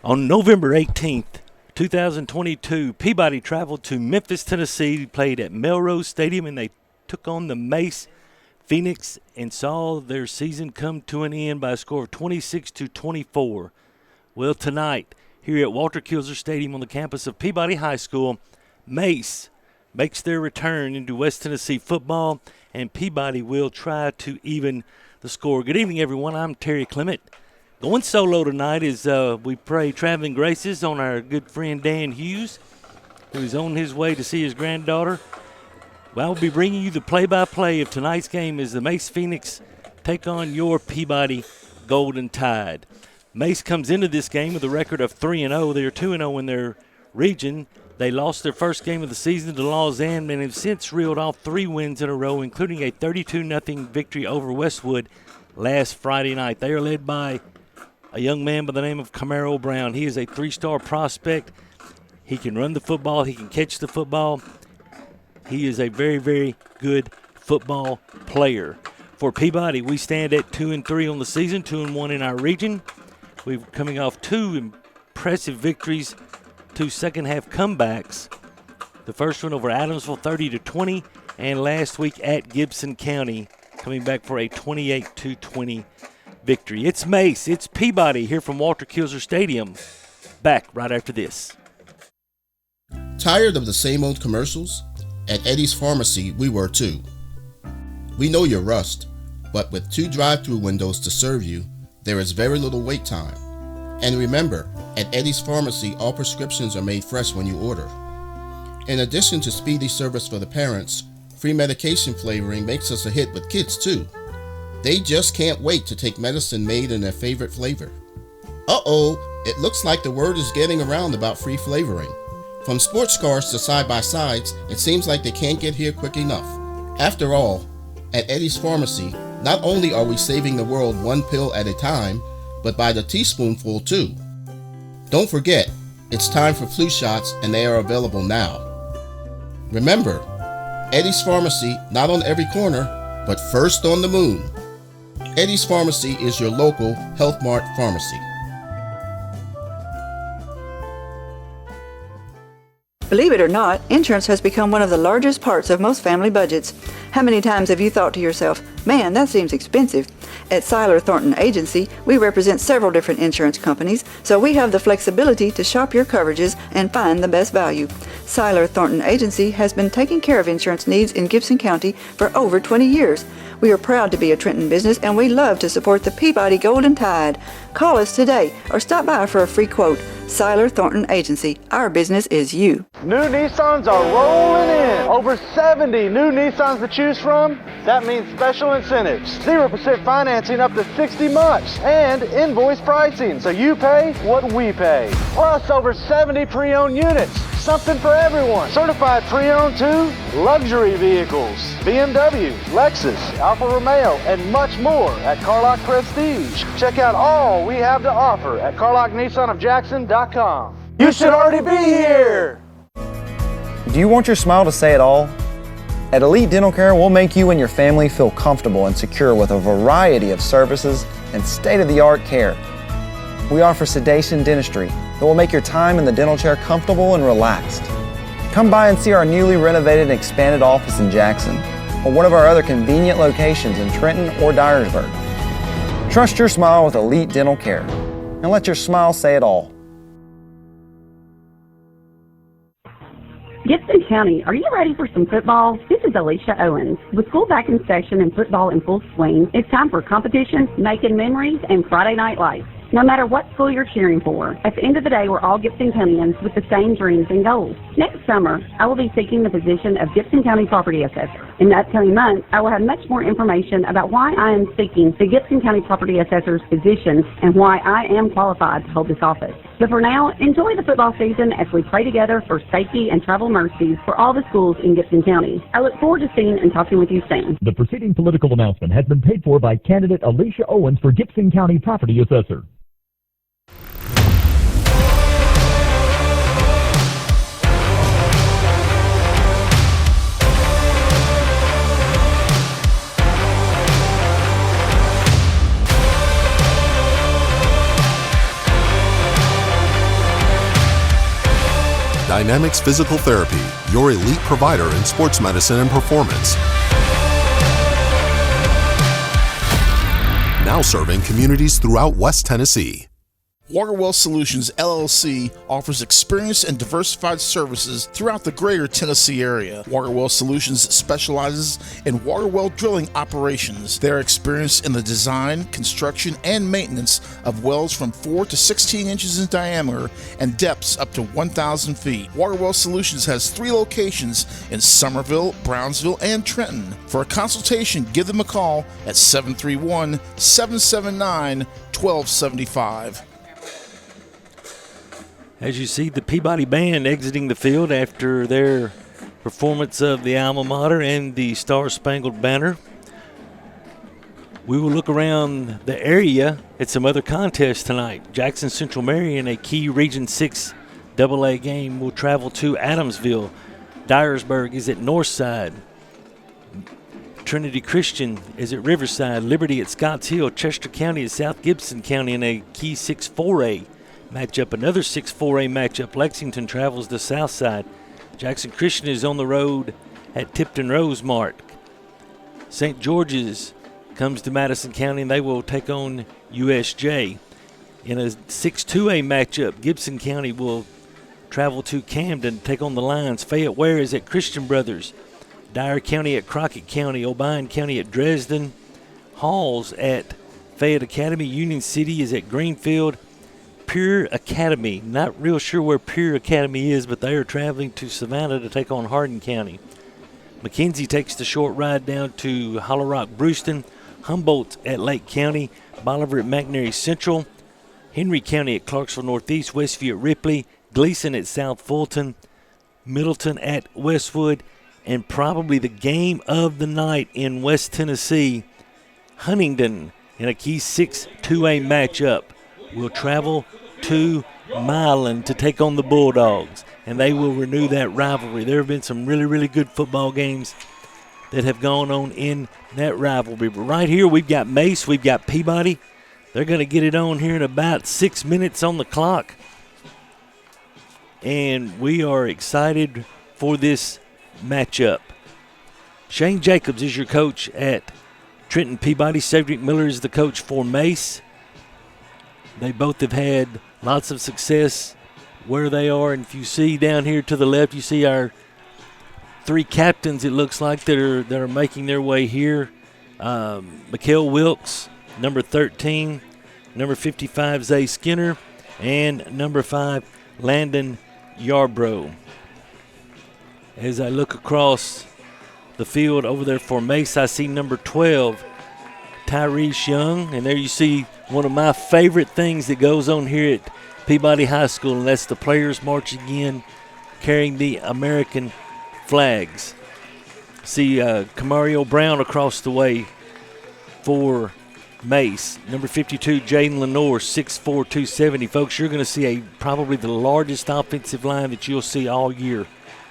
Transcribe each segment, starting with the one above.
On November 18th, 2022, Peabody traveled to Memphis, Tennessee, played at Melrose Stadium, and they took on the Mase Phoenix and saw their season come to an end by a score of 26-24. Well, tonight, here at Walter Kilzer Stadium on the campus of Peabody High School, Mace makes their return into West Tennessee football, and Peabody will try to even the score. Good evening, everyone. I'm Terry Clement. Going solo tonight is we pray traveling graces on our good friend Dan Hughes, who is on his way to see his granddaughter. Well, I'll be bringing you the play-by-play of tonight's game as the Mace Phoenix take on your Peabody Golden Tide. Mace comes into this game with a record of 3-0. They are 2-0 in their region. They lost their first game of the season to Lausanne and have since reeled off 3 wins in a row, including a 32-0 victory over Westwood last Friday night. They are led by a young man by the name of Camaro Brown. He is a 3-star prospect. He can run the football. He can catch the football. He is a very, very good football player. For Peabody, we stand at 2-3 on the season, 2-1 in our region. We're coming off 2 impressive victories, 2 second-half comebacks. The first one over Adamsville, 30-20, and last week at Gibson County, coming back for a 28-20 victory. It's Mace, it's Peabody here from Walter Kilzer Stadium. Back right after this. Tired of the same old commercials? At Eddie's Pharmacy, we were too. We know you're rushed, but with 2 drive-through windows to serve you, there is very little wait time. And remember, at Eddie's Pharmacy, all prescriptions are made fresh when you order. In addition to speedy service for the parents, free medication flavoring makes us a hit with kids too. They just can't wait to take medicine made in their favorite flavor. Uh-oh, it looks like the word is getting around about free flavoring. From sports cars to side-by-sides, it seems like they can't get here quick enough. After all, at Eddie's Pharmacy, not only are we saving the world 1 pill at a time, but by the teaspoonful too. Don't forget, it's time for flu shots and they are available now. Remember, Eddie's Pharmacy, not on every corner, but first on the moon. Eddie's Pharmacy is your local Health Mart pharmacy. Believe it or not, insurance has become one of the largest parts of most family budgets. How many times have you thought to yourself, man, that seems expensive? At Seiler Thornton Agency, we represent several different insurance companies, so we have the flexibility to shop your coverages and find the best value. Seiler Thornton Agency has been taking care of insurance needs in Gibson County for over 20 years. We are proud to be a Trenton business, and we love to support the Peabody Golden Tide. Call us today or stop by for a free quote. Seiler Thornton Agency. Our business is you. New Nissans are rolling in. Over 70 new Nissans to choose from. That means special incentives. 0% financing up to 60 months. And invoice pricing, so you pay what we pay. Plus over 70 pre-owned units. Something for everyone. Certified pre-owned too. Luxury vehicles. BMW, Lexus, Alfa Romeo, and much more at Carlock Prestige. Check out all we have to offer at CarlockNissanofJackson.com. You should already be here. Do you want your smile to say it all? At Elite Dental Care, we'll make you and your family feel comfortable and secure with a variety of services and state-of-the-art care. We offer sedation dentistry that will make your time in the dental chair comfortable and relaxed. Come by and see our newly renovated and expanded office in Jackson, or one of our other convenient locations in Trenton or Dyersburg. Trust your smile with Elite Dental Care, and let your smile say it all. Gibson County, are you ready for some football? This is Alicia Owens. With school back in session and football in full swing, it's time for competition, making memories, and Friday night lights. No matter what school you're cheering for, at the end of the day, we're all Gibson Countyans with the same dreams and goals. Next summer, I will be seeking the position of Gibson County Property Assessor. In the upcoming months, I will have much more information about why I am seeking the Gibson County Property Assessor's position and why I am qualified to hold this office. But for now, enjoy the football season as we pray together for safety and travel mercies for all the schools in Gibson County. I look forward to seeing and talking with you soon. The preceding political announcement has been paid for by candidate Alicia Owens for Gibson County Property Assessor. Dynamics Physical Therapy, your elite provider in sports medicine and performance. Now serving communities throughout West Tennessee. Waterwell Solutions, LLC offers experienced and diversified services throughout the greater Tennessee area. Waterwell Solutions specializes in water well drilling operations. They are experienced in the design, construction, and maintenance of wells from 4 to 16 inches in diameter and depths up to 1,000 feet. Waterwell Solutions has 3 locations in Summerville, Brownsville, and Trenton. For a consultation, give them a call at 731-779-1275. As you see the Peabody Band exiting the field after their performance of the Alma Mater and the Star Spangled Banner, we will look around the area at some other contests tonight. Jackson Central Marion, a key Region 6 AA game, will travel to Adamsville. Dyersburg is at Northside. Trinity Christian is at Riverside. Liberty at Scotts Hill. Chester County at South Gibson County in a key 6-4A matchup. Another 6-4A matchup. Lexington travels to Southside. Jackson Christian is on the road at Tipton Rosemark. St. George's comes to Madison County, and they will take on USJ. In a 6-2A matchup, Gibson County will travel to Camden to take on the Lions. Fayette Ware is at Christian Brothers. Dyer County at Crockett County. Obion County at Dresden. Halls at Fayette Academy. Union City is at Greenfield. Pure Academy, not real sure where Pure Academy is, but they are traveling to Savannah to take on Hardin County. McKenzie takes the short ride down to Hollow Rock Brewston. Humboldt at Lake County. Bolivar at McNary Central. Henry County at Clarksville Northeast. Westview at Ripley. Gleason at South Fulton. Middleton at Westwood. And probably the game of the night in West Tennessee, Huntingdon in a key 6-2A matchup will travel to Milan to take on the Bulldogs, and they will renew that rivalry. There have been some really, really good football games that have gone on in that rivalry. But right here we've got Mace, we've got Peabody. They're going to get it on here in about 6 minutes on the clock. And we are excited for this matchup. Shane Jacobs is your coach at Trenton Peabody. Cedric Miller is the coach for Mace. They both have had lots of success where they are. And if you see down here to the left, you see our 3 captains, it looks like, that are making their way here. Mikhail Wilkes, number 13, number 55, Zay Skinner, and number 5, Landon Yarbrough. As I look across the field over there for Mace, I see number 12, Tyrese Young, and there you see one of my favorite things that goes on here at Peabody High School, and that's the players marching in carrying the American flags. See Camario Brown across the way for Mace. Number 52, Jaden Lenore, 6'4", 270. Folks, you're going to see probably the largest offensive line that you'll see all year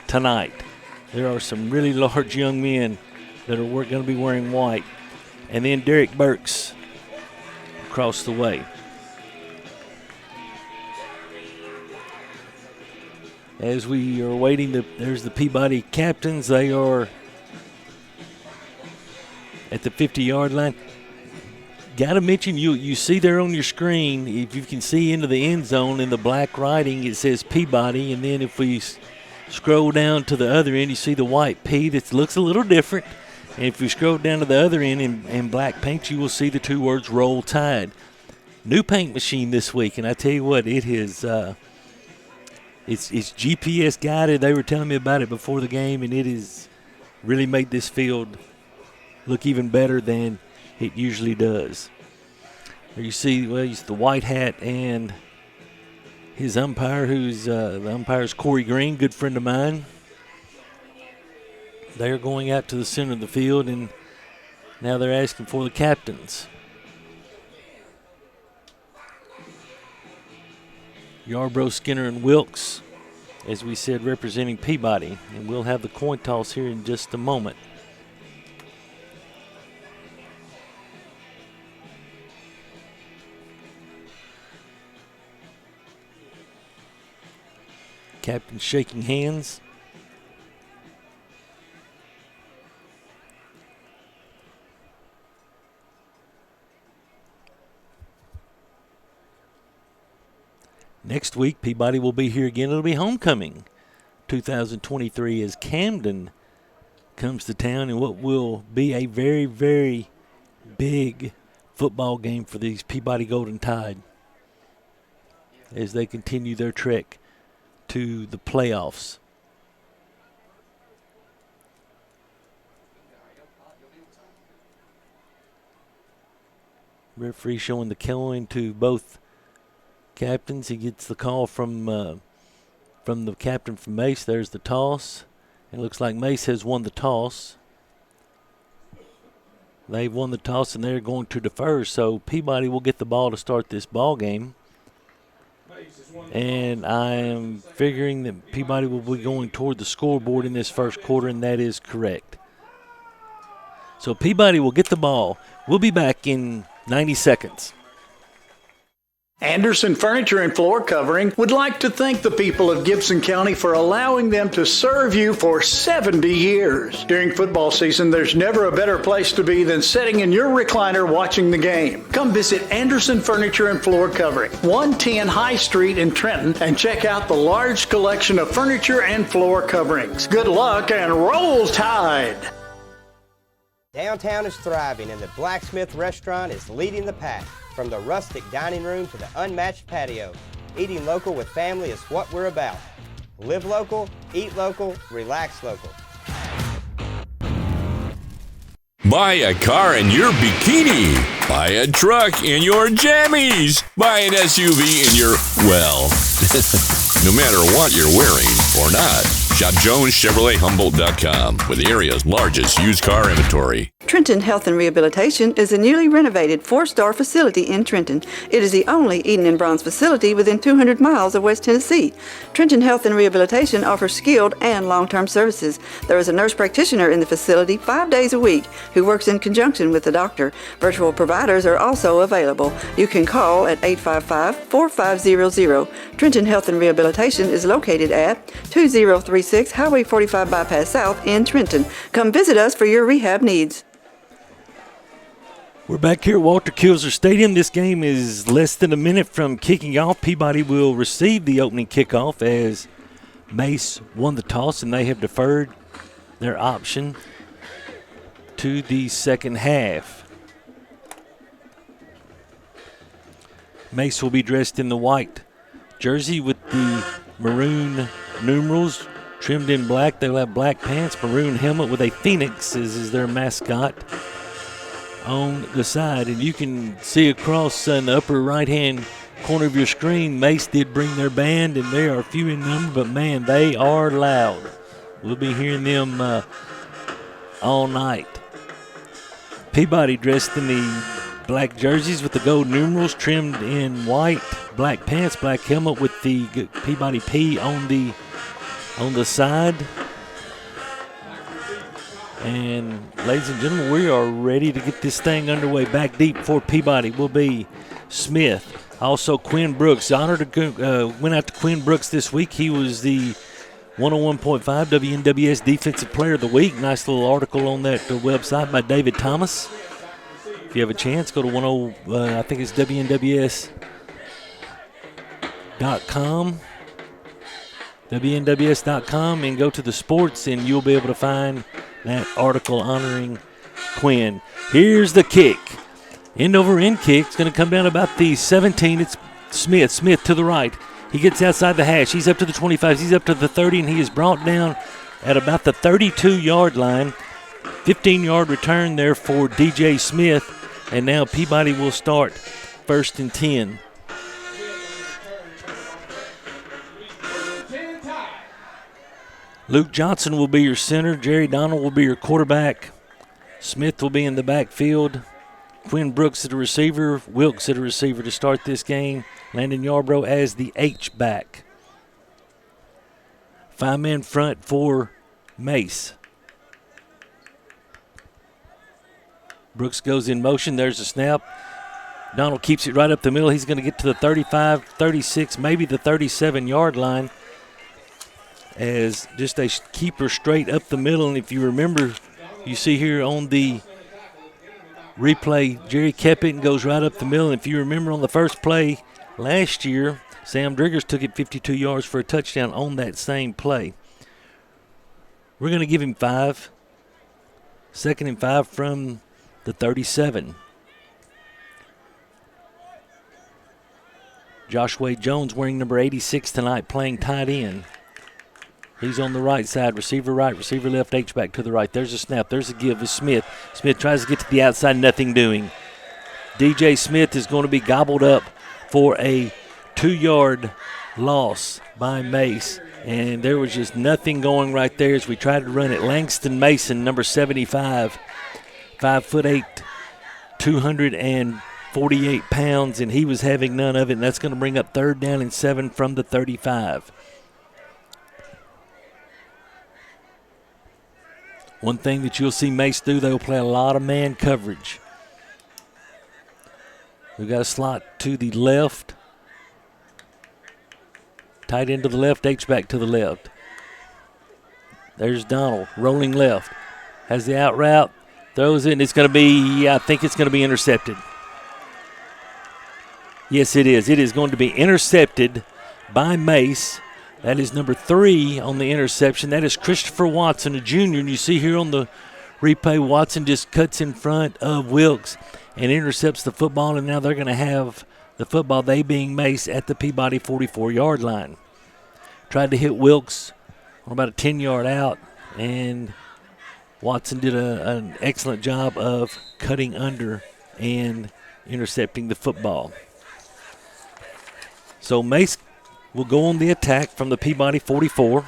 tonight. There are some really large young men that are going to be wearing white. And then Derek Burks across the way. As we are waiting, there's the Peabody captains. They are at the 50-yard line. Got to mention, you see there on your screen, if you can see into the end zone in the black writing, it says Peabody. And then if we scroll down to the other end, you see the white P that looks a little different. And if you scroll down to the other end in black paint, you will see the 2 words Roll Tide. New paint machine this week, and I tell you what, it is it's GPS guided. They were telling me about it before the game, and it has really made this field look even better than it usually does. There you see, well, he's the white hat and his umpire, the umpire's Corey Green, good friend of mine. They're going out to the center of the field, and now they're asking for the captains. Yarbrough, Skinner, and Wilkes, as we said, representing Peabody. And we'll have the coin toss here in just a moment. Captain shaking hands. Next week, Peabody will be here again. It'll be homecoming 2023 as Camden comes to town in what will be a very, very big football game for these Peabody Golden Tide as they continue their trek to the playoffs. Referee showing the coin to both captains. He gets the call from the captain from Mase. There's the toss. It looks like Mase has won the toss. They've won the toss and they're going to defer, so Peabody will get the ball to start this ball game. And I am figuring that Peabody will be going toward the scoreboard in this first quarter, and that is correct. So Peabody will get the ball. We'll be back in 90 seconds. Anderson Furniture and Floor Covering would like to thank the people of Gibson County for allowing them to serve you for 70 years. During football season, there's never a better place to be than sitting in your recliner watching the game. Come visit Anderson Furniture and Floor Covering, 110 High Street in Trenton, and check out the large collection of furniture and floor coverings. Good luck and roll Tide! Downtown is thriving and the Blacksmith Restaurant is leading the pack. From the rustic dining room to the unmatched patio, eating local with family is what we're about. Live local, eat local, relax local. Buy a car in your bikini. Buy a truck in your jammies. Buy an SUV in your, well, no matter what you're wearing or not. Shop JonesChevroletHumboldt.com with the area's largest used car inventory. Trenton Health and Rehabilitation is a newly renovated 4-star facility in Trenton. It is the only Eden and Bronze facility within 200 miles of West Tennessee. Trenton Health and Rehabilitation offers skilled and long-term services. There is a nurse practitioner in the facility 5 days a week who works in conjunction with the doctor. Virtual providers are also available. You can call at 855-4500. Trenton Health and Rehabilitation is located at 2036 Highway 45 Bypass South in Trenton. Come visit us for your rehab needs. We're back here at Walter Kilser Stadium. This game is less than a minute from kicking off. Peabody will receive the opening kickoff as Mace won the toss, and they have deferred their option to the second half. Mace will be dressed in the white jersey with the maroon numerals trimmed in black. They'll have black pants, maroon helmet with a phoenix as their mascot on the side. And you can see across in the upper right-hand corner of your screen, Mace did bring their band, and they are few in number, but, man, they are loud. We'll be hearing them all night. Peabody dressed in the black jerseys with the gold numerals trimmed in white, black pants, black helmet with the Peabody P on the side. And, ladies and gentlemen, we are ready to get this thing underway. Back deep for Peabody will be Smith. Also, Quinn Brooks. Honor went out to Quinn Brooks this week. He was the 101.5 WNWS Defensive Player of the Week. Nice little article on that website by David Thomas. If you have a chance, go to I think it's WNWS.com. WNWS.com and go to the sports, and you'll be able to find that article honoring Quinn. Here's the kick. End over end kick. It's going to come down about the 17. It's Smith. Smith to the right. He gets outside the hash. He's up to the 25. He's up to the 30, and he is brought down at about the 32-yard line. 15-yard return there for DJ Smith, and now Peabody will start 1st and 10. Luke Johnson will be your center. Jerry Donald will be your quarterback. Smith will be in the backfield. Quinn Brooks at the receiver. Wilkes at the receiver to start this game. Landon Yarbrough as the H-back. 5-man front for Mace. Brooks goes in motion. There's a snap. Donald keeps it right up the middle. He's going to get to the 35, 36, maybe the 37-yard line. as just a keeper straight up the middle. And if you remember, you see here on the replay, Jerry kept it and goes right up the middle. And if you remember on the first play last year, Sam Driggers took it 52 yards for a touchdown on that same play. We're going to give him 5. 2nd and 5 from the 37. Josh Wade Jones wearing number 86 tonight, playing tight end. He's on the right side, receiver right, receiver left, H-back to the right. There's a snap, there's a give with Smith. Smith tries to get to the outside, nothing doing. DJ Smith is going to be gobbled up for a 2-yard loss by Mace. And there was just nothing going right there as we tried to run it. Langston Mason, number 75, 5'8", 248 pounds, and he was having none of it, and that's going to bring up 3rd down and 7 from the 35. One thing that you'll see Mace do, they'll play a lot of man coverage. We've got a slot to the left. Tight end to the left, H-back to the left. There's Donald, rolling left. Has the out route, throws it, and it's going to be, I think it's going to be intercepted. Yes, it is. It is going to be intercepted by Mace. That is number 3 on the interception. That is Christopher Watson, a junior. And you see here on the replay, Watson just cuts in front of Wilkes and intercepts the football, and now they're going to have the football, they being Mace, at the Peabody 44-yard line. Tried to hit Wilkes on about a 10-yard out, and Watson did an excellent job of cutting under and intercepting the football. So Mace will go on the attack from the Peabody 44.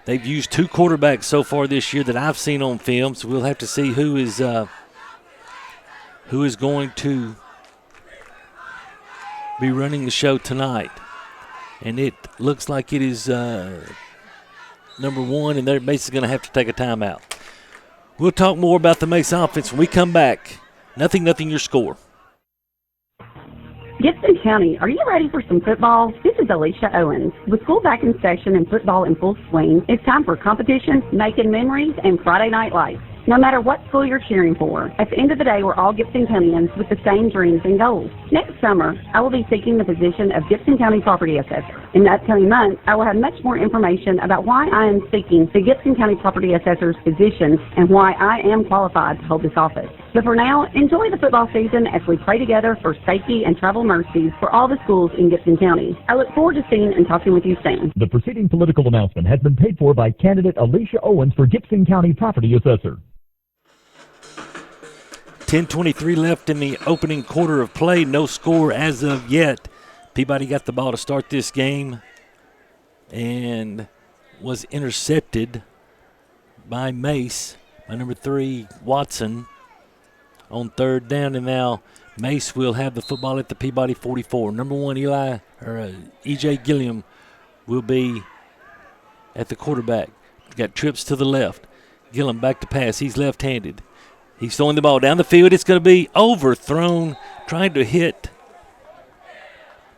They've used 2 quarterbacks so far this year that I've seen on film, so we'll have to see who is going to be running the show tonight. And it looks like it is number 1, and they're basically going to have to take a timeout. We'll talk more about the Mace offense when we come back. 0-0 your score. Gibson County, are you ready for some football? This is Alicia Owens. With school back in session and football in full swing, it's time for competition, making memories, and Friday night lights. No matter what school you're cheering for, at the end of the day, we're all Gibson Countyans with the same dreams and goals. Next summer, I will be seeking the position of Gibson County Property Assessor. In the upcoming months, I will have much more information about why I am seeking the Gibson County Property Assessor's position and why I am qualified to hold this office. But for now, enjoy the football season as we pray together for safety and travel mercies for all the schools in Gibson County. I look forward to seeing and talking with you soon. The preceding political announcement has been paid for by candidate Alicia Owens for Gibson County Property Assessor. 10:23 left in the opening quarter of play. No score as of yet. Peabody got the ball to start this game and was intercepted by Mace, by number 3, Watson, on 3rd down. And now Mace will have the football at the Peabody 44. Number 1, E.J. Gilliam will be at the quarterback. Got trips to the left. Gilliam back to pass. He's left-handed. He's throwing the ball down the field. It's going to be overthrown, trying to hit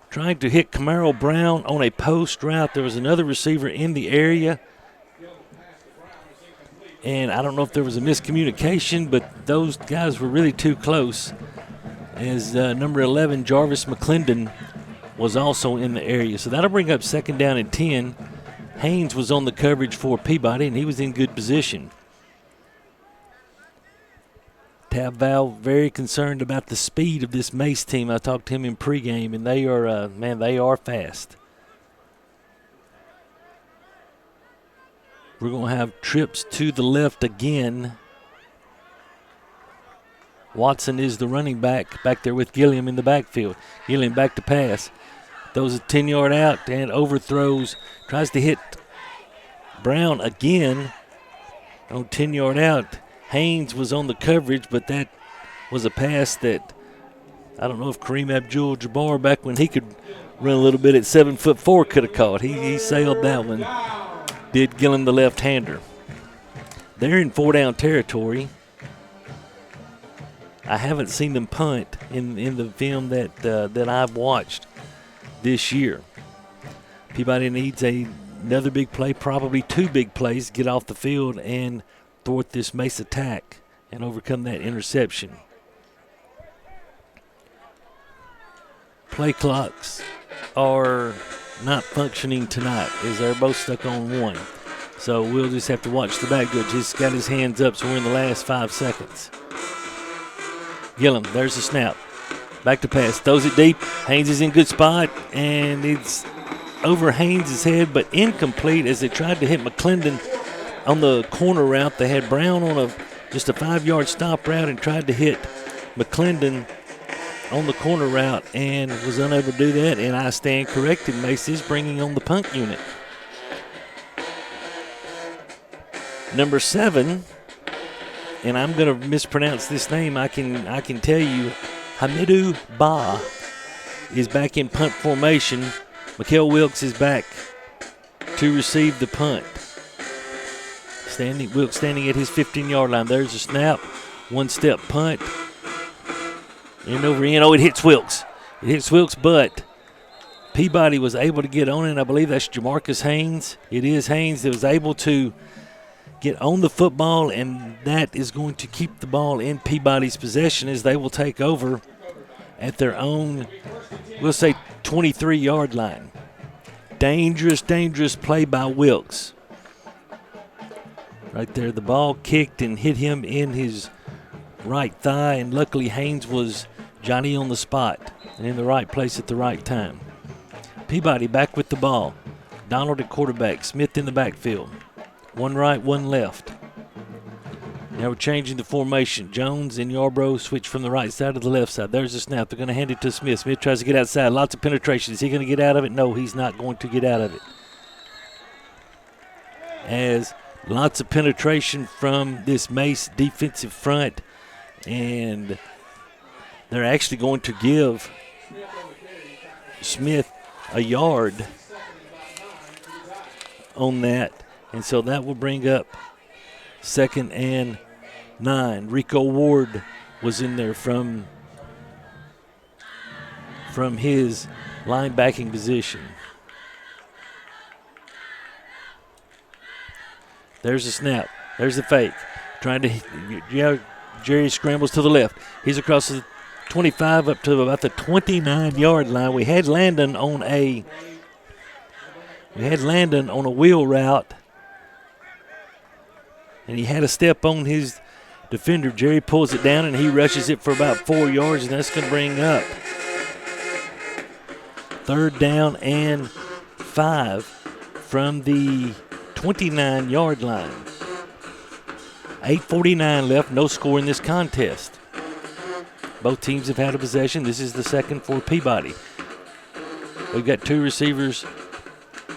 Camaro Brown on a post route. There was another receiver in the area, and I don't know if there was a miscommunication, but those guys were really too close, as number 11, Jarvis McClendon, was also in the area. So that'll bring up 2nd down and 10. Haynes was on the coverage for Peabody, and he was in good position. Tab Val very concerned about the speed of this Mace team. I talked to him in pregame, and they are, they are fast. We're going to have trips to the left again. Watson is the running back there with Gilliam in the backfield. Gilliam back to pass. Throws a 10-yard out and overthrows. Tries to hit Brown again on 10-yard out. Haynes was on the coverage, but that was a pass that I don't know if Kareem Abdul-Jabbar, back when he could run a little bit at 7'4", could have caught. He sailed that one. Did Gilliam, the left-hander. They're in 4-down territory. I haven't seen them punt in the film that I've watched this year. Peabody needs a another big play, probably two big plays, get off the field and thwart this Mase attack and overcome that interception. Play clocks are not functioning tonight as they're both stuck on one. So we'll just have to watch the back judge. He's got his hands up, so we're in the last 5 seconds. Gillum, there's the snap. Back to pass, throws it deep. Haynes is in good spot, and it's over Haynes' head, but incomplete as they tried to hit McClendon on the corner route. They had Brown on just a 5-yard stop route and tried to hit McClendon on the corner route and was unable to do that, and I stand corrected. Mace is bringing on the punt unit. Number 7, and I'm going to mispronounce this name. I can tell you, Hamidou Ba is back in punt formation. Mikael Wilkes is back to receive the punt. Wilkes standing at his 15-yard line. There's a snap, one-step punt. End over end. Oh, it hits Wilkes. It hits Wilkes, but Peabody was able to get on it. I believe that's Jamarcus Haynes. It is Haynes that was able to get on the football, and that is going to keep the ball in Peabody's possession as they will take over at their own, we'll say, 23-yard line. Dangerous, dangerous play by Wilkes. Right there, the ball kicked and hit him in his right thigh, and luckily Haynes was Johnny on the spot and in the right place at the right time. Peabody back with the ball. Donald at quarterback. Smith in the backfield. One right, one left. Now we're changing the formation. Jones and Yarbrough switch from the right side to the left side. There's the snap. They're going to hand it to Smith. Smith tries to get outside. Lots of penetration. Is he going to get out of it? No, he's not going to get out of it. As lots of penetration from this Mase defensive front, and they're actually going to give Smith a yard on that. And so that will bring up 2nd and 9. Rico Ward was in there from his linebacking position. There's the snap. There's the fake. Trying to, Jerry scrambles to the left. He's across the 25 up to about the 29-yard line. We had Landon on a wheel route, and he had a step on his defender. Jerry pulls it down, and he rushes it for about 4 yards, and that's going to bring up 3rd down and 5 from the 29-yard line. 8:49 left, no score in this contest. Both teams have had a possession. This is the second for Peabody. We've got 2 receivers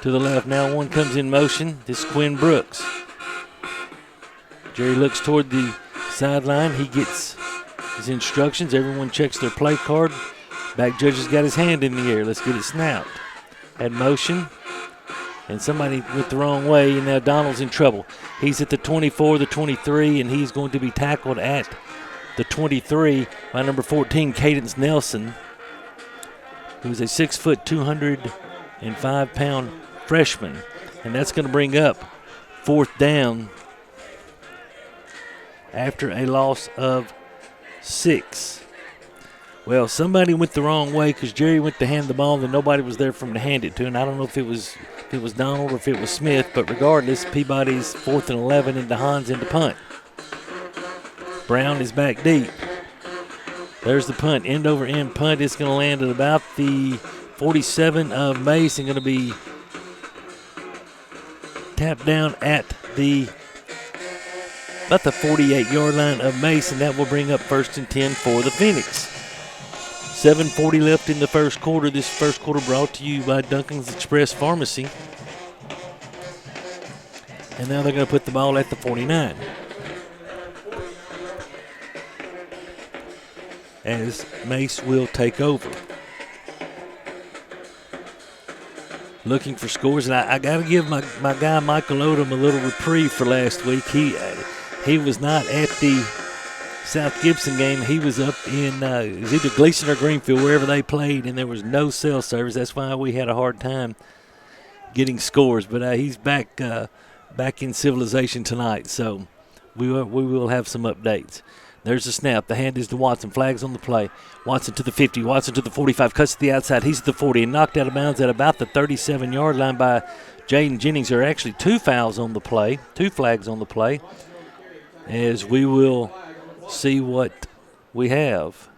to the left. Now one comes in motion. This is Quinn Brooks. Jerry looks toward the sideline. He gets his instructions. Everyone checks their play card. Back judge has got his hand in the air. Let's get it snapped. Had motion. And somebody went the wrong way, and now Donald's in trouble. He's at the 24, the 23, and he's going to be tackled at the 23 by number 14, Cadence Nelson, who's a 6', 205-pound freshman. And that's going to bring up 4th down after a loss of 6. Well, somebody went the wrong way because Jerry went to hand the ball and nobody was there for him to hand it to. And I don't know if it was Donald or if it was Smith, but regardless, Peabody's 4th and 11 into Hans into punt. Brown is back deep. There's the punt, end over end punt. It's going to land at about the 47 of Mace and going to be tapped down at about the 48-yard line of Mace, and that will bring up 1st and 10 for the Phoenix. 7:40 left in the first quarter. This first quarter brought to you by Duncan's Express Pharmacy. And now they're going to put the ball at the 49. As Mace will take over. Looking for scores, and I got to give my guy Michael Odom a little reprieve for last week. He was not at the South Gibson game. He was up in it was either Gleason or Greenfield, wherever they played, and there was no cell service. That's why we had a hard time getting scores, but he's back in civilization tonight, so we will have some updates. There's the snap. The hand is to Watson. Flags on the play. Watson to the 50. Watson to the 45. Cuts to the outside. He's at the 40 and knocked out of bounds at about the 37-yard line by Jaden Jennings. There are actually 2 fouls on the play, 2 flags on the play, as we will see what we have.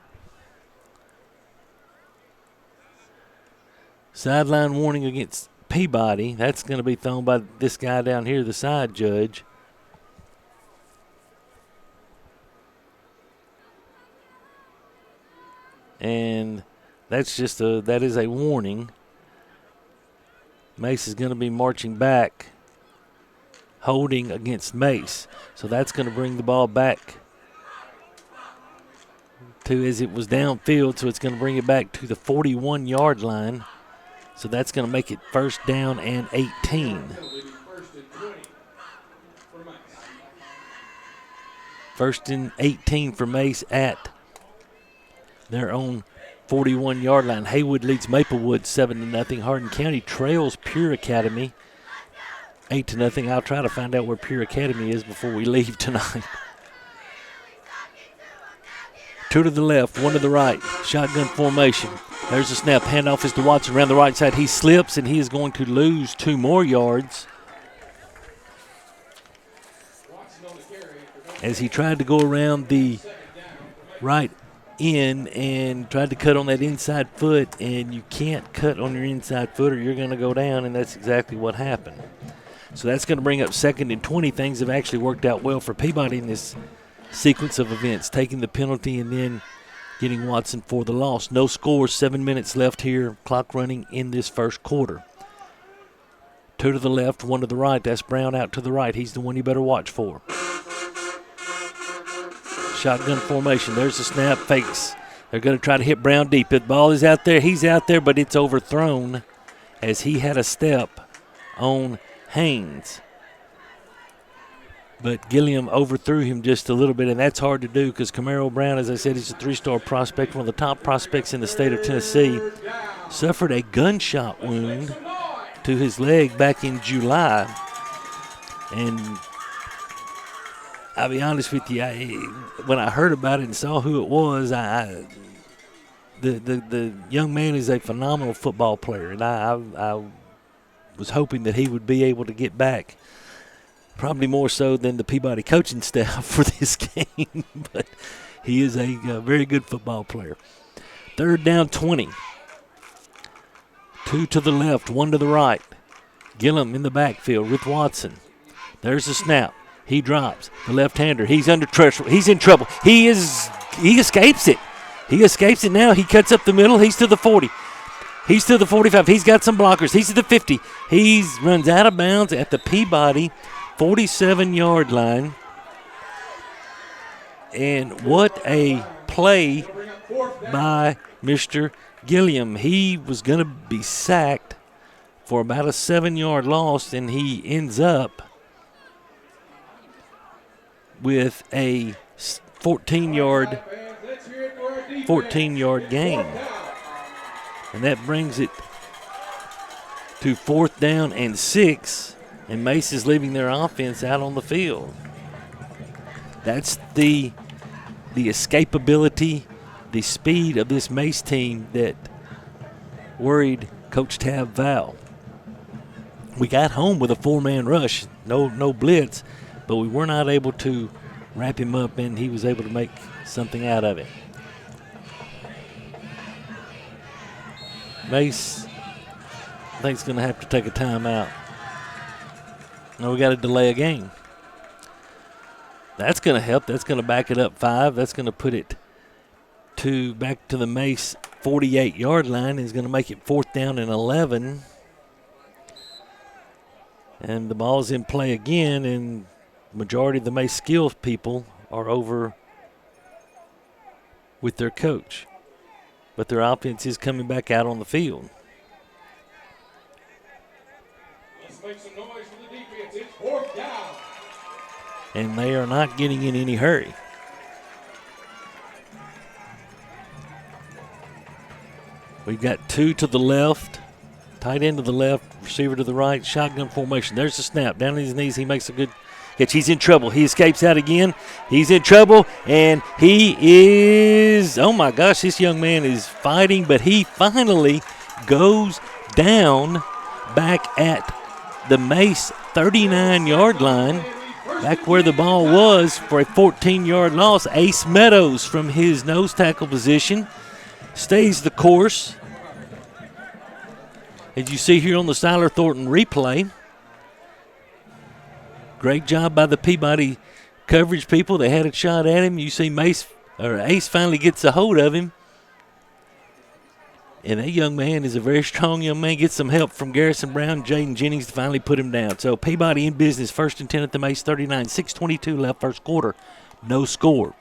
Sideline warning against Peabody. That's going to be thrown by this guy down here, the side judge. And that's that is a warning. Mace is going to be marching back, holding against Mace. So that's going to bring the ball back to, as it was downfield, so it's going to bring it back to the 41-yard line. So that's going to make it 1st down and 18. 1st and 18 for Mace at their own 41-yard line. Haywood leads Maplewood 7-0. Hardin County trails Pure Academy 8-0. I'll try to find out where Pure Academy is before we leave tonight. 2 to the left, 1 to the right. Shotgun formation. There's the snap. Handoff is to Watson around the right side. He slips, and he is going to lose 2 more yards as he tried to go around the right end and tried to cut on that inside foot, and you can't cut on your inside foot or you're going to go down, and that's exactly what happened. So that's going to bring up 2nd and 20. Things have actually worked out well for Peabody in this sequence of events, taking the penalty and then getting Watson for the loss. No scores, 7 minutes left here, clock running in this first quarter. 2 to the left, 1 to the right. That's Brown out to the right. He's the one you better watch for. Shotgun formation. There's the snap. Fakes. They're going to try to hit Brown deep. The ball is out there. He's out there, but it's overthrown as he had a step on Haynes. But Gilliam overthrew him just a little bit, and that's hard to do because Camaro Brown, as I said, he's a 3-star prospect, one of the top prospects in the state of Tennessee. Suffered a gunshot wound to his leg back in July. And I'll be honest with you, when I heard about it and saw who it was, the young man is a phenomenal football player, and I was hoping that he would be able to get back, probably more so than the Peabody coaching staff for this game, but he is a very good football player. 3rd down 20. 2 to the left, 1 to the right. Gillum in the backfield with Watson. There's the snap. He drops. The left-hander, he's under pressure. He's in trouble. He escapes it. He escapes it now. He cuts up the middle. He's to the 40. He's to the 45. He's got some blockers. He's to the 50. He runs out of bounds at the Peabody 47-yard line. And what a play by Mr. Gilliam. He was going to be sacked for about a 7-yard loss, and he ends up with a 14-yard gain. And that brings it to 4th down and 6, and Mace is leaving their offense out on the field. That's the escapability, the speed of this Mace team that worried Coach Tab Val. We got home with a 4-man rush, no blitz, but we were not able to wrap him up, and he was able to make something out of it. Mace, I think, is going to have to take a timeout. No, we got to delay a game. That's going to help. That's going to back it up 5. That's going to put it back to the Mace 48-yard line. Is going to make it 4th down and 11. And the ball's in play again, and majority of the Mace skills people are over with their coach. But their offense is coming back out on the field. Let's make some noise for the defense. It's 4th down. And they are not getting in any hurry. We've got 2 to the left. Tight end to the left, receiver to the right, shotgun formation. There's the snap. Down on his knees, he makes a good catch. He's in trouble. He escapes out again. He's in trouble, and he is, oh my gosh, this young man is fighting, but he finally goes down back at the Mace 39-yard line, back where the ball was for a 14-yard loss. Ace Meadows from his nose tackle position stays the course. As you see here on the Siler Thornton replay, great job by the Peabody coverage people. They had a shot at him. You see Ace finally gets a hold of him. And that young man is a very strong young man. Gets some help from Garrison Brown, Jaden Jennings to finally put him down. So Peabody in business, 1st and 10 at the Mace 39, 6:22 left first quarter. No score.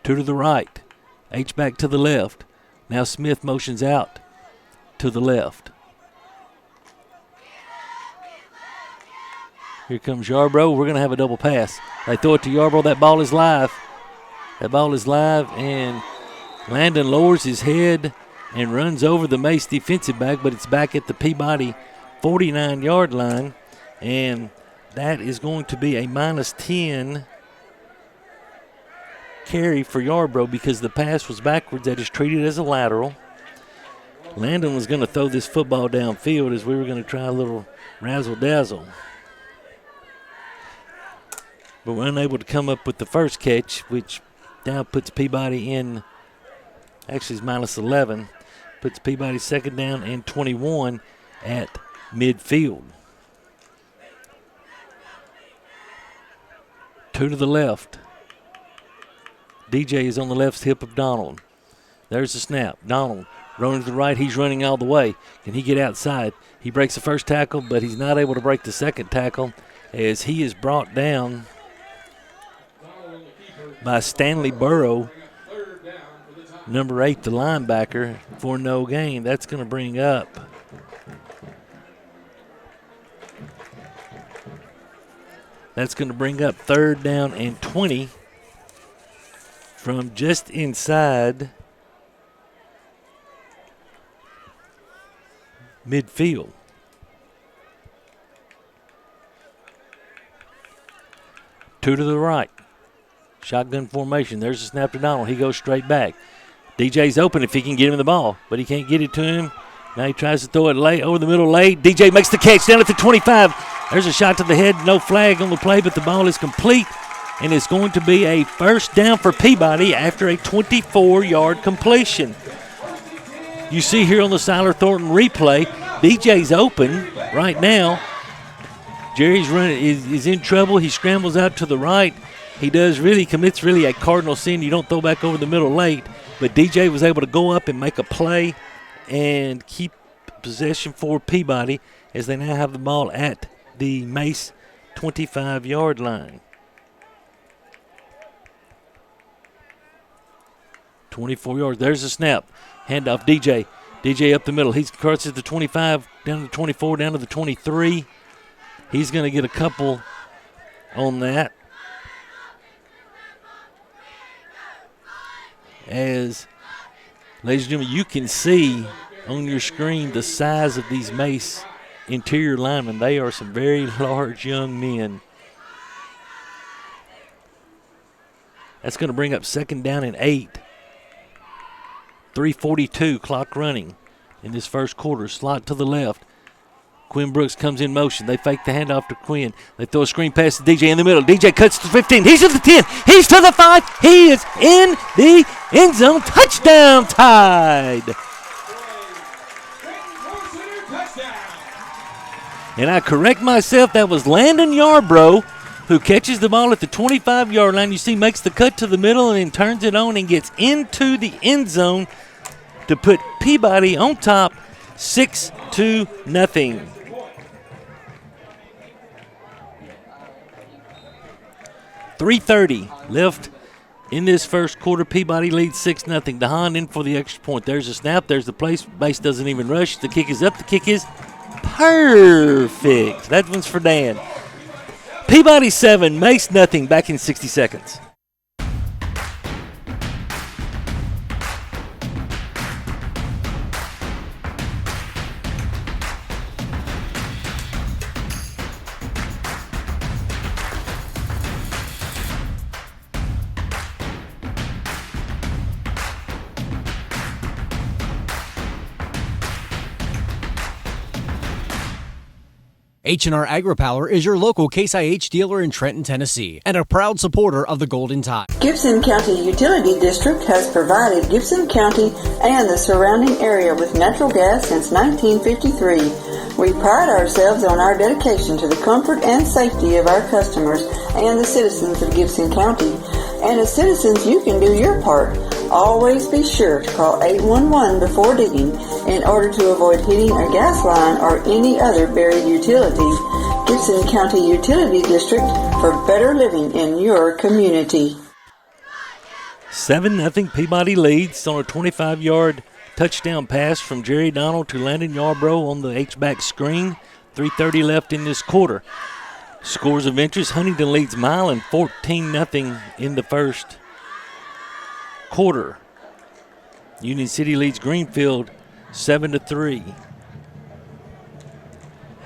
2 to the right. H-back to the left. Now Smith motions out to the left. Here comes Yarbrough. We're going to have a double pass. They throw it to Yarbrough. That ball is live. And Landon lowers his head and runs over the Mace defensive back, but it's back at the Peabody 49-yard line, and that is going to be a -10 carry for Yarbrough because the pass was backwards. That is treated as a lateral. Landon was going to throw this football downfield as we were going to try a little razzle-dazzle. But we're unable to come up with the first catch, which now puts Peabody in, actually it's -11, puts Peabody 2nd down and 21 at midfield. 2 to the left. DJ is on the left hip of Donald. There's the snap. Donald running to the right. He's running all the way. Can he get outside? He breaks the first tackle, but he's not able to break the second tackle as he is brought down by Stanley Burrow, number 8, the linebacker, for no gain. That's going to bring up third down and 20 from just inside midfield. Two to the right. Shotgun formation. There's the snap to Donald. He goes straight back. DJ's open if he can get him the ball, but he can't get it to him. Now he tries to throw it late, over the middle late. DJ makes the catch down at the 25. There's a shot to the head. No flag on the play, but the ball is complete, and it's going to be a first down for Peabody after a 24-yard completion. You see here on the Siler Thornton replay, DJ's open right now. Jerry's running is in trouble. He scrambles out to the right. He commits a cardinal sin. You don't throw back over the middle late, but DJ was able to go up and make a play and keep possession for Peabody as they now have the ball at the Mace 25-yard line. 24 yards. There's a snap. Handoff DJ. DJ up the middle. He crosses the 25, down to the 24, down to the 23. He's going to get a couple on that. As, ladies and gentlemen, you can see on your screen the size of these Mace interior linemen. They are some very large young men. That's going to bring up 2nd down and 8. 3:42, clock running in this first quarter. Slot to the left. Quinn Brooks comes in motion. They fake the handoff to Quinn. They throw a screen pass to DJ in the middle. DJ cuts to 15. He's to the 10. He's to the 5. He is in the end zone. Touchdown Tide. And I correct myself. That was Landon Yarbrough who catches the ball at the 25-yard line. You see, makes the cut to the middle and then turns it on and gets into the end zone to put Peabody on top, 6-0. 3:30 left in this first quarter. Peabody leads 6-0. DeHaan in for the extra point. There's a snap. There's the place. Base doesn't even rush. The kick is up. The kick is perfect. That one's for Dan. Peabody 7, Mace nothing. Back in 60 seconds. H&R AgriPower is your local Case IH dealer in Trenton, Tennessee, and a proud supporter of the Golden Tide. Gibson County Utility District has provided Gibson County and the surrounding area with natural gas since 1953. We pride ourselves on our dedication to the comfort and safety of our customers and the citizens of Gibson County. And as citizens, you can do your part. Always be sure to call 811 before digging in order to avoid hitting a gas line or any other buried utilities. Gibson County Utility District for better living in your community. 7-0 Peabody leads on a 25-yard touchdown pass from Jerry Donald to Landon Yarbrough on the H-back screen. 3:30 left in this quarter. Scores of interest, Huntington leads Milan 14-0 in the first quarter. Union City leads Greenfield 7-3.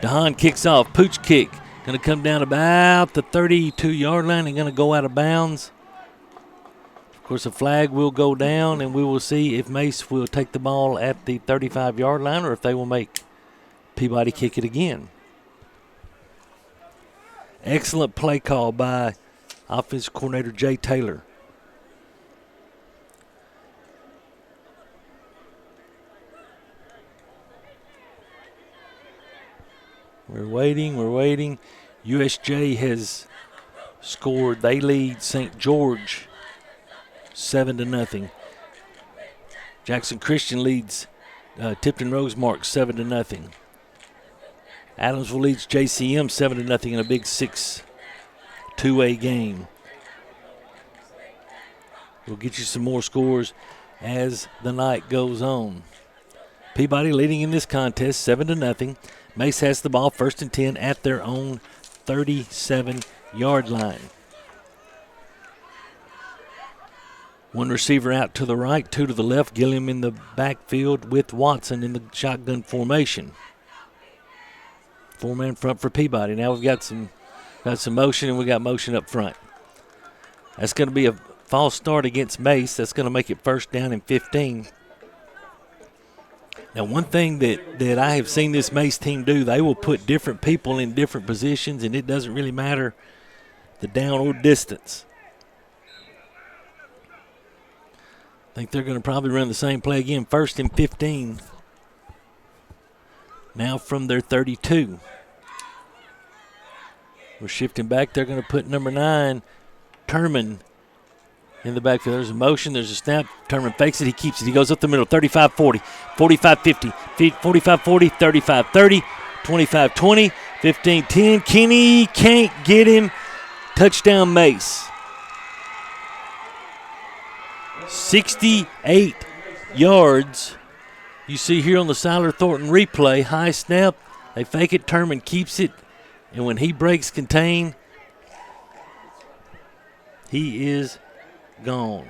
DeHaan kicks off, pooch kick. Going to come down about the 32-yard line and going to go out of bounds. Of course, a flag will go down, and we will see if Mace will take the ball at the 35-yard line or if they will make Peabody kick it again. Excellent play call by offensive coordinator Jay Taylor. We're waiting. USJ has scored. They lead St. George 7-0. Jackson Christian leads Tipton Rosemark 7-0. Adamsville leads JCM 7-0 in a big 6-2A game. We'll get you some more scores as the night goes on. Peabody leading in this contest 7-0. Mace has the ball 1st and 10 at their own 37-yard line. One receiver out to the right, two to the left. Gilliam in the backfield with Watson in the shotgun formation. Four-man front for Peabody. Now we've got some motion, and we got motion up front. That's going to be a false start against Mace. That's going to make it 1st down and 15. Now, one thing that I have seen this Mace team do, they will put different people in different positions, and it doesn't really matter the down or distance. I think they're going to probably run the same play again. 1st and 15. Now from their 32. We're shifting back. They're going to put number 9, Turman, in the backfield. There's a motion. There's a snap. Turman fakes it. He keeps it. He goes up the middle. 35-40, 45-50, 45-40, 35-30, 25-20, 15-10. Kenny can't get him. Touchdown Mace. 68 yards. You see here on the Siler Thornton replay, high snap. They fake it. Turman keeps it. And when he breaks contain, he is gone.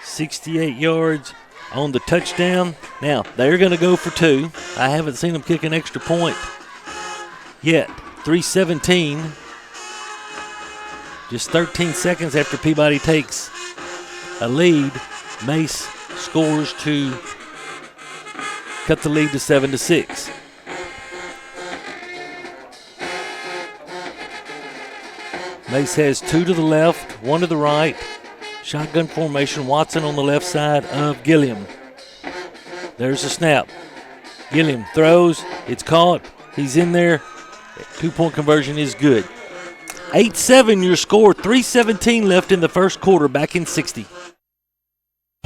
68 yards on the touchdown. Now, they're going to go for 2. I haven't seen them kick an extra point yet. 3:17. Just 13 seconds after Peabody takes a lead, Mace scores to cut the lead to 7-6. Mace has 2 to the left, 1 to the right. Shotgun formation. Watson on the left side of Gilliam. There's a snap. Gilliam throws. It's caught. He's in there. 2-point conversion is good. 8-7 your score. 3:17 left in the first quarter. Back in 60.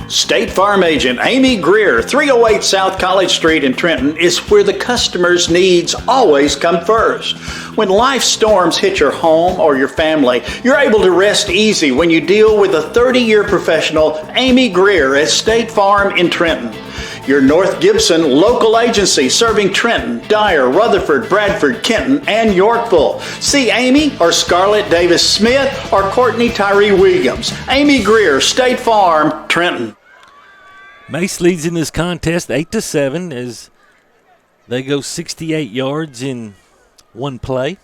State Farm agent Amy Greer, 308 South College Street in Trenton, is where the customer's needs always come first. When life storms hit your home or your family, you're able to rest easy when you deal with a 30-year professional, Amy Greer at State Farm in Trenton. Your North Gibson local agency serving Trenton, Dyer, Rutherford, Bradford, Kenton, and Yorkville. See Amy or Scarlett Davis Smith or Courtney Tyree Williams. Amy Greer, State Farm, Trenton. Mace leads in this contest 8-7 as they go 68 yards in one play,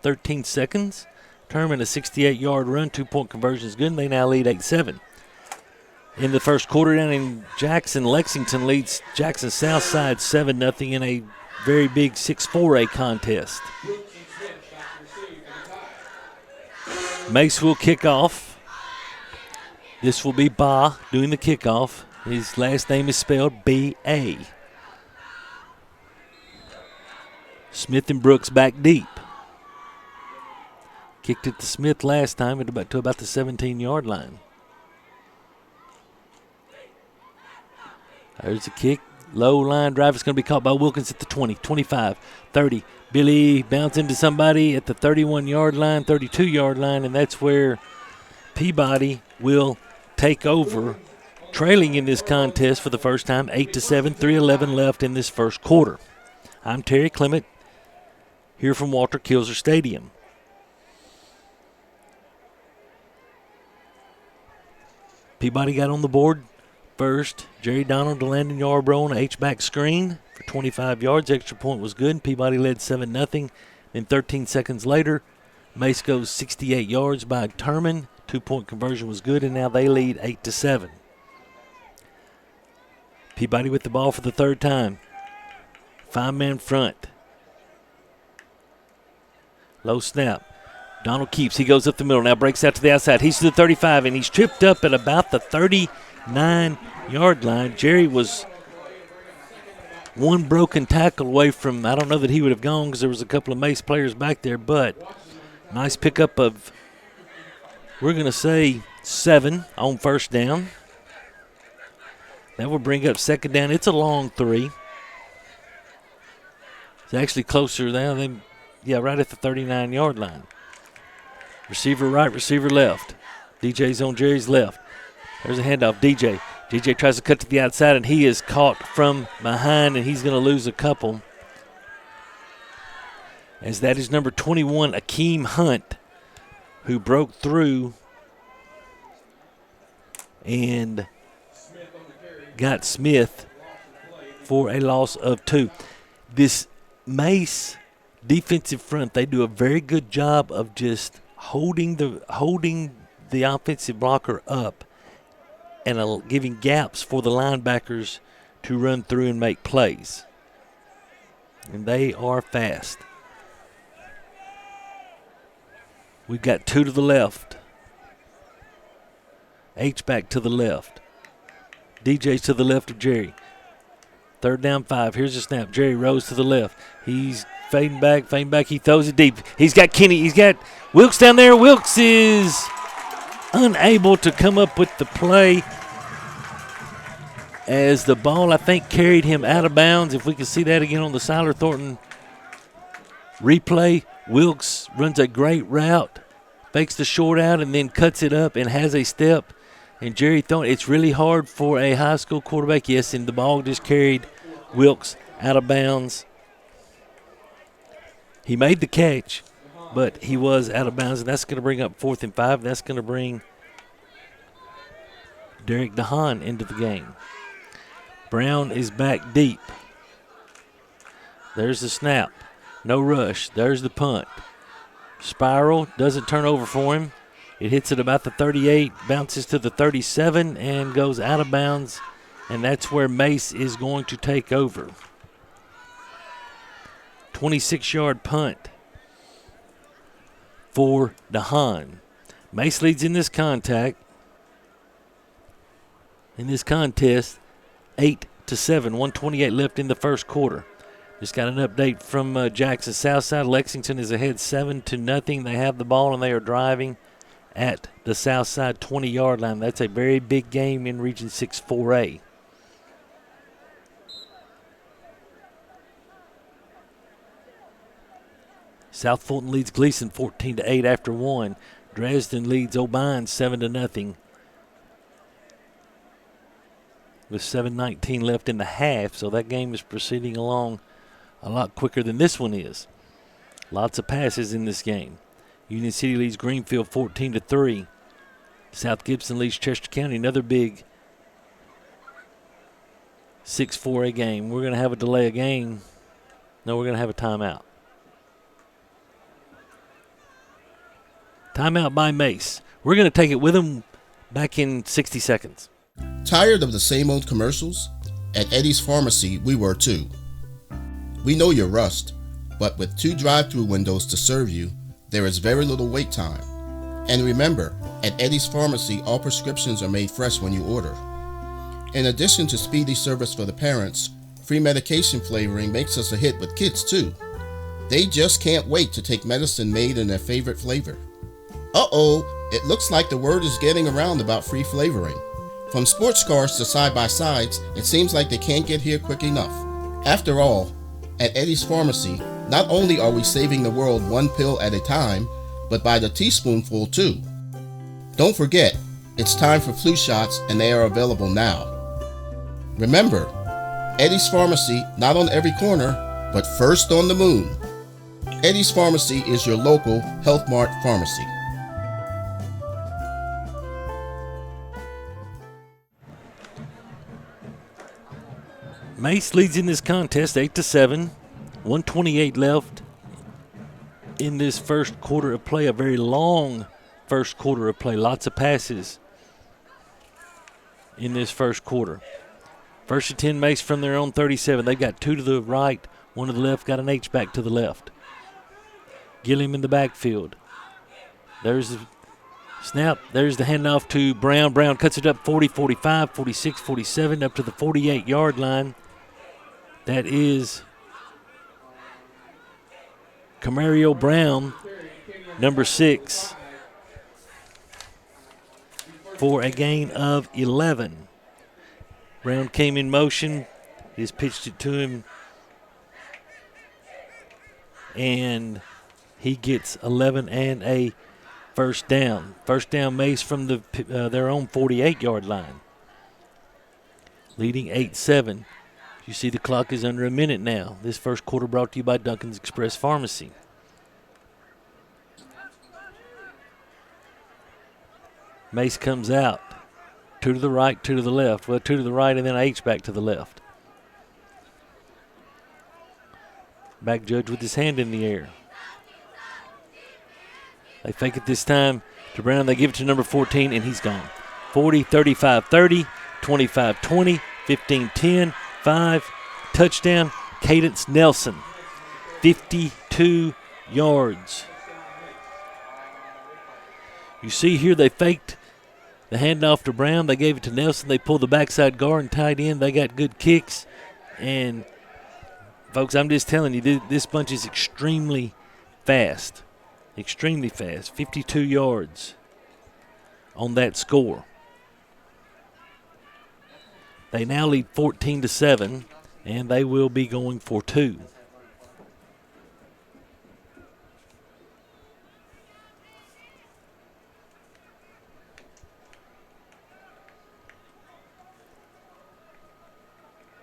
13 seconds. Turman a 68-yard run, 2-point conversion is good, and they now lead 8-7. in the first quarter. Down in Jackson, Lexington leads Jackson Southside 7-0 in a very big 6-4A contest. Mace will kick off. This will be Ba doing the kickoff. His last name is spelled B-A. Smith and Brooks back deep. Kicked it to Smith last time to about the 17-yard line. There's a kick. Low line drive. It's going to be caught by Wilkins at the 20, 25, 30. Billy bounce into somebody at the 31-yard line, 32-yard line, and that's where Peabody will take over, trailing in this contest for the first time, 8-7, 3:11 left in this first quarter. I'm Terry Clement, here from Walter Kilser Stadium. Peabody got on the board first. Jerry Donald to Landon Yarbrough on an H-back screen for 25 yards. Extra point was good. Peabody led 7-0. Then 13 seconds later, Mace goes 68 yards by Turman. 2-point conversion was good, and now they lead 8-7. Peabody with the ball for the third time. 5-man front. Low snap. Donald keeps. He goes up the middle. Now breaks out to the outside. He's to the 35, and he's tripped up at about the 39-yard line. Jerry was one broken tackle away from, I don't know that he would have gone because there was a couple of Mace players back there, but nice pickup of, we're going to say, 7 on first down. That will bring up second down. It's a long 3. It's actually closer now than, right at the 39-yard line. Receiver right, receiver left. DJ's on Jerry's left. There's a handoff. DJ. DJ tries to cut to the outside, and he is caught from behind, and he's going to lose a couple. As that is number 21, Akeem Hunt, who broke through and got Smith for a loss of 2. This Mace defensive front, they do a very good job of just holding the offensive blocker up and giving gaps for the linebackers to run through and make plays. And they are fast. We've got 2 to the left. H-back to the left. DJ's to the left of Jerry. Third down 5. Here's the snap. Jerry Rose to the left. He's fading back. He throws it deep. He's got Kenny. He's got Wilkes down there. Wilkes is unable to come up with the play as the ball, I think, carried him out of bounds. If we can see that again on the Siler Thornton replay, Wilkes runs a great route, fakes the short out, and then cuts it up and has a step. And Jerry Thornton, it's really hard for a high school quarterback, yes, and the ball just carried Wilkes out of bounds. He made the catch, but he was out of bounds, and that's going to bring up 4th and 5. That's going to bring Derek DeHaan into the game. Brown is back deep. There's the snap. No rush. There's the punt. Spiral doesn't turn over for him. It hits at about the 38, bounces to the 37, and goes out of bounds, and that's where Mace is going to take over. 26-yard punt for DeHaan. Mace leads in this contest, 8-7, 1:28 left in the first quarter. Just got an update from Jackson Southside. Lexington is ahead 7-0. They have the ball and they are driving at the Southside 20-yard line. That's a very big game in Region 6 4A. South Fulton leads Gleason 14-8 after 1. Dresden leads O'Bine 7-0. With 7:19 left in the half, so that game is proceeding along a lot quicker than this one is. Lots of passes in this game. Union City leads Greenfield 14-3. South Gibson leads Chester County, another big 6-4A game. We're going to have a delay of game. No, we're going to have a timeout. Timeout by Mace. We're going to take it with them back in 60 seconds. Tired of the same old commercials? At Eddie's Pharmacy, we were too. We know your rust, but with 2 drive-through windows to serve you, there is very little wait time. And remember, at Eddie's Pharmacy, all prescriptions are made fresh when you order. In addition to speedy service for the parents, free medication flavoring makes us a hit with kids too. They just can't wait to take medicine made in their favorite flavor. Uh-oh, it looks like the word is getting around about free flavoring. From sports cars to side-by-sides, it seems like they can't get here quick enough. After all, at Eddie's Pharmacy, not only are we saving the world 1 pill at a time, but by the teaspoonful too. Don't forget, it's time for flu shots and they are available now. Remember, Eddie's Pharmacy, not on every corner, but first on the moon. Eddie's Pharmacy is your local Health Mart pharmacy. Mace leads in this contest 8-7, 1:28 left in this first quarter of play. A very long first quarter of play. Lots of passes in this first quarter. First and 10 Mace from their own 37. They've got 2 to the right, 1 to the left, got an H back to the left. Gilliam in the backfield. There's the snap. There's the handoff to Brown. Brown cuts it up 40, 45, 46, 47, up to the 48-yard line. That is Camario Brown, number 6, for a gain of 11. Brown came in motion. He's pitched it to him, and he gets 11 and a first down. First down Mace from their own 48-yard line. Leading 8-7. You see the clock is under a minute now. This first quarter brought to you by Duncan's Express Pharmacy. Mace comes out. 2 to the right, 2 to the left. Well, 2 to the right and then an H back to the left. Back judge with his hand in the air. They fake it this time to Brown. They give it to number 14, and he's gone. 40, 35, 30, 25, 20, 15, 10, 5. Touchdown, Cadence Nelson. 52 yards. You see here they faked the handoff to Brown. They gave it to Nelson. They pulled the backside guard and tied in. They got good kicks. And, folks, I'm just telling you, this bunch is extremely fast. Extremely fast. 52 yards on that score. They now lead 14-7, and they will be going for 2.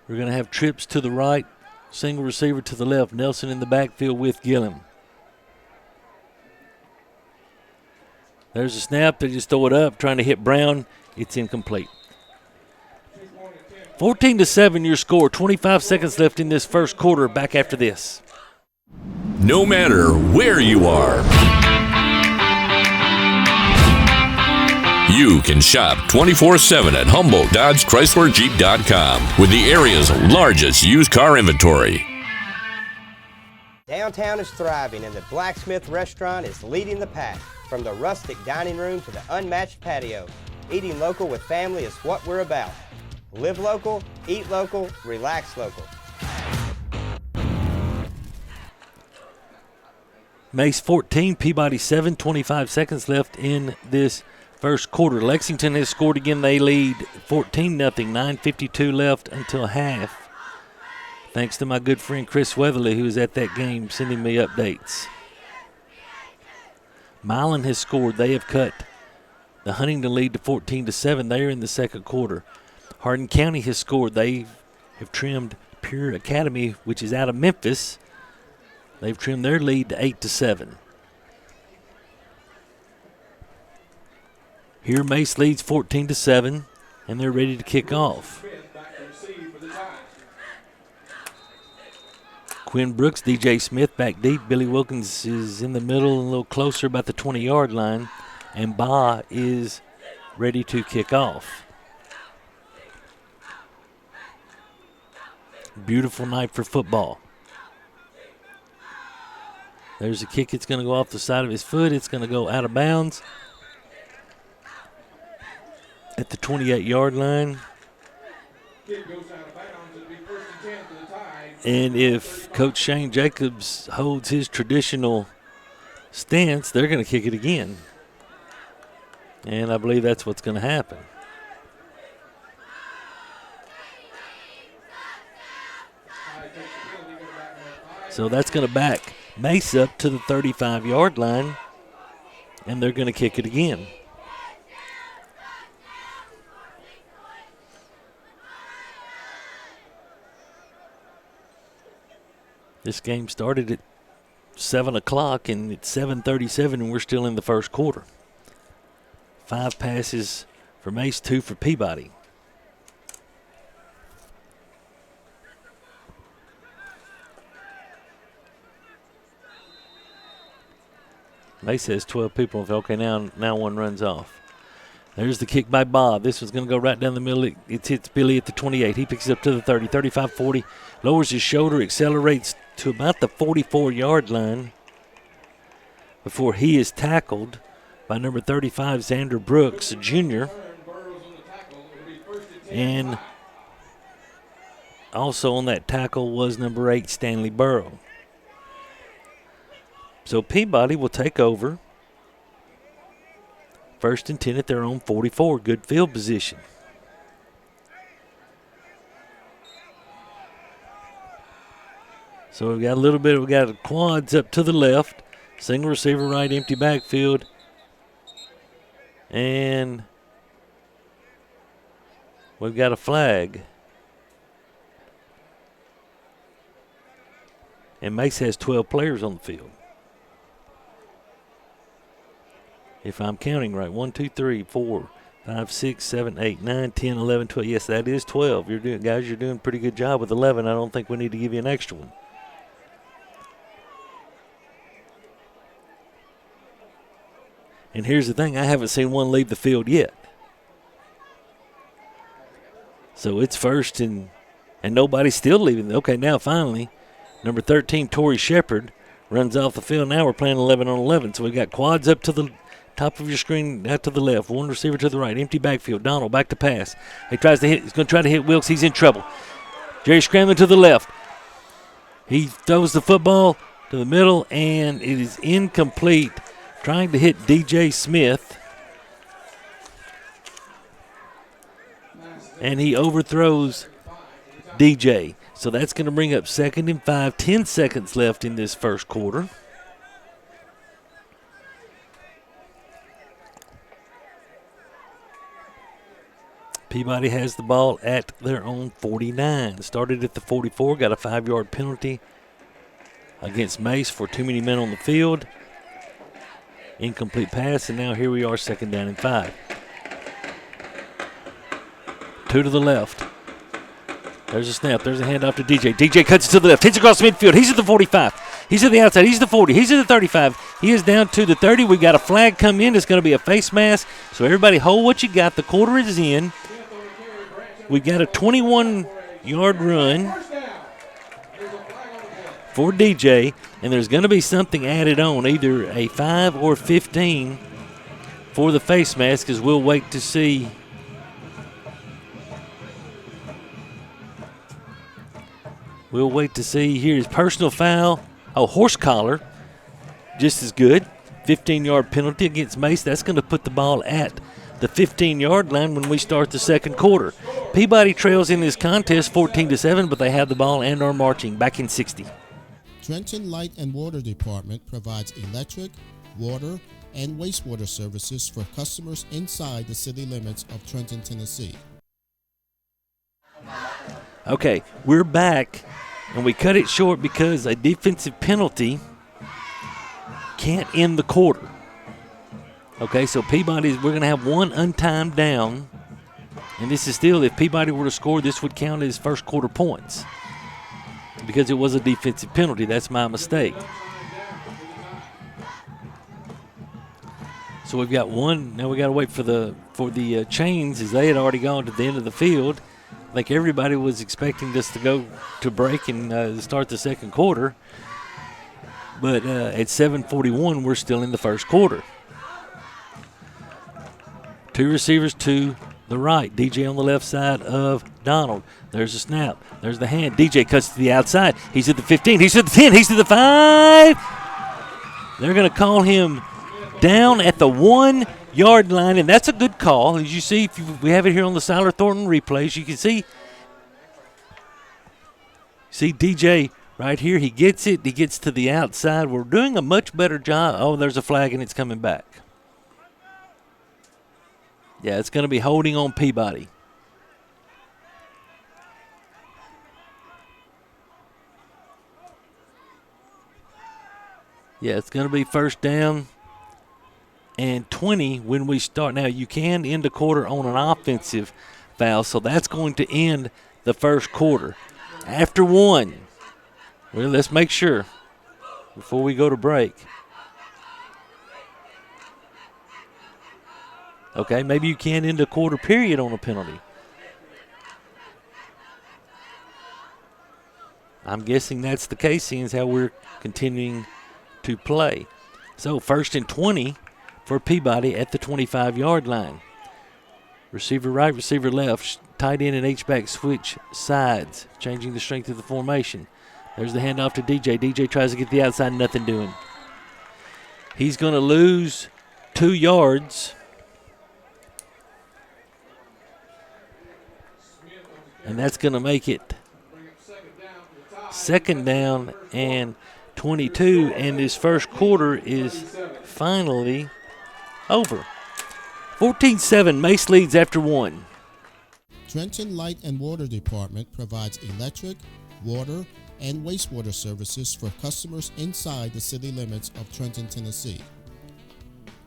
We're going to have trips to the right, single receiver to the left. Nelson in the backfield with Gillum. There's a snap. They just throw it up, trying to hit Brown. It's incomplete. 14-7 your score. 25 seconds left in this first quarter. Back after this. No matter where you are, you can shop 24/7 at Humboldt Dodge Chrysler Jeep.com with the area's largest used car inventory. Downtown is thriving, and the Blacksmith Restaurant is leading the pack. From the rustic dining room to the unmatched patio, eating local with family is what we're about. Live local, eat local, relax local. Mace 14, Peabody 7, 25 seconds left in this first quarter. Lexington has scored again. They lead 14-0, 9:52 left until half. Thanks to my good friend Chris Weatherly, who was at that game, sending me updates. Milan has scored. They have cut the Huntington lead to 14-7. They are in the second quarter. Hardin County has scored. They have trimmed Pure Academy, which is out of Memphis. They've trimmed their lead to 8-7. Here Mace leads 14-7, and they're ready to kick off. Quinn Brooks, DJ Smith back deep. Billy Wilkins is in the middle, a little closer about the 20-yard line, and Ba is ready to kick off. Beautiful night for football. There's a kick. It's going to go off the side of his foot. It's going to go out of bounds at the 28-yard line. Kick goes out of bounds. It'll be 1st and 10 for the Tide. And if Coach Shane Jacobs holds his traditional stance, they're going to kick it again. And I believe that's what's going to happen. So that's going to back Mase up to the 35-yard line, and they're going to kick it again. This game started at 7 o'clock, and it's 7:37, and we're still in the first quarter. 5 passes for Mace, 2 for Peabody. Mace has 12 people. Okay, now one runs off. There's the kick by Bob. This one's going to go right down the middle. It hits Billy at the 28. He picks it up to the 30, 35, 40. Lowers his shoulder, accelerates to about the 44-yard line before he is tackled by number 35, Xander Brooks, Jr. And also on that tackle was number 8, Stanley Burrow. So Peabody will take over. 1st and 10 at their own 44. Good field position. So we've got quads up to the left. Single receiver right, empty backfield. And we've got a flag. And Mace has 12 players on the field. If I'm counting right, 1, 2, 3, 4, 5, 6, 7, 8, 9, 10, 11, 12. Yes, that is 12. You're doing a pretty good job with 11. I don't think we need to give you an extra one. And here's the thing, I haven't seen one leave the field yet. So it's 1st and nobody's still leaving. Okay, now finally, number 13, Torrey Shepard, runs off the field. Now we're playing 11 on 11. So we've got quads up to the top of your screen, out to the left. One receiver to the right. Empty backfield. Donald back to pass. He's going to try to hit Wilkes. He's in trouble. Jerry scrambling to the left. He throws the football to the middle, and it is incomplete. Trying to hit DJ Smith. And he overthrows DJ. So that's going to bring up 2nd and 5. 10 seconds left in this first quarter. Peabody has the ball at their own 49. Started at the 44, got a 5-yard penalty against Mace for too many men on the field. Incomplete pass, and now here we are, 2nd down and 5. 2 to the left. There's a snap. There's a handoff to DJ. DJ cuts it to the left. Hits across midfield. He's at the 45. He's at the outside. He's at the 40. He's at the 35. He is down to the 30. We got a flag come in. It's going to be a face mask. So everybody hold what you got. The quarter is in. We got a 21-yard run for DJ, and there's going to be something added on, either a 5 or 15 for the face mask, as we'll wait to see. We'll wait to see. Here's personal foul. Oh, horse collar, just as good. 15-yard penalty against Mace. That's going to put the ball at the 15-yard line when we start the second quarter. Peabody trails in this contest 14-7, but they have the ball and are marching back in 60. Trenton Light and Water Department provides electric, water, and wastewater services for customers inside the city limits of Trenton, Tennessee. Okay, we're back, and we cut it short because a defensive penalty can't end the quarter. Okay, so we're going to have one untimed down, and this is still, if Peabody were to score, this would count as first quarter points because it was a defensive penalty. That's my mistake. So we've got one. Now we got to wait for the chains, as they had already gone to the end of the field. I think everybody was expecting us to go to break and start the second quarter. But at 7:41, we're still in the first quarter. Two receivers to the right. DJ on the left side of Donald. There's a snap. There's the hand. DJ cuts to the outside. He's at the 15. He's at the 10. He's to the 5. They're going to call him down at the 1-yard line, and that's a good call. As you see, we have it here on the Siler Thornton replays. You can see DJ right here. He gets it. He gets to the outside. We're doing a much better job. Oh, there's a flag, and it's coming back. Yeah, it's going to be holding on Peabody. Yeah, it's going to be first down and 20 when we start. Now, you can end the quarter on an offensive foul, so that's going to end the first quarter. After one, well, let's make sure before we go to break. Okay, maybe you can end a quarter period on a penalty. I'm guessing that's the case, seeing as how we're continuing to play. So first and 20 for Peabody at the 25-yard line. Receiver right, receiver left. Tight end and H-back switch sides, changing the strength of the formation. There's the handoff to DJ. DJ tries to get the outside, nothing doing. He's going to lose 2 yards. And that's going to make it second down and 22. And this first quarter is finally over. 14-7, Mace leads after one. Trenton Light and Water Department provides electric, water, and wastewater services for customers inside the city limits of Trenton, Tennessee.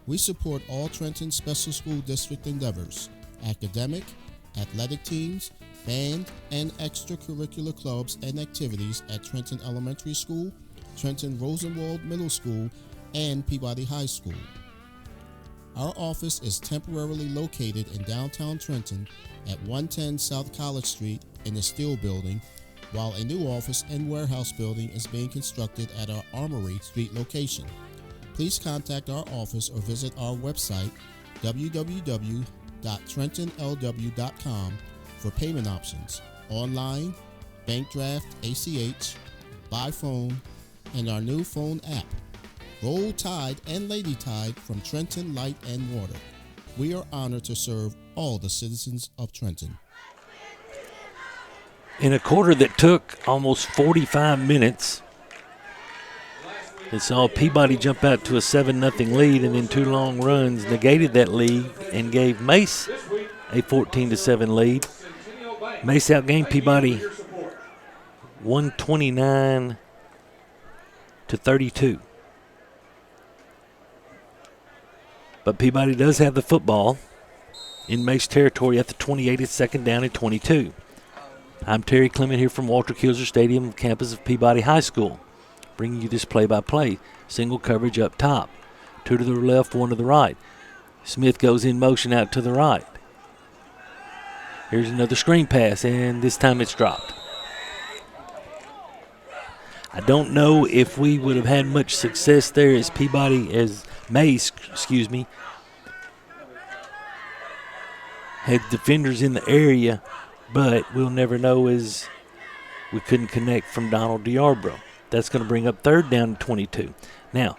We support all Trenton Special School District endeavors, academic, athletic teams, band, and extracurricular clubs and activities at Trenton Elementary School, Trenton Rosenwald Middle School, and Peabody High School. Our office is temporarily located in downtown Trenton at 110 South College Street in the Steel Building, while a new office and warehouse building is being constructed at our Armory Street location. Please contact our office or visit our website, www.trentonlw.com, for payment options, online, bank draft, ACH, by phone, and our new phone app. Roll Tide and Lady Tide from Trenton Light and Water. We are honored to serve all the citizens of Trenton. In a quarter that took almost 45 minutes, it saw Peabody jump out to a 7-0 lead, and then 2 long runs negated that lead and gave Mace a 14-7 lead. Mace outgained Peabody 129-32. But Peabody does have the football in Mace territory at the 28. It's second down and 22. I'm Terry Clement here from Walter Kilser Stadium, campus of Peabody High School, bringing you this play-by-play. Single coverage up top. 2 to the left, 1 to the right. Smith goes in motion out to the right. Here's another screen pass, and this time it's dropped. I don't know if we would have had much success there as Mace, had defenders in the area, but we'll never know as we couldn't connect from Donald to Yarborough. That's going to bring up third down to 22. Now,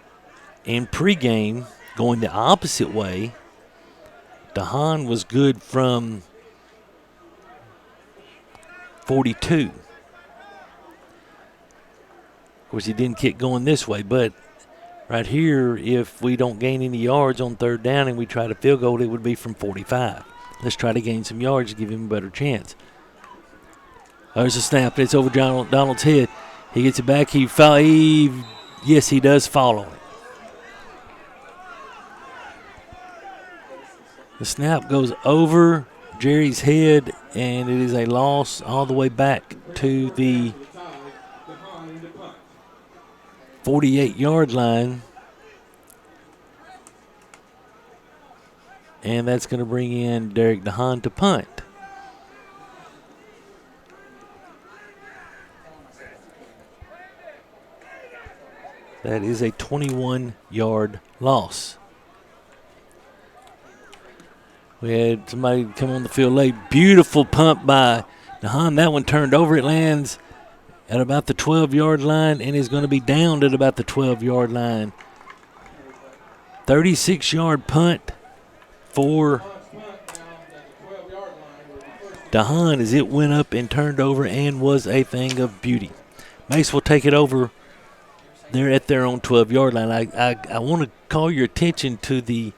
in pregame, going the opposite way, DeHaan was good from 42. Of course, he didn't kick going this way, but right here, if we don't gain any yards on third down and we try to field goal, it would be from 45. Let's try to gain some yards to give him a better chance. There's a snap. It's over Donald's head. He gets it back. Yes, he does follow it. The snap goes over Jerry's head, and it is a loss all the way back to the 48-yard line. And that's going to bring in Derek DeHaan to punt. That is a 21-yard loss. We had somebody come on the field late. Beautiful pump by Nahan. That one turned over. It lands at about the 12-yard line and is going to be downed at about the 12-yard line. 36-yard punt for Dahan as it went up and turned over and was a thing of beauty. Mace will take it over. They're at their own 12-yard line. I want to call your attention to the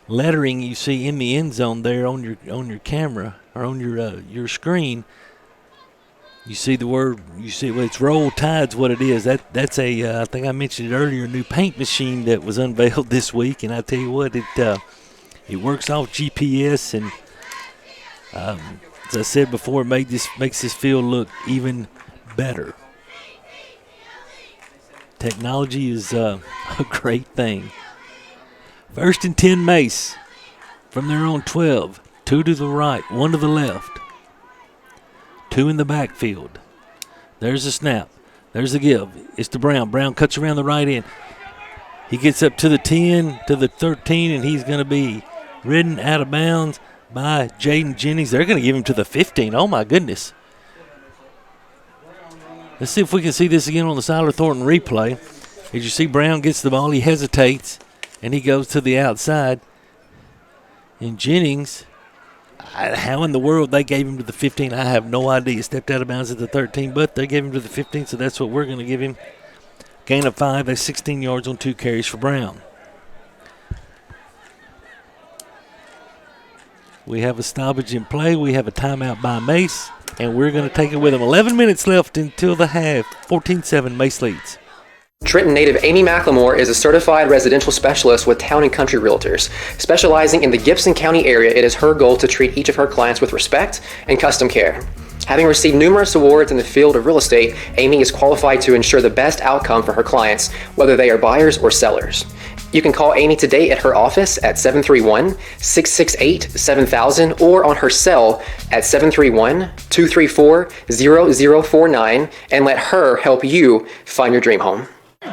lettering you see in the end zone there on your camera or on your screen. You see the word. You see it's Roll Tide's what it is. That's a I think I mentioned it earlier. A new paint machine that was unveiled this week, and I tell you what, it works off GPS, and as I said before, makes this field look even better. Technology is a great thing. 1st and 10 Mace from their own 12. 2 to the right, 1 to the left. 2 in the backfield. There's a snap. There's the give. It's to Brown. Brown cuts around the right end. He gets up to the 10, to the 13, and he's going to be ridden out of bounds by Jaden Jennings. They're going to give him to the 15. Oh, my goodness. Let's see if we can see this again on the Siler Thornton replay. As you see, Brown gets the ball. He hesitates, and he goes to the outside. And Jennings, how in the world they gave him to the 15, I have no idea. Stepped out of bounds at the 13, but they gave him to the 15, so that's what we're going to give him. Gain of 5. That's 16 yards on 2 carries for Brown. We have a stoppage in play. We have a timeout by Mace, and we're going to take it with them. 11 minutes left until the half. 14-7, Mace leads. Trenton native Amy McLemore is a certified residential specialist with Town & Country Realtors. Specializing in the Gibson County area, it is her goal to treat each of her clients with respect and custom care. Having received numerous awards in the field of real estate, Amy is qualified to ensure the best outcome for her clients, whether they are buyers or sellers. You can call Amy today at her office at 731-668-7000 or on her cell at 731-234-0049 and let her help you find your dream home.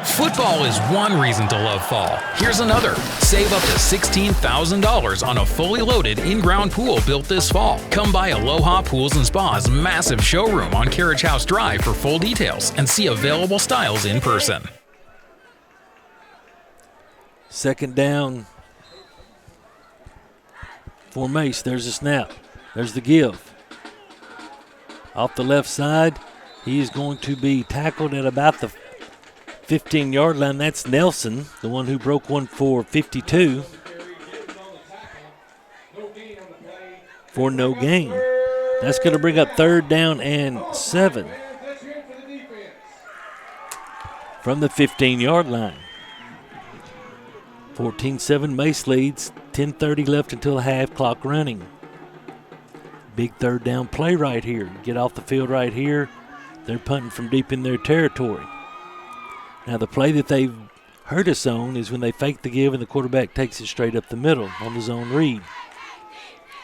Football is one reason to love fall. Here's another. Save up to $16,000 on a fully loaded in-ground pool built this fall. Come by Aloha Pools and Spa's massive showroom on Carriage House Drive for full details and see available styles in person. 2nd down for Mace. There's a snap. There's the give. Off the left side, he is going to be tackled at about the 15-yard line. That's Nelson, the one who broke one for 52 for no gain. That's going to bring up 3rd down and 7 from the 15-yard line. 14-7, Mace leads. 10:30 left until half, clock running. Big 3rd down play right here. Get off the field right here. They're punting from deep in their territory. Now the play that they've hurt us on is when they fake the give and the quarterback takes it straight up the middle on the zone read.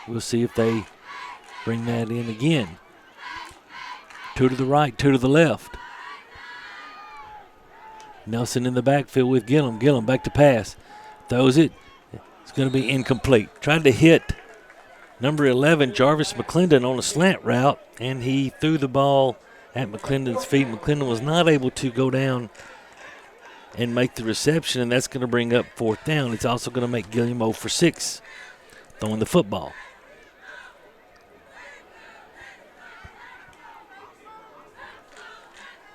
We'll see if they bring that in again. 2 to the right, 2 to the left. Nelson in the backfield with Gillum. Gillum back to pass. Throws it. It's going to be incomplete. Tried to hit number 11, Jarvis McClendon, on a slant route, and he threw the ball at McClendon's feet. McClendon was not able to go down and make the reception, and that's going to bring up 4th down. It's also going to make Gilliam 0 for 6 throwing the football.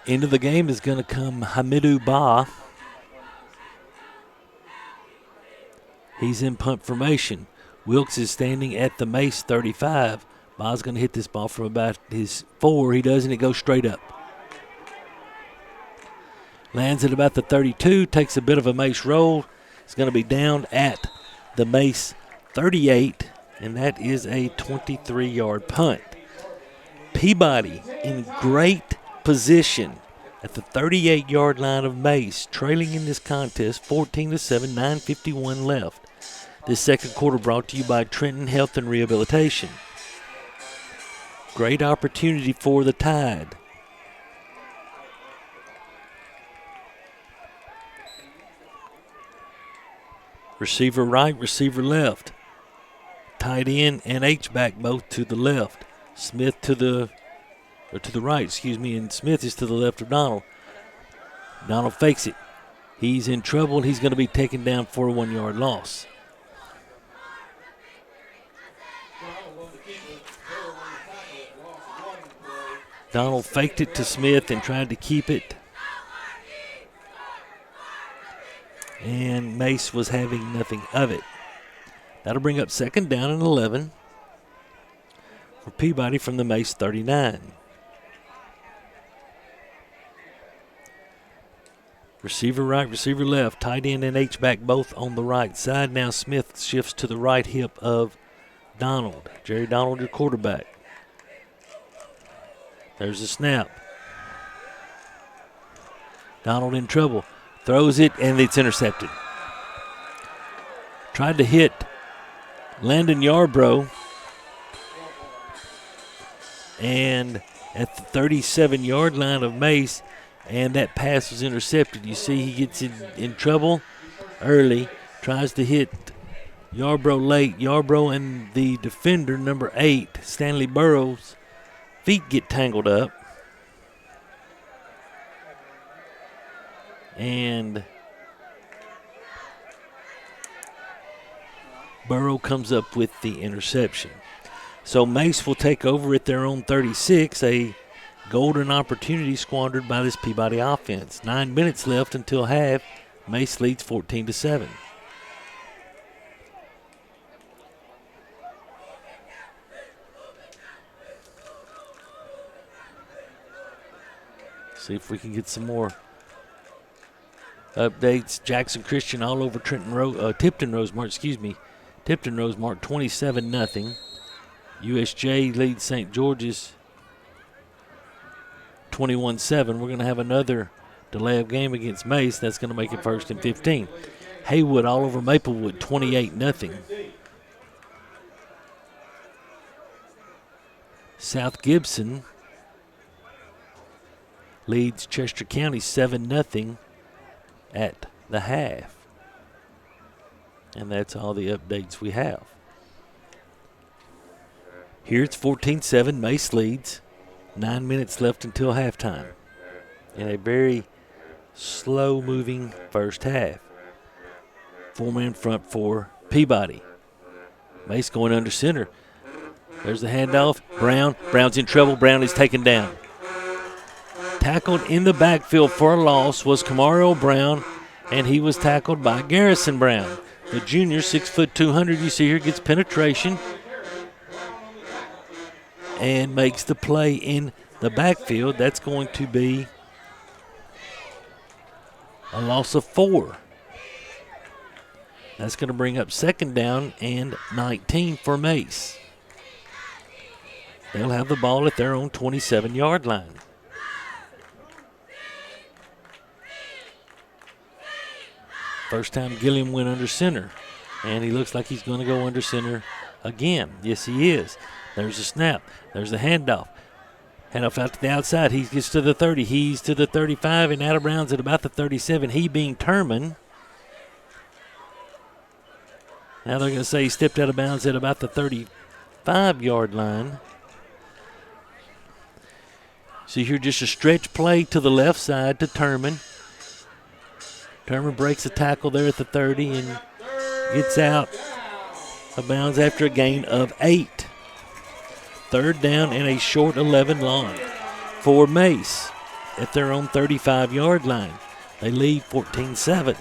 Into the game is going to come Hamidou Ba. He's in punt formation. Wilkes is standing at the Mace 35. Ba's going to hit this ball from about his 4. He does, and it goes straight up. Lands at about the 32, takes a bit of a Mace roll. It's going to be down at the Mace 38, and that is a 23-yard punt. Peabody in great position at the 38-yard line of Mace, trailing in this contest 14-7, 9:51 left. This 2nd quarter brought to you by Trenton Health and Rehabilitation. Great opportunity for the Tide. Receiver right, receiver left. Tight end and H-back both to the left. Smith to the right, and Smith is to the left of Donald. Donald fakes it. He's in trouble. He's going to be taken down for a 1-yard loss. Donald faked it to Smith and tried to keep it. And Mace was having nothing of it. That'll bring up 2nd down and 11 for Peabody from the Mace 39. Receiver right, receiver left. Tight end and H-back both on the right side. Now Smith shifts to the right hip of Donald. Jerry Donald, your quarterback. There's the snap. Donald in trouble. Throws it, and it's intercepted. Tried to hit Landon Yarbrough. And at the 37-yard line of Mace, and that pass was intercepted. You see he gets in trouble early, tries to hit Yarbrough late. Yarbrough and the defender, number 8, Stanley Burrows, feet get tangled up. And Burrow comes up with the interception. So Mace will take over at their own 36, a golden opportunity squandered by this Peabody offense. 9 minutes left until half. Mace leads 14-7. See if we can get some more updates. Jackson Christian all over Tipton Rosemark, Tipton Rosemark 27-0. USJ leads St. George's 21-7. We're going to have another delay of game against Mace. That's going to make it 1st and 15. Haywood all over Maplewood 28-0. South Gibson leads Chester County 7-0 at the half. And that's all the updates we have. Here it's 14-7. Mace leads. 9 minutes left until halftime. In a very slow-moving first half. 4-man front for Peabody. Mace going under center. There's the handoff. Brown's in trouble. Brown is taken down. Tackled in the backfield for a loss was Kamario Brown, and he was tackled by Garrison Brown. The junior, 6', 200, you see here, gets penetration and makes the play in the backfield. That's going to be a loss of 4. That's going to bring up 2nd down and 19 for Mace. They'll have the ball at their own 27-yard line. First time Gilliam went under center, and he looks like he's going to go under center again. Yes, he is. There's a snap. There's the handoff. Handoff out to the outside. He gets to the 30. He's to the 35, and out of bounds at about the 37. He being Turman. Now they're going to say he stepped out of bounds at about the 35-yard line. See here, just a stretch play to the left side to Turman. Turman breaks a tackle there at the 30 and gets out of bounds after a gain of 8. 3rd down and a short 11 long for Mace at their own 35-yard line. They lead 14-7.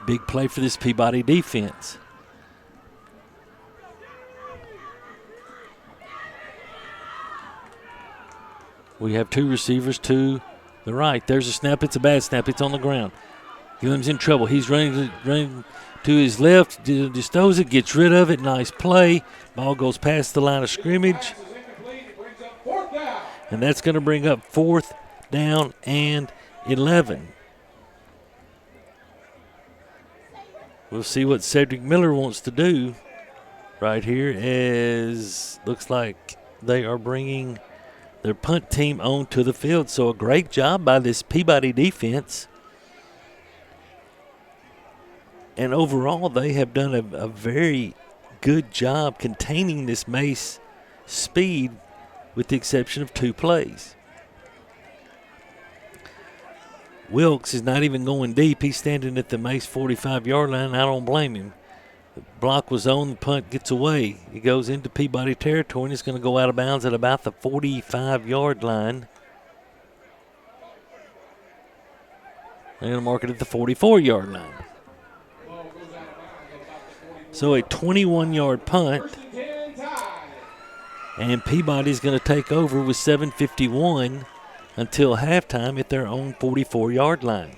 Big play for this Peabody defense. We have 2 receivers to the right. There's a snap. It's a bad snap. It's on the ground. Gilliam's in trouble. He's running to his left. Bestows it, gets rid of it. Nice play. Ball goes past the line of scrimmage. And that's going to bring up 4th down and 11. We'll see what Cedric Miller wants to do right here, as looks like they are bringing their punt team onto the field. So a great job by this Peabody defense. And overall, they have done a very good job containing this Mase speed with the exception of 2 plays. Wilkes is not even going deep. He's standing at the Mase 45-yard line. I don't blame him. The block was on. The punt gets away. It goes into Peabody territory, and it's going to go out of bounds at about the 45-yard line. They're going to mark it at the 44-yard line. So a 21-yard punt. And Peabody's going to take over with 7:51 until halftime at their own 44-yard line.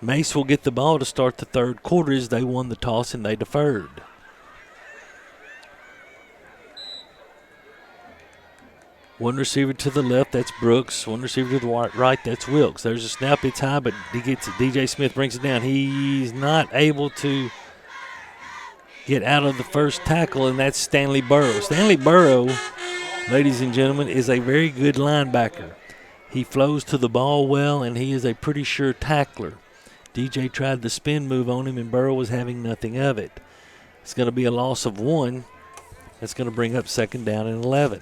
Mase will get the ball to start the third quarter as they won the toss and they deferred. One receiver to the left, that's Brooks. One receiver to the right, that's Wilkes. There's a snap, it's high, but he gets it. DJ Smith brings it down. He's not able to get out of the first tackle, and that's Stanley Burrow. Stanley Burrow, ladies and gentlemen, is a very good linebacker. He flows to the ball well, and he is a pretty sure tackler. DJ tried the spin move on him, and Burrow was having nothing of it. It's going to be a loss of 1. That's going to bring up 2nd down and 11.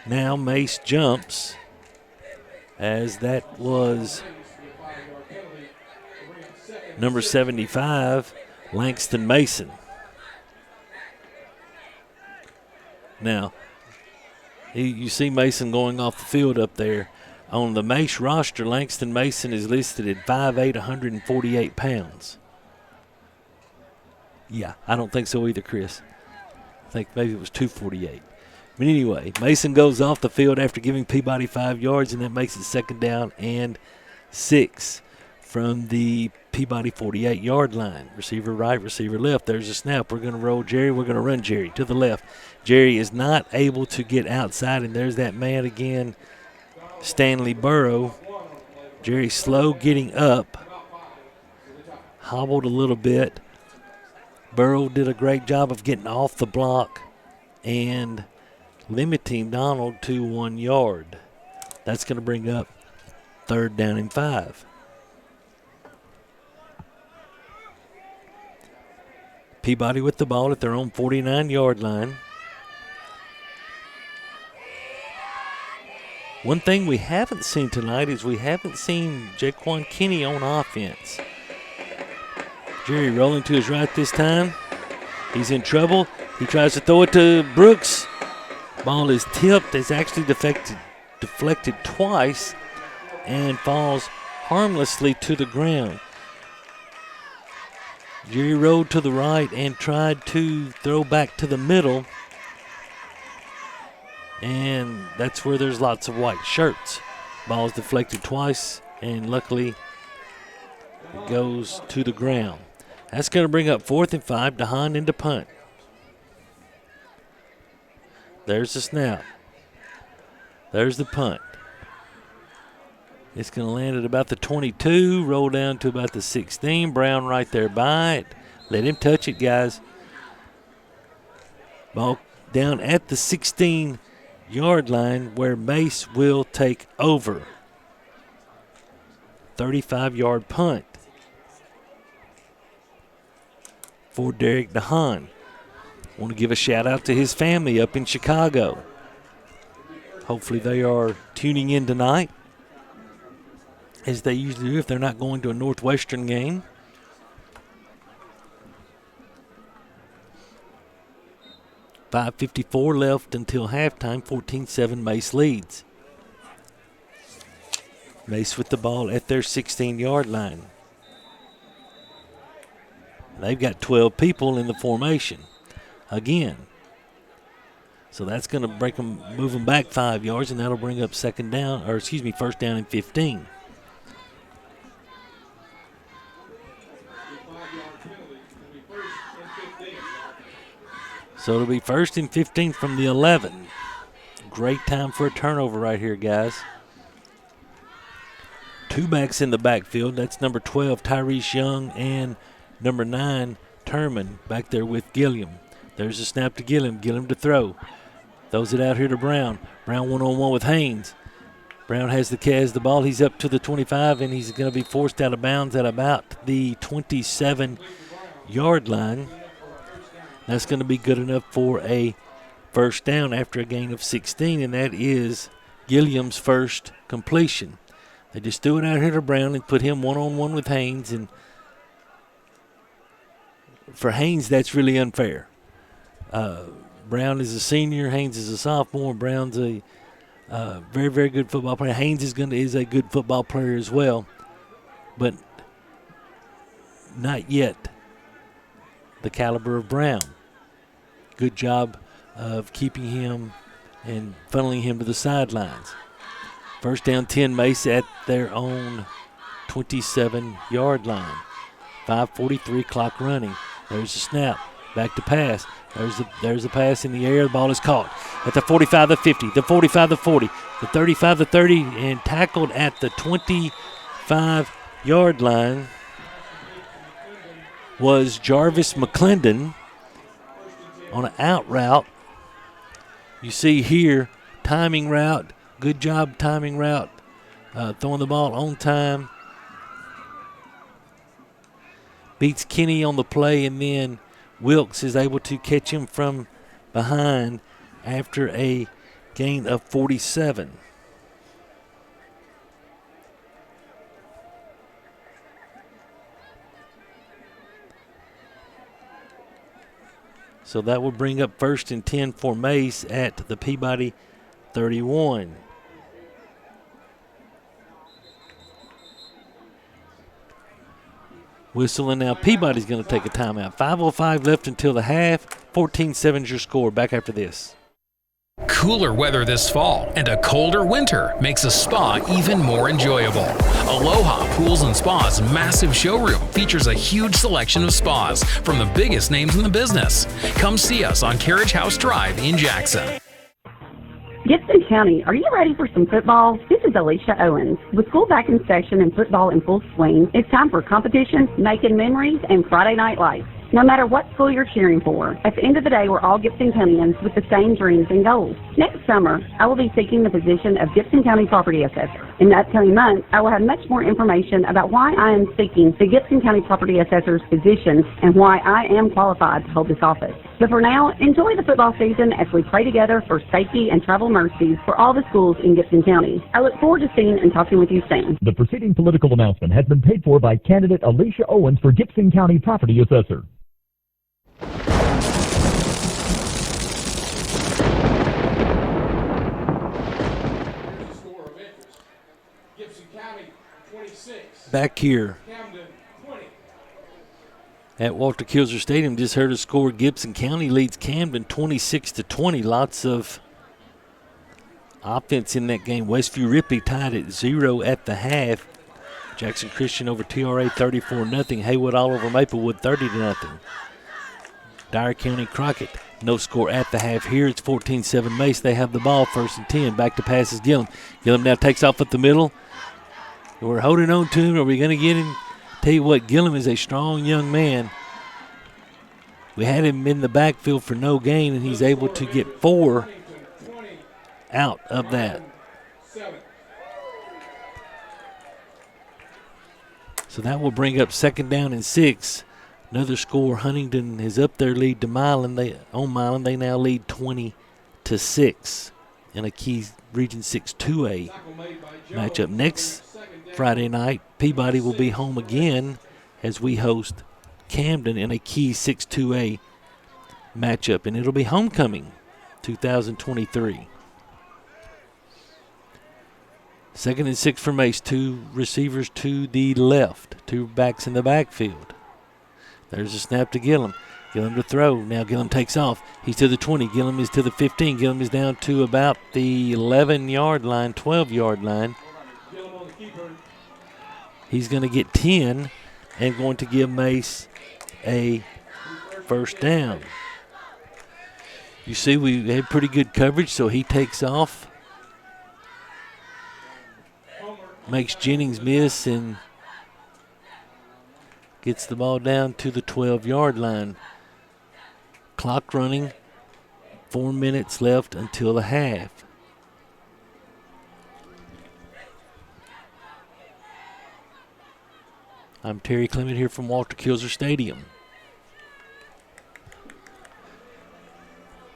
Now Mase jumps, as that was number 75, Langston Mason. Now, you see Mason going off the field up there. On the Mase roster, Langston Mason is listed at 5'8", 148 pounds. Yeah, I don't think so either, Chris. I think maybe it was 248. But anyway, Mason goes off the field after giving Peabody 5 yards, and that makes it 2nd down and 6 from the Peabody 48-yard line. Receiver right, receiver left. There's a snap. We're going to roll Jerry. We're going to run Jerry to the left. Jerry is not able to get outside, and there's that man again, Stanley Burrow. Jerry slow getting up. Hobbled a little bit. Burrow did a great job of getting off the block and limiting Donald to 1 yard. That's going to bring up 3rd down and 5. Peabody with the ball at their own 49-yard line. One thing we haven't seen tonight is we haven't seen Jaquan Kinney on offense. Jerry rolling to his right this time. He's in trouble. He tries to throw it to Brooks. Ball is tipped. It's actually deflected twice and falls harmlessly to the ground. Jerry rolled to the right and tried to throw back to the middle. And that's where there's lots of white shirts. Ball's deflected twice, and luckily it goes to the ground. That's going to bring up 4th and 5. DeHaan into punt. There's the snap. There's the punt. It's going to land at about the 22, roll down to about the 16. Brown right there by it. Let him touch it, guys. Ball down at the 16-yard line where Mase will take over. 35-yard punt for Derek DeHaan. Want to give a shout out to his family up in Chicago. Hopefully they are tuning in tonight, as they usually do if they're not going to a Northwestern game. .554 left until halftime. 14-7 Mase leads. Mase with the ball at their 16-yard line. They've got 12 people in the formation again. So that's going to break them, move them back 5 yards, and that'll bring up 1st down and 15. So it'll be 1st and 15 from the 11. Great time for a turnover right here, guys. two backs in the backfield. That's number 12, Tyrese Young, and number 9, Turman, back there with Gilliam. There's a snap to Gilliam. Gilliam to throw. Throws it out here to Brown. Brown one-on-one with Haynes. Brown has the ball. He's up to the 25, and he's going to be forced out of bounds at about the 27-yard line. That's going to be good enough for a first down after a gain of 16, and that is Gilliam's first completion. They just threw it out here to Brown and put him one-on-one with Haynes, and for Haynes, that's really unfair. Brown is a senior, Haynes is a sophomore. Brown's a very, very good football player. Haynes is a good football player as well, but not yet the caliber of Brown. Good job of keeping him and funneling him to the sidelines. First down 10, Mase at their own 27-yard line. 5:43 clock running. There's a snap. Back to pass. There's a pass in the air. The ball is caught at the 45, the 50, the 45, the 40, the 35, the 30, and tackled at the 25-yard line was Jarvis McClendon on an out route. You see here, timing route. Good job timing route. Throwing the ball on time. Beats Kenny on the play, and then Wilkes is able to catch him from behind after a gain of 47. So that will bring up 1st and 10 for Mace at the Peabody 31. Whistling now. Peabody's going to take a timeout. 5:05 left until the half. 14-7 is your score. Back after this. Cooler weather this fall and a colder winter makes a spa even more enjoyable. Aloha Pools and Spas' massive showroom features a huge selection of spas from the biggest names in the business. Come see us on Carriage House Drive in Jackson. Gibson County, are you ready for some football? This is Alicia Owens. With school back in session and football in full swing, it's time for competition, making memories, and Friday night lights. No matter what school you're cheering for, at the end of the day, we're all Gibson Countyans with the same dreams and goals. Next summer, I will be seeking the position of Gibson County Property Assessor. In the upcoming months, I will have much more information about why I am seeking the Gibson County Property Assessor's position and why I am qualified to hold this office. But for now, enjoy the football season as we pray together for safety and travel mercies for all the schools in Gibson County. I look forward to seeing and talking with you soon. The preceding political announcement has been paid for by candidate Alicia Owens for Gibson County Property Assessor. Back here at Walter Kilser Stadium, just heard a score. Gibson County leads Camden 26-20. Lots of offense in that game. Westview Ripley tied at 0 at the half. Jackson Christian over TRA 34-0. Haywood all over Maplewood 30-0. Dyer County Crockett, no score at the half here. It's 14-7 Mace. They have the ball, 1st and 10. Back to passes Gillum. Gillum now takes off at the middle. We're holding on to him. Are we going to get him? Tell you what, Gillum is a strong young man. We had him in the backfield for no gain, and he's able to get 4 out of that. So that will bring up 2nd down and 6. Another score. Huntington is up their lead to Milan. They now lead 20-6 in a key Region 6 2A matchup. Next Friday night, Peabody will be home again as we host Camden in a key 6 2A matchup, and it'll be homecoming 2023. 2nd and 6 for Mace. 2 receivers to the left. 2 backs in the backfield. There's a snap to Gillum. Gillum to throw. Now Gillum takes off. He's to the 20. Gillum is to the 15. Gillum is down to about the 11-yard line, 12-yard line. He's going to get 10 and going to give Mace a first down. You see, we had pretty good coverage, so he takes off. makes Jennings miss and gets the ball down to the 12-yard line. Clock running, 4 minutes left until the half. I'm Terry Clement here from Walter Kilser Stadium.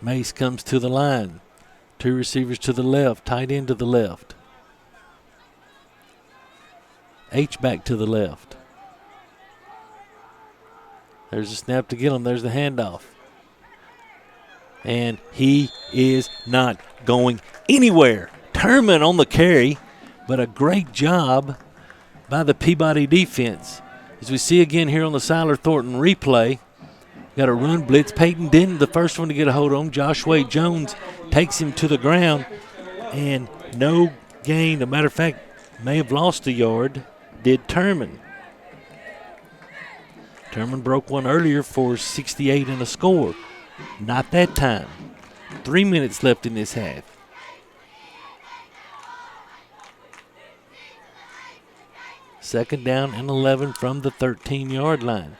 Mace comes to the line. 2 receivers to the left, tight end to the left. H back to the left. There's a snap to get him. There's the handoff. And he is not going anywhere. Turman on the carry, but a great job by the Peabody defense. As we see again here on the Siler Thornton replay, got a run blitz. Peyton Denton, the first one to get a hold of him. Joshua Jones takes him to the ground, and no gain. As a matter of fact, may have lost a yard, did Turman. Turman broke one earlier for 68 and a score. Not that time. 3 minutes left in this half. Second down and 11 from the 13-yard line.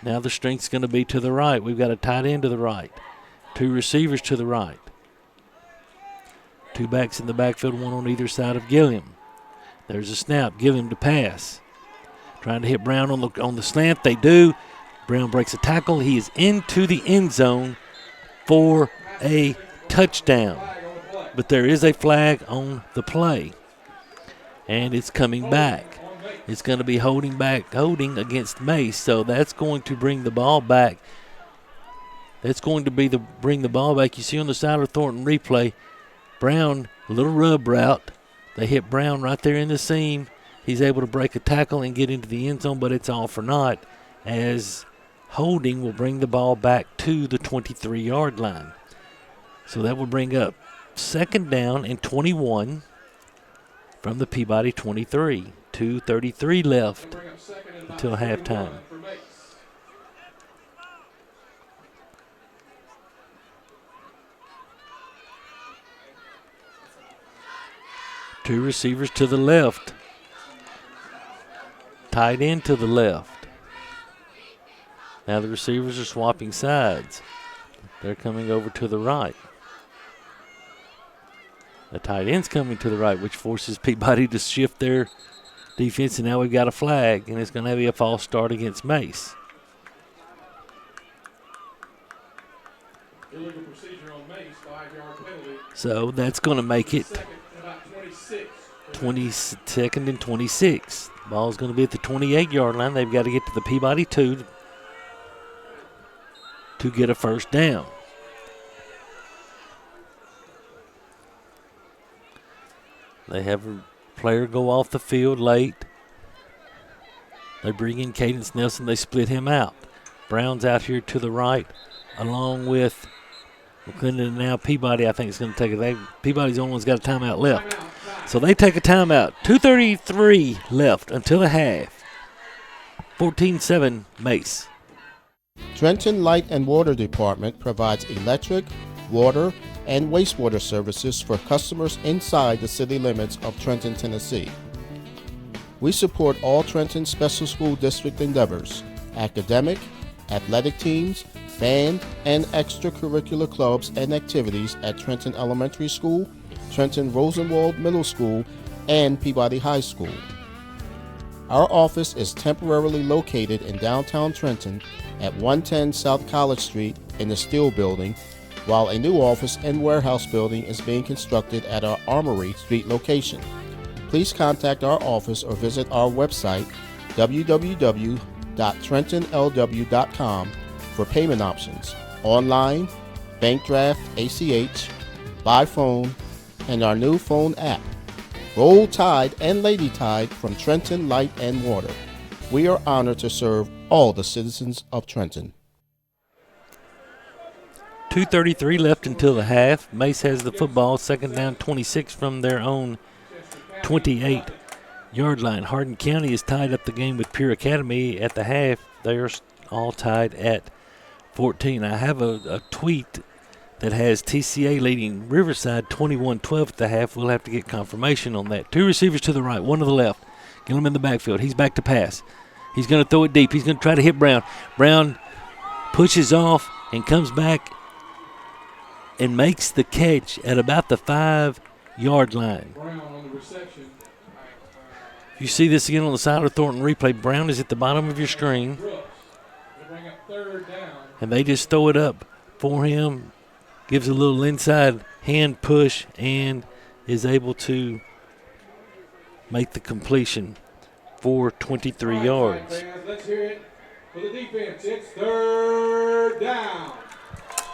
Now the strength's going to be to the right. We've got a tight end to the right. 2 receivers to the right. 2 backs in the backfield, 1 on either side of Gilliam. There's a snap. Gilliam to pass. Trying to hit Brown on the slant. They do. Brown breaks a tackle. He is into the end zone for a touchdown. But there is a flag on the play. And it's coming back. It's going to be holding against Mace. So that's going to bring the ball back. That's going to be bring the ball back. You see on the Siler Thornton replay, Brown, a little rub route. They hit Brown right there in the seam. He's able to break a tackle and get into the end zone, but it's all for naught, as holding will bring the ball back to the 23-yard line. So that will bring up second down and 21 from the Peabody 23. 2:33 left until halftime. Two receivers to the left. Tight end to the left. Now the receivers are swapping sides. They're coming over to the right. The tight end's coming to the right, which forces Peabody to shift their defense, and now we've got a flag, and it's going to be a false start against Mace. Illegal procedure on Mace, 5-yard penalty. So that's going to make it 22nd and 26. Ball's going to be at the 28-yard line. They've got to get to the Peabody 2 to get a first down. They have a player go off the field late. They bring in Cadence Nelson. They split him out. Brown's out here to the right along with McClendon, and now Peabody, I think, is going to take it. Peabody's the only one's got a timeout left. So they take a timeout. 2:33 left until the half. 14-7 Mace. Trenton Light and Water Department provides electric, water, and wastewater services for customers inside the city limits of Trenton, Tennessee. We support all Trenton Special School District endeavors, academic, athletic teams, band, and extracurricular clubs and activities at Trenton Elementary School, Trenton Rosenwald Middle School, and Peabody High School. Our office is temporarily located in downtown Trenton at 110 South College Street in the Steel Building, while a new office and warehouse building is being constructed at our Armory Street location. Please contact our office or visit our website, www.trentonlw.com, for payment options, online, bank draft, ACH, by phone, and our new phone app. Roll Tide and Lady Tide from Trenton Light and Water. We are honored to serve all the citizens of Trenton. 2:33 left until the half. Mace has the football, second down 26 from their own 28-yard line. Hardin County has tied up the game with Pure Academy at the half. They're all tied at 14. I have a tweet that has TCA leading Riverside 21-12 at the half. We'll have to get confirmation on that. 2 receivers to the right, 1 to the left. Gillum in the backfield. He's back to pass. He's going to throw it deep. He's going to try to hit Brown. Brown pushes off and comes back and makes the catch at about the 5-yard line. Brown on the reception. You see this again on the Siler Thornton replay. Brown is at the bottom of your screen. Bring up 3rd down. And they just throw it up for him. Gives a little inside hand push and is able to make the completion for 23 yards. Fans, let's hear it for the defense. It's 3rd down.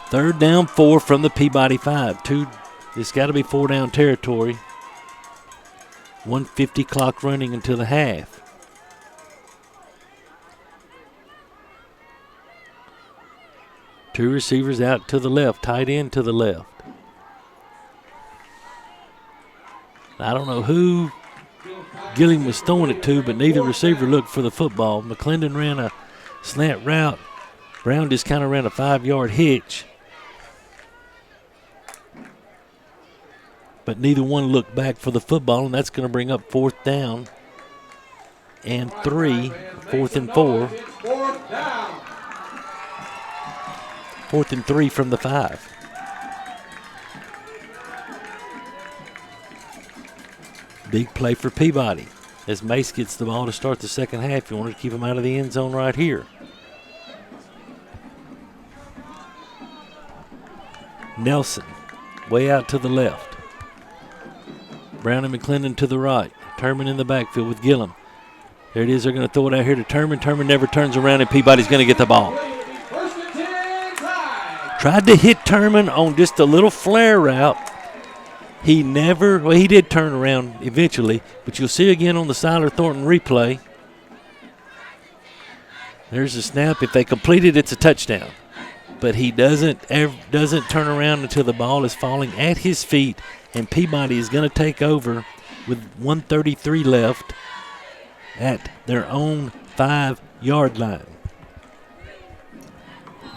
3rd down, 4 from the Peabody 5. It's got to be 4-down territory. 1:50 clock running until the half. Two receivers out to the left, tight end to the left. I don't know who Gilliam was throwing it to, but neither receiver looked for the football. McClendon ran a slant route. Brown just kind of ran a 5-yard hitch. But neither one looked back for the football, and that's going to bring up 4th down and 3, 4th and 4. 4th and 3 from the 5. Big play for Peabody as Mace gets the ball to start the second half. You want to keep him out of the end zone right here. Nelson way out to the left. Brown and McClendon to the right. Turman in the backfield with Gillum. There it is. They're going to throw it out here to Turman. Turman never turns around, and Peabody's going to get the ball. Tried to hit Turman on just a little flare route. He did turn around eventually, but you'll see again on the Siler Thornton replay. There's a snap. If they complete it, it's a touchdown. But he doesn't turn around until the ball is falling at his feet, and Peabody is going to take over with 1:33 left at their own 5-yard line.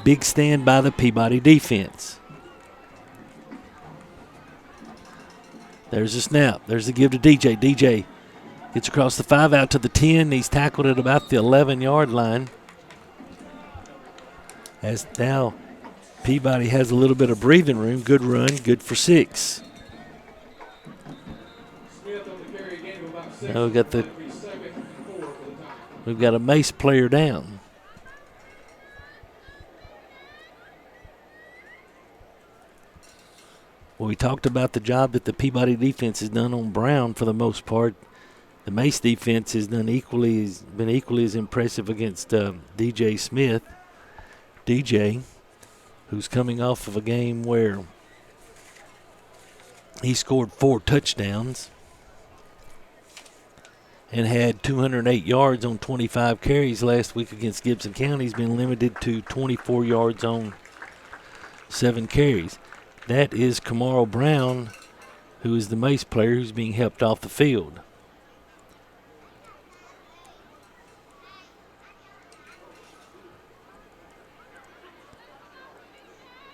Big stand by the Peabody defense. There's a snap. There's the give to DJ. DJ gets across the 5 out to the 10. He's tackled at about the 11-yard line. As now Peabody has a little bit of breathing room. Good run, good for 6. Now we've got a Mace player down. Well, we talked about the job that the Peabody defense has done on Brown for the most part. The Mace defense has been equally as impressive against DJ Smith. DJ, who's coming off of a game where he scored 4 touchdowns and had 208 yards on 25 carries last week against Gibson County. He's been limited to 24 yards on 7 carries. That is Kamaro Brown, who is the Mace player who's being helped off the field.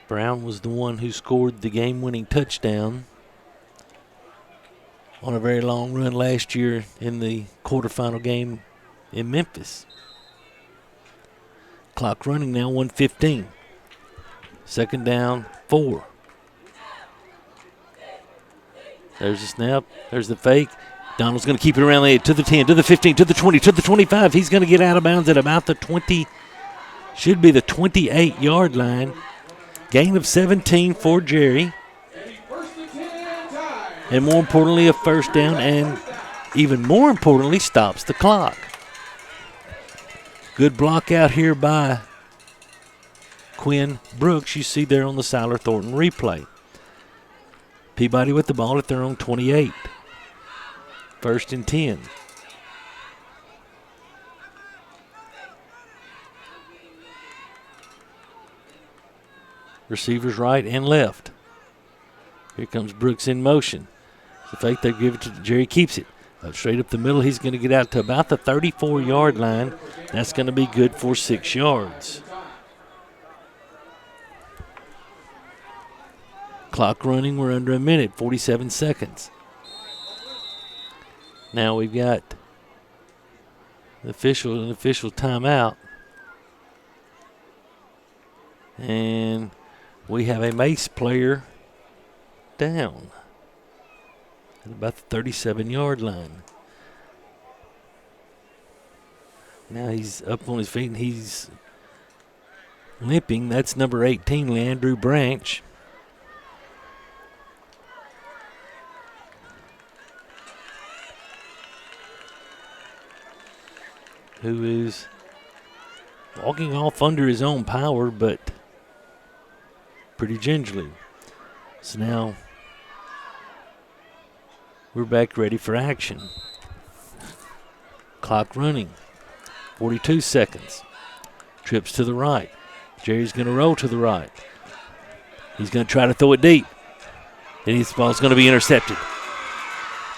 Brown was the one who scored the game-winning touchdown on a very long run last year in the quarterfinal game in Memphis. Clock running now, 1:15. 2nd down, 4. There's the snap. There's the fake. Donald's going to keep it around the 8, to the 10, to the 15, to the 20, to the 25. He's going to get out of bounds at about the 20, should be the 28-yard line. Gain of 17 for Jerry. And more importantly, a 1st down, and even more importantly, stops the clock. Good block out here by Quinn Brooks. You see there on the Siler Thornton replay. Peabody with the ball at their own 28. 1st and 10. Receivers right and left. Here comes Brooks in motion. The fake, they give it to Jerry, keeps it. Straight up the middle, he's going to get out to about the 34-yard line. That's going to be good for 6 yards. Clock running. We're under a minute, 47 seconds. Now we've got an official timeout. And we have a Mace player down at about the 37-yard line. Now he's up on his feet and he's limping. That's number 18, Leandrew Branch. Who is walking off under his own power, but pretty gingerly. So now we're back ready for action. Clock running. 42 seconds. Trips to the right. Jerry's going to roll to the right. He's going to try to throw it deep. And his ball's going to be intercepted.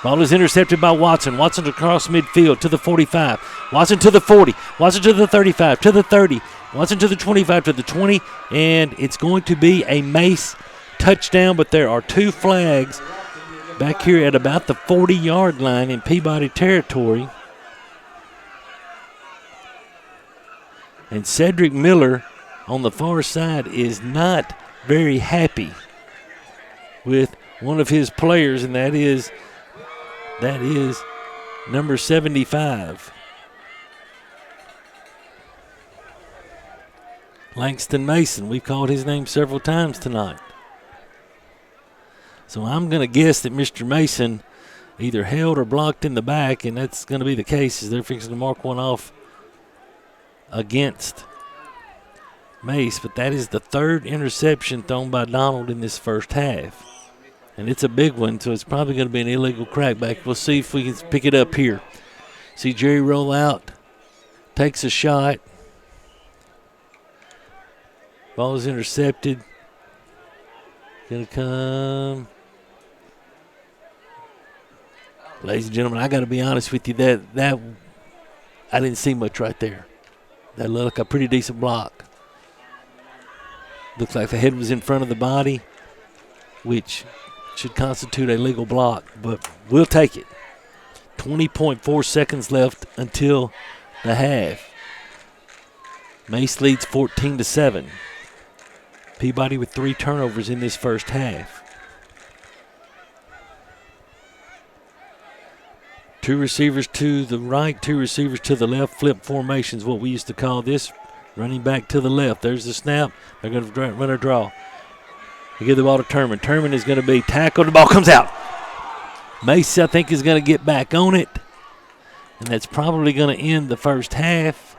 Ball is intercepted by Watson. Watson across midfield to the 45. Watson to the 40. Watson to the 35, to the 30. Watson to the 25, to the 20. And it's going to be a Mace touchdown, but there are two flags back here at about the 40-yard line in Peabody territory. And Cedric Miller on the far side is not very happy with one of his players, and that is number 75. Langston Mason. We've called his name several times tonight. So I'm going to guess that Mr. Mason either held or blocked in the back, and that's going to be the case as they're fixing to mark one off against Mace. But that is the third interception thrown by Donald in this first half. And it's a big one, so it's probably going to be an illegal crackback. We'll see if we can pick it up here. See Jerry roll out, takes a shot. Ball is intercepted. Going to come. Ladies and gentlemen, I got to be honest with you, that I didn't see much right there. That looked like a pretty decent block. Looks like the head was in front of the body, which should constitute a legal block, but we'll take it. 20.4 seconds left until the half. Mace leads 14-7. Peabody with 3 turnovers in this first half. 2 receivers to the right, 2 receivers to the left. Flip formations, what we used to call this. Running back to the left. There's the snap. They're going to run a draw. They give the ball to Turman. Turman is going to be tackled. The ball comes out. Mace, I think, is going to get back on it. And that's probably going to end the first half,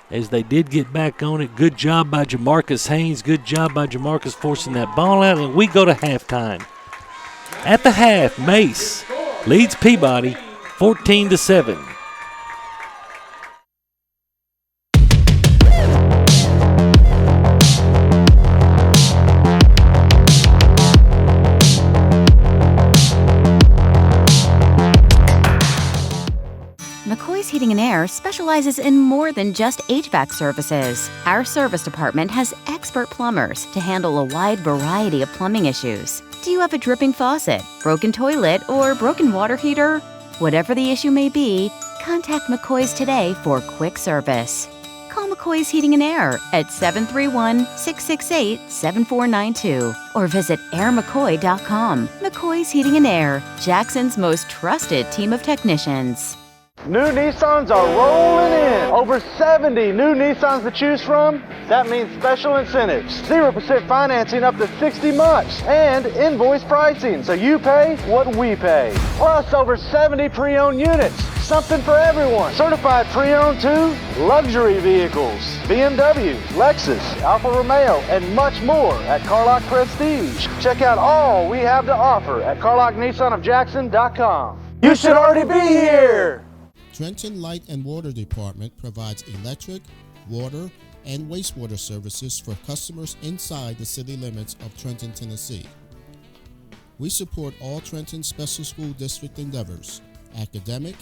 as they did get back on it. Good job by Jamarcus Haynes. Good job by Jamarcus forcing that ball out. And we go to halftime. At the half, Mace leads Peabody 14-7. McCoy's Heating and Air specializes in more than just HVAC services. Our service department has expert plumbers to handle a wide variety of plumbing issues. Do you have a dripping faucet, broken toilet, or broken water heater? Whatever the issue may be, contact McCoy's today for quick service. Call McCoy's Heating and Air at 731-668-7492 or visit airmccoy.com. McCoy's Heating and Air, Jackson's most trusted team of technicians. New Nissans are rolling in. Over 70 new Nissans to choose from. That means special incentives. 0% financing up to 60 months. And invoice pricing, so you pay what we pay. Plus over 70 pre-owned units. Something for everyone. Certified pre-owned too. Luxury vehicles. BMW, Lexus, Alfa Romeo, and much more at Carlock Prestige. Check out all we have to offer at CarlockNissanofJackson.com. You should already be here. Trenton Light and Water Department provides electric, water, and wastewater services for customers inside the city limits of Trenton, Tennessee. We support all Trenton Special School District endeavors, academic,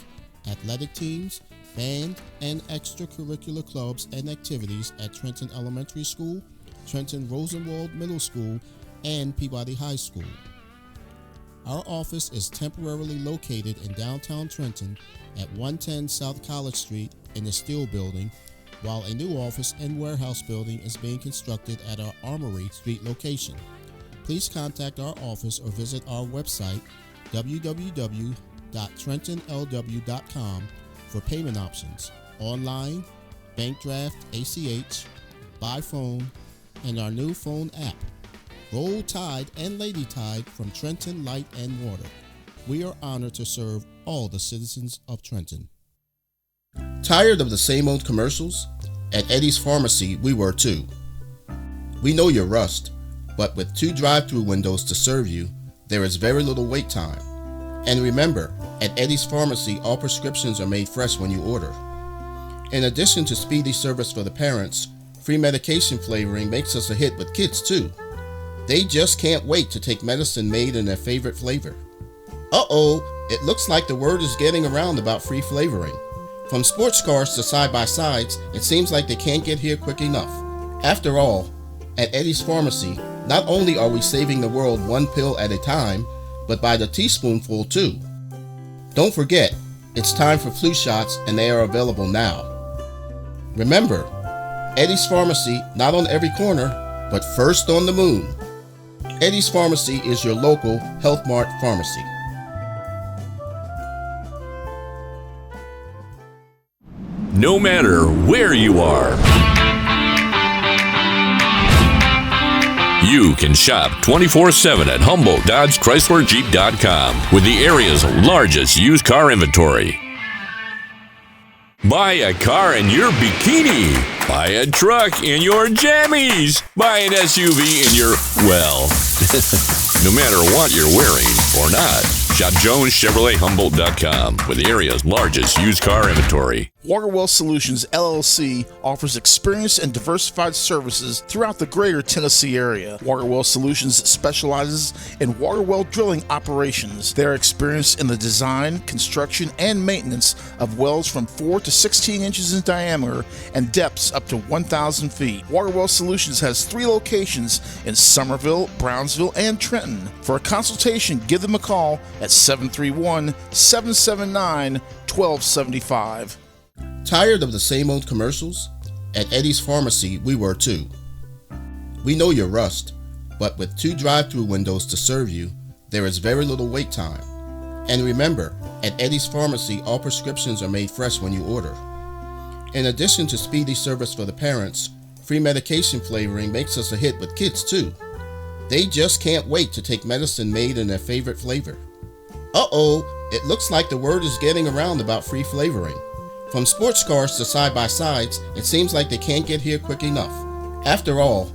athletic teams, band, and extracurricular clubs and activities at Trenton Elementary School, Trenton Rosenwald Middle School, and Peabody High School. Our office is temporarily located in downtown Trenton at 110 South College Street in the Steel Building, while a new office and warehouse building is being constructed at our Armory Street location. Please contact our office or visit our website www.trentonlw.com for payment options, online, bank draft, ACH, by phone, and our new phone app. Roll Tide and Lady Tide from Trenton Light and Water. We are honored to serve all the citizens of Trenton. Tired of the same old commercials? At Eddie's Pharmacy, we were too. We know your rust, but with 2 drive-through windows to serve you, there is very little wait time. And remember, at Eddie's Pharmacy, all prescriptions are made fresh when you order. In addition to speedy service for the parents, free medication flavoring makes us a hit with kids too. They just can't wait to take medicine made in their favorite flavor. Uh-oh, it looks like the word is getting around about free flavoring. From sports cars to side-by-sides, it seems like they can't get here quick enough. After all, at Eddie's Pharmacy, not only are we saving the world 1 pill at a time, but by the teaspoonful too. Don't forget, it's time for flu shots and they are available now. Remember, Eddie's Pharmacy, not on every corner, but first on the moon. Eddie's Pharmacy is your local Health Mart pharmacy. No matter where you are, you can shop 24/7 at HumboldtDodgeChryslerJeep.com with the area's largest used car inventory. Buy a car in your bikini. Buy a truck in your jammies. Buy an SUV in your, well, no matter what you're wearing or not. Shop JonesChevroletHumboldt.com with the area's largest used car inventory. Waterwell Solutions LLC offers experienced and diversified services throughout the greater Tennessee area. Waterwell Solutions specializes in water well drilling operations. They are experienced in the design, construction, and maintenance of wells from 4 to 16 inches in diameter and depths up to 1,000 feet. Waterwell Solutions has 3 locations in Somerville, Brownsville, and Trenton. For a consultation, give them a call at 731-779-1275. Tired of the same old commercials? At Eddie's Pharmacy, we were too. We know your rust, but with 2 drive-through windows to serve you, there is very little wait time. And remember, at Eddie's Pharmacy, all prescriptions are made fresh when you order. In addition to speedy service for the parents, free medication flavoring makes us a hit with kids too. They just can't wait to take medicine made in their favorite flavor. Uh-oh, it looks like the word is getting around about free flavoring. From sports cars to side-by-sides, it seems like they can't get here quick enough. After all,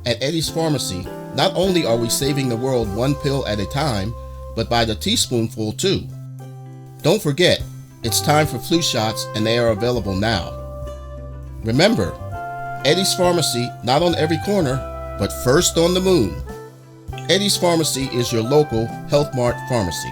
at Eddie's Pharmacy, not only are we saving the world 1 pill at a time, but by the teaspoonful too. Don't forget, it's time for flu shots and they are available now. Remember, Eddie's Pharmacy, not on every corner, but first on the moon. Eddie's Pharmacy is your local Health Mart pharmacy.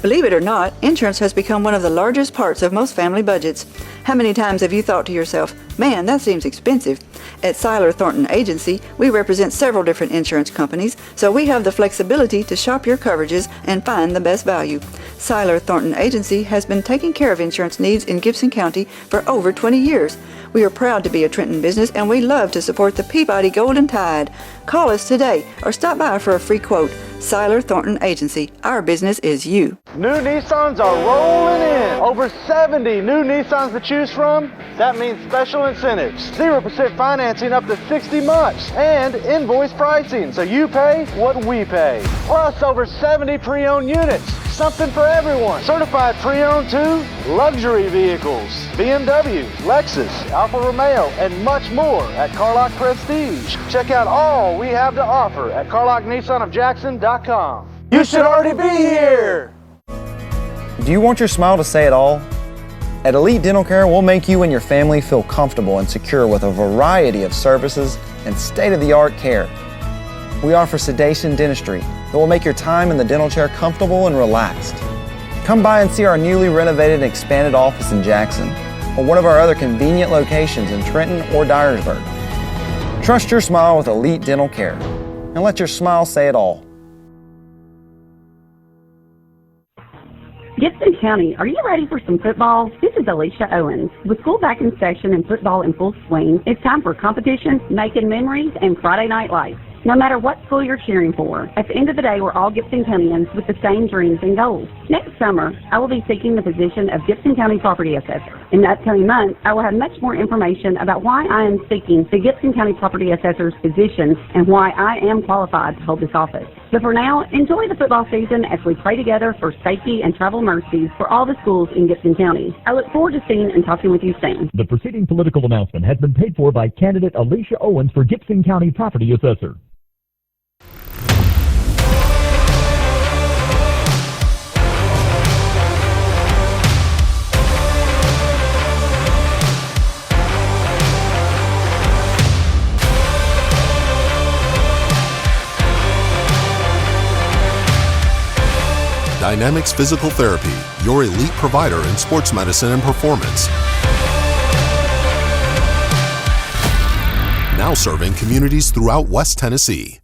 Believe it or not, insurance has become one of the largest parts of most family budgets. How many times have you thought to yourself, man, that seems expensive? At Seiler Thornton Agency, we represent several different insurance companies, so we have the flexibility to shop your coverages and find the best value. Seiler Thornton Agency has been taking care of insurance needs in Gibson County for over 20 years. We are proud to be a Trenton business and we love to support the Peabody Golden Tide. Call us today or stop by for a free quote. Seiler Thornton Agency. Our business is you. New Nissans are rolling in. Over 70 new Nissans to choose from. That means special incentives. 0% financing up to 60 months. And invoice pricing, so you pay what we pay. Plus over 70 pre-owned units. Something for everyone. Certified pre-owned too. Luxury vehicles. BMW, Lexus, Alfa Romeo, and much more at Carlock Prestige. Check out all we have to offer at CarlockNissanofJackson.com. You should already be here. Do you want your smile to say it all? At Elite Dental Care, we'll make you and your family feel comfortable and secure with a variety of services and state-of-the-art care. We offer sedation dentistry that will make your time in the dental chair comfortable and relaxed. Come by and see our newly renovated and expanded office in Jackson. or one of our other convenient locations in Trenton or Dyersburg. Trust your smile with Elite Dental Care, and let your smile say it all. Gibson County, are you ready for some football? This is Alicia Owens. With school back in session and football in full swing, it's time for competition, making memories, and Friday night lights. No matter what school you're cheering for, at the end of the day, we're all Gibson Countyans with the same dreams and goals. Next summer, I will be seeking the position of Gibson County Property Assessor. In the upcoming months, I will have much more information about why I am seeking the Gibson County Property Assessor's position and why I am qualified to hold this office. But for now, enjoy the football season as we pray together for safety and travel mercies for all the schools in Gibson County. I look forward to seeing and talking with you soon. The preceding political announcement has been paid for by candidate Alicia Owens for Gibson County Property Assessor. Dynamics Physical Therapy, your elite provider in sports medicine and performance. Now serving communities throughout West Tennessee.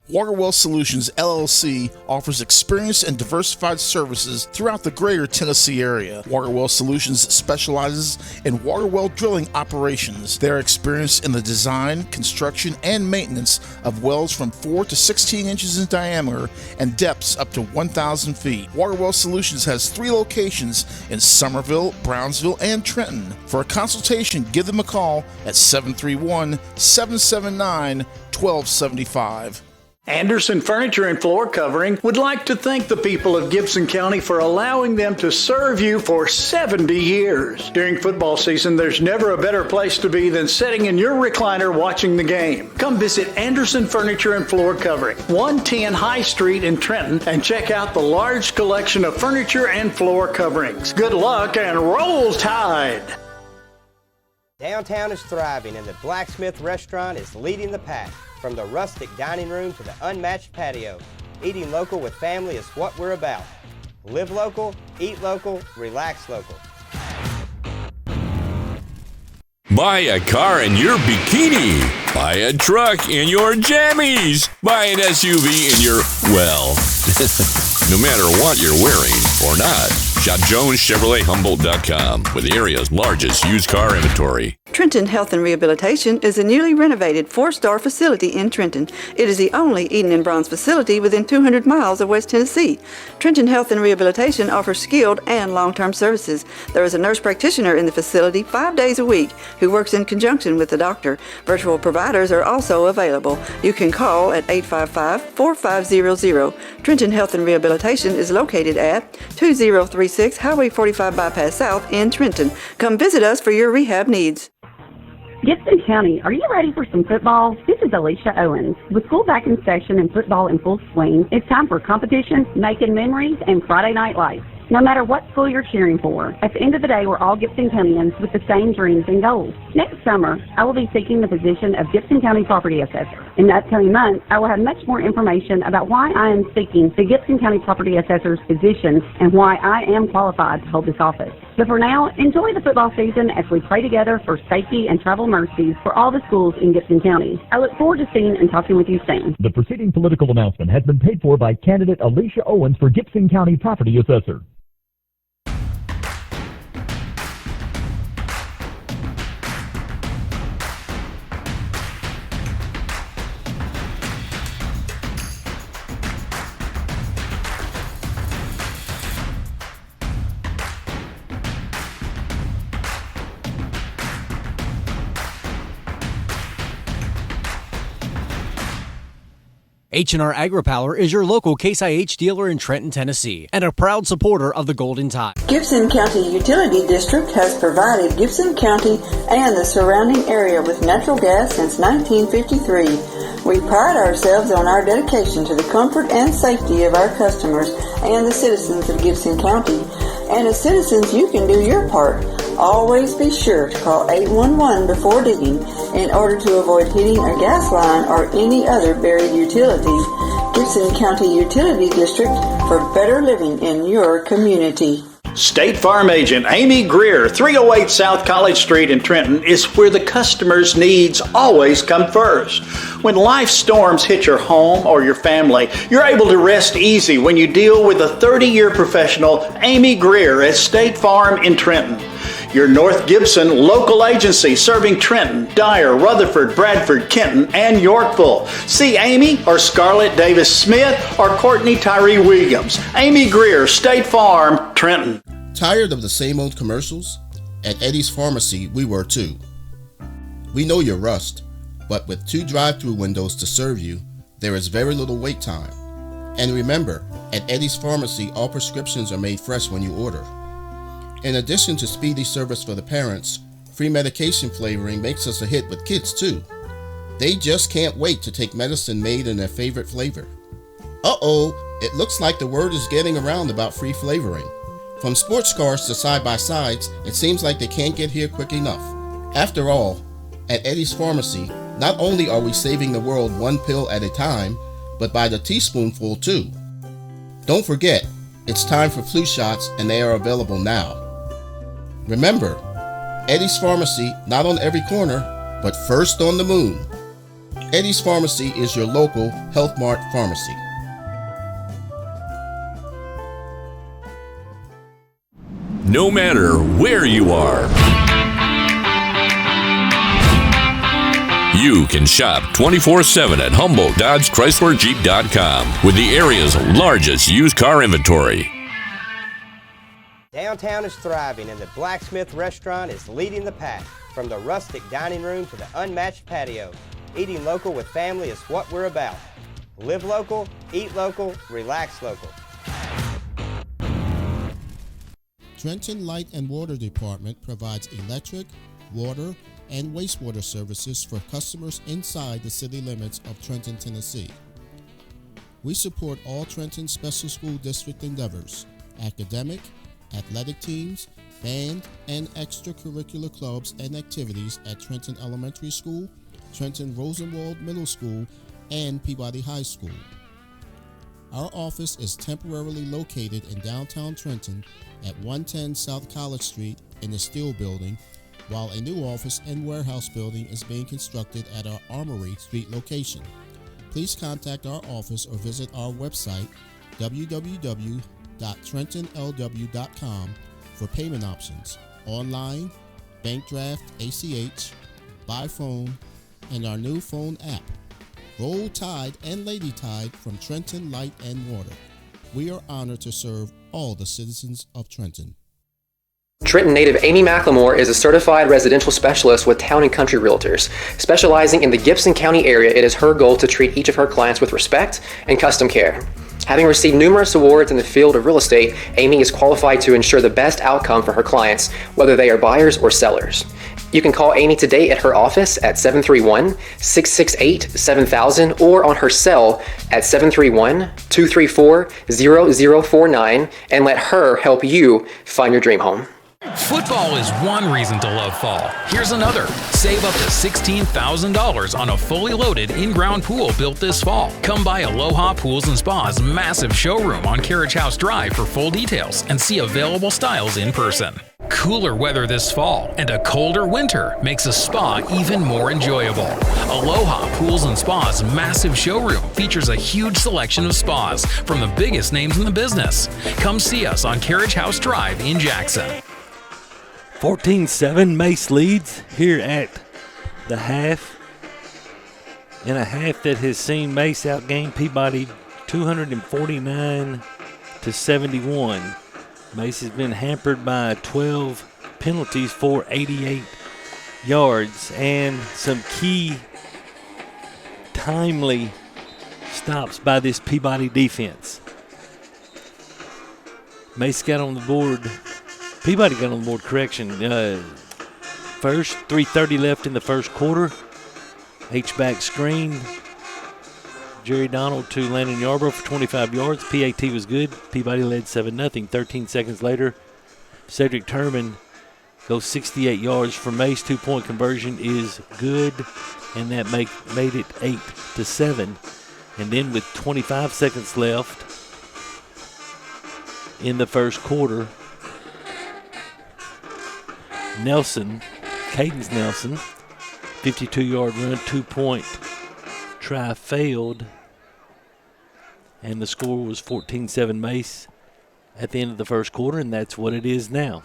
Waterwell Solutions, LLC offers experienced and diversified services throughout the greater Tennessee area. Waterwell Solutions specializes in water well drilling operations. They are experienced in the design, construction, and maintenance of wells from 4 to 16 inches in diameter and depths up to 1,000 feet. Waterwell Solutions has 3 locations in Summerville, Brownsville, and Trenton. For a consultation, give them a call at 731-779-1275. Anderson Furniture and Floor Covering would like to thank the people of Gibson County for allowing them to serve you for 70 years. During football season, there's never a better place to be than sitting in your recliner watching the game. Come visit Anderson Furniture and Floor Covering, 110 High Street in Trenton, and check out the large collection of furniture and floor coverings. Good luck and roll Tide! Downtown is thriving and the Blacksmith Restaurant is leading the pack. From the rustic dining room to the unmatched patio, eating local with family is what we're about. Live local, eat local, relax local. Buy a car in your bikini. Buy a truck in your jammies. Buy an SUV in your, well, no matter what you're wearing or not. Shop JonesChevroletHumboldt.com with the area's largest used car inventory. Trenton Health and Rehabilitation is a newly renovated 4-star facility in Trenton. It is the only Eden and Bronze facility within 200 miles of West Tennessee. Trenton Health and Rehabilitation offers skilled and long-term services. There is a nurse practitioner in the facility 5 days a week who works in conjunction with the doctor. Virtual providers are also available. You can call at 855-4500. Trenton Health and Rehabilitation is located at 2036 Highway 45 Bypass South in Trenton. Come visit us for your rehab needs. Gibson County, are you ready for some football? This is Alicia Owens. With school back in session and football in full swing, it's time for competition, making memories, and Friday night lights. No matter what school you're cheering for, at the end of the day, we're all Gibson Countyans with the same dreams and goals. Next summer, I will be seeking the position of Gibson County Property Assessor. In the upcoming months, I will have much more information about why I am seeking the Gibson County Property Assessor's position and why I am qualified to hold this office. But for now, enjoy the football season as we pray together for safety and travel mercies for all the schools in Gibson County. I look forward to seeing and talking with you soon. The preceding political announcement has been paid for by candidate Alicia Owens for Gibson County Property Assessor. H&R AgriPower is your local Case IH dealer in Trenton, Tennessee, and a proud supporter of the Golden Tide. Gibson County Utility District has provided Gibson County and the surrounding area with natural gas since 1953. We pride ourselves on our dedication to the comfort and safety of our customers and the citizens of Gibson County. And as citizens, you can do your part. Always be sure to call 811 before digging in order to avoid hitting a gas line or any other buried utilities. Gibson County Utility District for better living in your community. State Farm agent Amy Greer, 308 South College Street in Trenton, is where the customer's needs always come first. When life storms hit your home or your family, you're able to rest easy when you deal with a 30-year professional, Amy Greer at State Farm in Trenton. Your North Gibson local agency serving Trenton, Dyer, Rutherford, Bradford, Kenton, and Yorkville. See Amy or Scarlett Davis Smith or Courtney Tyree Williams. Amy Greer, State Farm, Trenton. Tired of the same old commercials? At Eddie's Pharmacy, we were too. We know you're rushed, but with 2 drive-through windows to serve you, there is very little wait time. And remember, at Eddie's Pharmacy, all prescriptions are made fresh when you order. In addition to speedy service for the parents, free medication flavoring makes us a hit with kids too. They just can't wait to take medicine made in their favorite flavor. Uh-oh, it looks like the word is getting around about free flavoring. From sports cars to side-by-sides, it seems like they can't get here quick enough. After all, at Eddie's Pharmacy, not only are we saving the world 1 pill at a time, but by the teaspoonful too. Don't forget, it's time for flu shots and they are available now. Remember, Eddie's Pharmacy, not on every corner, but first on the moon. Eddie's Pharmacy is your local Health Mart pharmacy. No matter where you are, you can shop 24/7 at HumboldtDodgeChryslerJeep.com with the area's largest used car inventory. Downtown is thriving and the Blacksmith Restaurant is leading the pack. From the rustic dining room to the unmatched patio, eating local with family is what we're about. Live local, eat local, relax local. Trenton Light and Water Department provides electric, water, and wastewater services for customers inside the city limits of Trenton, Tennessee. We support all Trenton Special School District endeavors, academic, athletic teams, band, and extracurricular clubs and activities at Trenton Elementary School, Trenton Rosenwald Middle School, and Peabody High School. Our office is temporarily located in downtown Trenton at 110 South College Street in the Steel Building, while a new office and warehouse building is being constructed at our Armory Street location. Please contact our office or visit our website, www.trentonlw.com, for payment options, online, bank draft, ACH, by phone, and our new phone app. Roll Tide and Lady Tide from Trenton Light and Water. We are honored to serve all the citizens of Trenton. Trenton native Amy McLemore is a certified residential specialist with Town & Country Realtors. Specializing in the Gibson County area, it is her goal to treat each of her clients with respect and custom care. Having received numerous awards in the field of real estate, Amy is qualified to ensure the best outcome for her clients, whether they are buyers or sellers. You can call Amy today at her office at 731-668-7000 or on her cell at 731-234-0049 and let her help you find your dream home. Football is one reason to love fall. Here's another. Save up to $16,000 on a fully loaded in-ground pool built this fall. Come by Aloha Pools and Spa's massive showroom on Carriage House Drive for full details and see available styles in person. Cooler weather this fall and a colder winter makes a spa even more enjoyable. Aloha Pools and Spa's massive showroom features a huge selection of spas from the biggest names in the business. Come see us on Carriage House Drive in Jackson. 14-7, Mace leads here at the half. In a half that has seen Mace outgain Peabody 249-71. Mace has been hampered by 12 penalties for 88 yards and some key timely stops by this Peabody defense. Mace got on the board. Peabody got on the board, correction. First, 3:30 left in the first quarter. H-back screen. Jerry Donald to Landon Yarbrough for 25 yards. PAT was good. Peabody led 7-0. 13 seconds later, Cedric Turman goes 68 yards for Mace. 2-point conversion is good, and that made it 8-7. And then with 25 seconds left in the first quarter, Cadence Nelson, 52-yard run, 2-point try failed, and the score was 14-7 Mace at the end of the first quarter, and that's what it is now.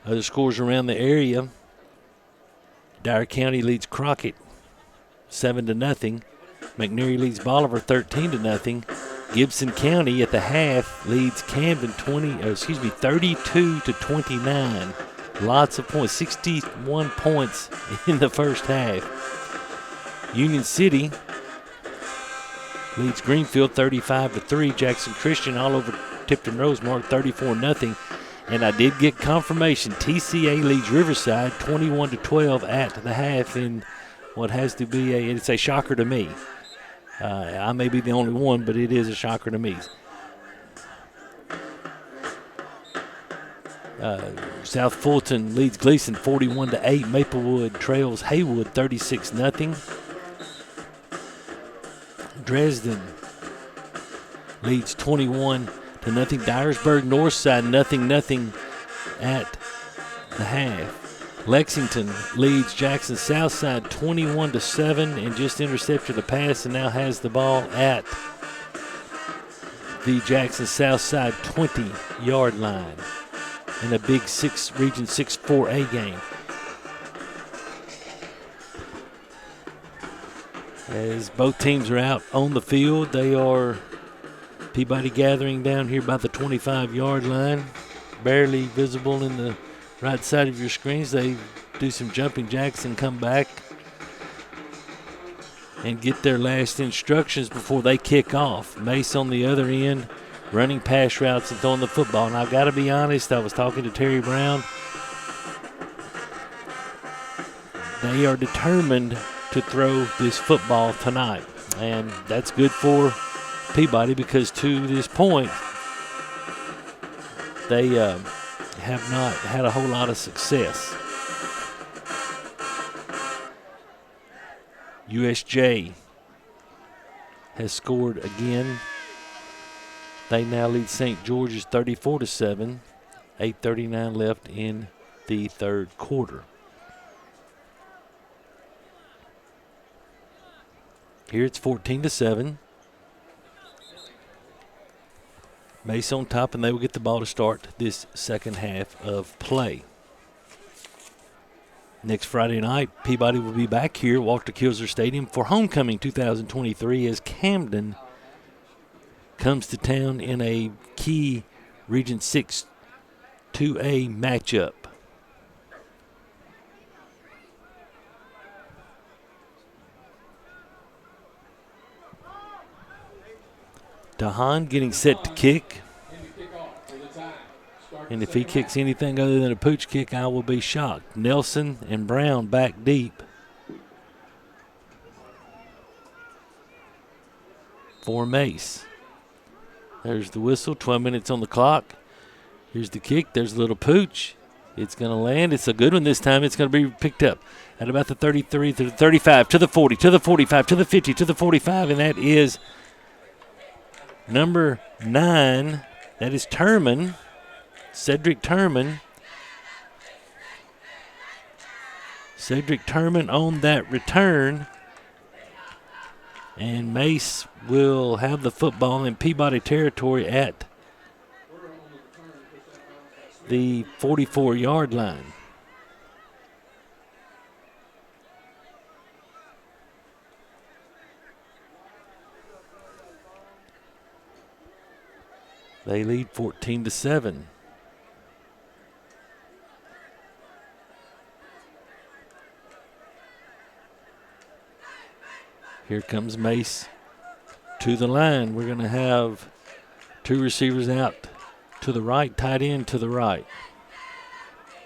Other scores around the area: Dyer County leads Crockett 7-0. McNary leads Bolivar 13-0. Gibson County at the half leads Camden 32-29. Lots of points, 61 points in the first half. Union City leads Greenfield 35-3. Jackson Christian all over Tipton Rosemark 34-0. And I did get confirmation. TCA leads Riverside 21-12 at the half in what has to be it's a shocker to me. I may be the only one, but it is a shocker to me. South Fulton leads Gleason 41-8. Maplewood trails Haywood 36-0. Dresden leads 21-0. Dyersburg Northside 0-0 at the half. Lexington leads Jackson Southside 21-7 and just intercepted a pass and now has the ball at the Jackson Southside 20-yard line in a big Region 6 4A game. As both teams are out on the field, they are Peabody gathering down here by the 25-yard line, barely visible in the right side of your screens. They do some jumping jacks and come back and get their last instructions before they kick off. Mace on the other end, running pass routes and throwing the football. And I've got to be honest, I was talking to Terry Brown. They are determined to throw this football tonight, and that's good for Peabody because to this point they have not had a whole lot of success. USJ has scored again. They now lead St. George's 34-7. 8:39 left in the third quarter. Here it's 14-7. Mace on top, and they will get the ball to start this second half of play. Next Friday night, Peabody will be back here at Walter Kilser Stadium for Homecoming 2023 as Camden comes to town in a key Region 6 2A matchup. Dahan getting set to kick. And if he kicks anything other than a pooch kick, I will be shocked. Nelson and Brown back deep for Mace. There's the whistle, 12 minutes on the clock. Here's the kick, there's a little pooch. It's going to land. It's a good one this time. It's going to be picked up at about the 33, to the 35, to the 40, to the 45, to the 50, to the 45, and that is number 9, that is Turman, Cedric Turman. Cedric Turman on that return. And Mace will have the football in Peabody territory at the 44-yard line. They lead 14-7. Here comes Mace to the line. We're going to have two receivers out to the right, tight end to the right.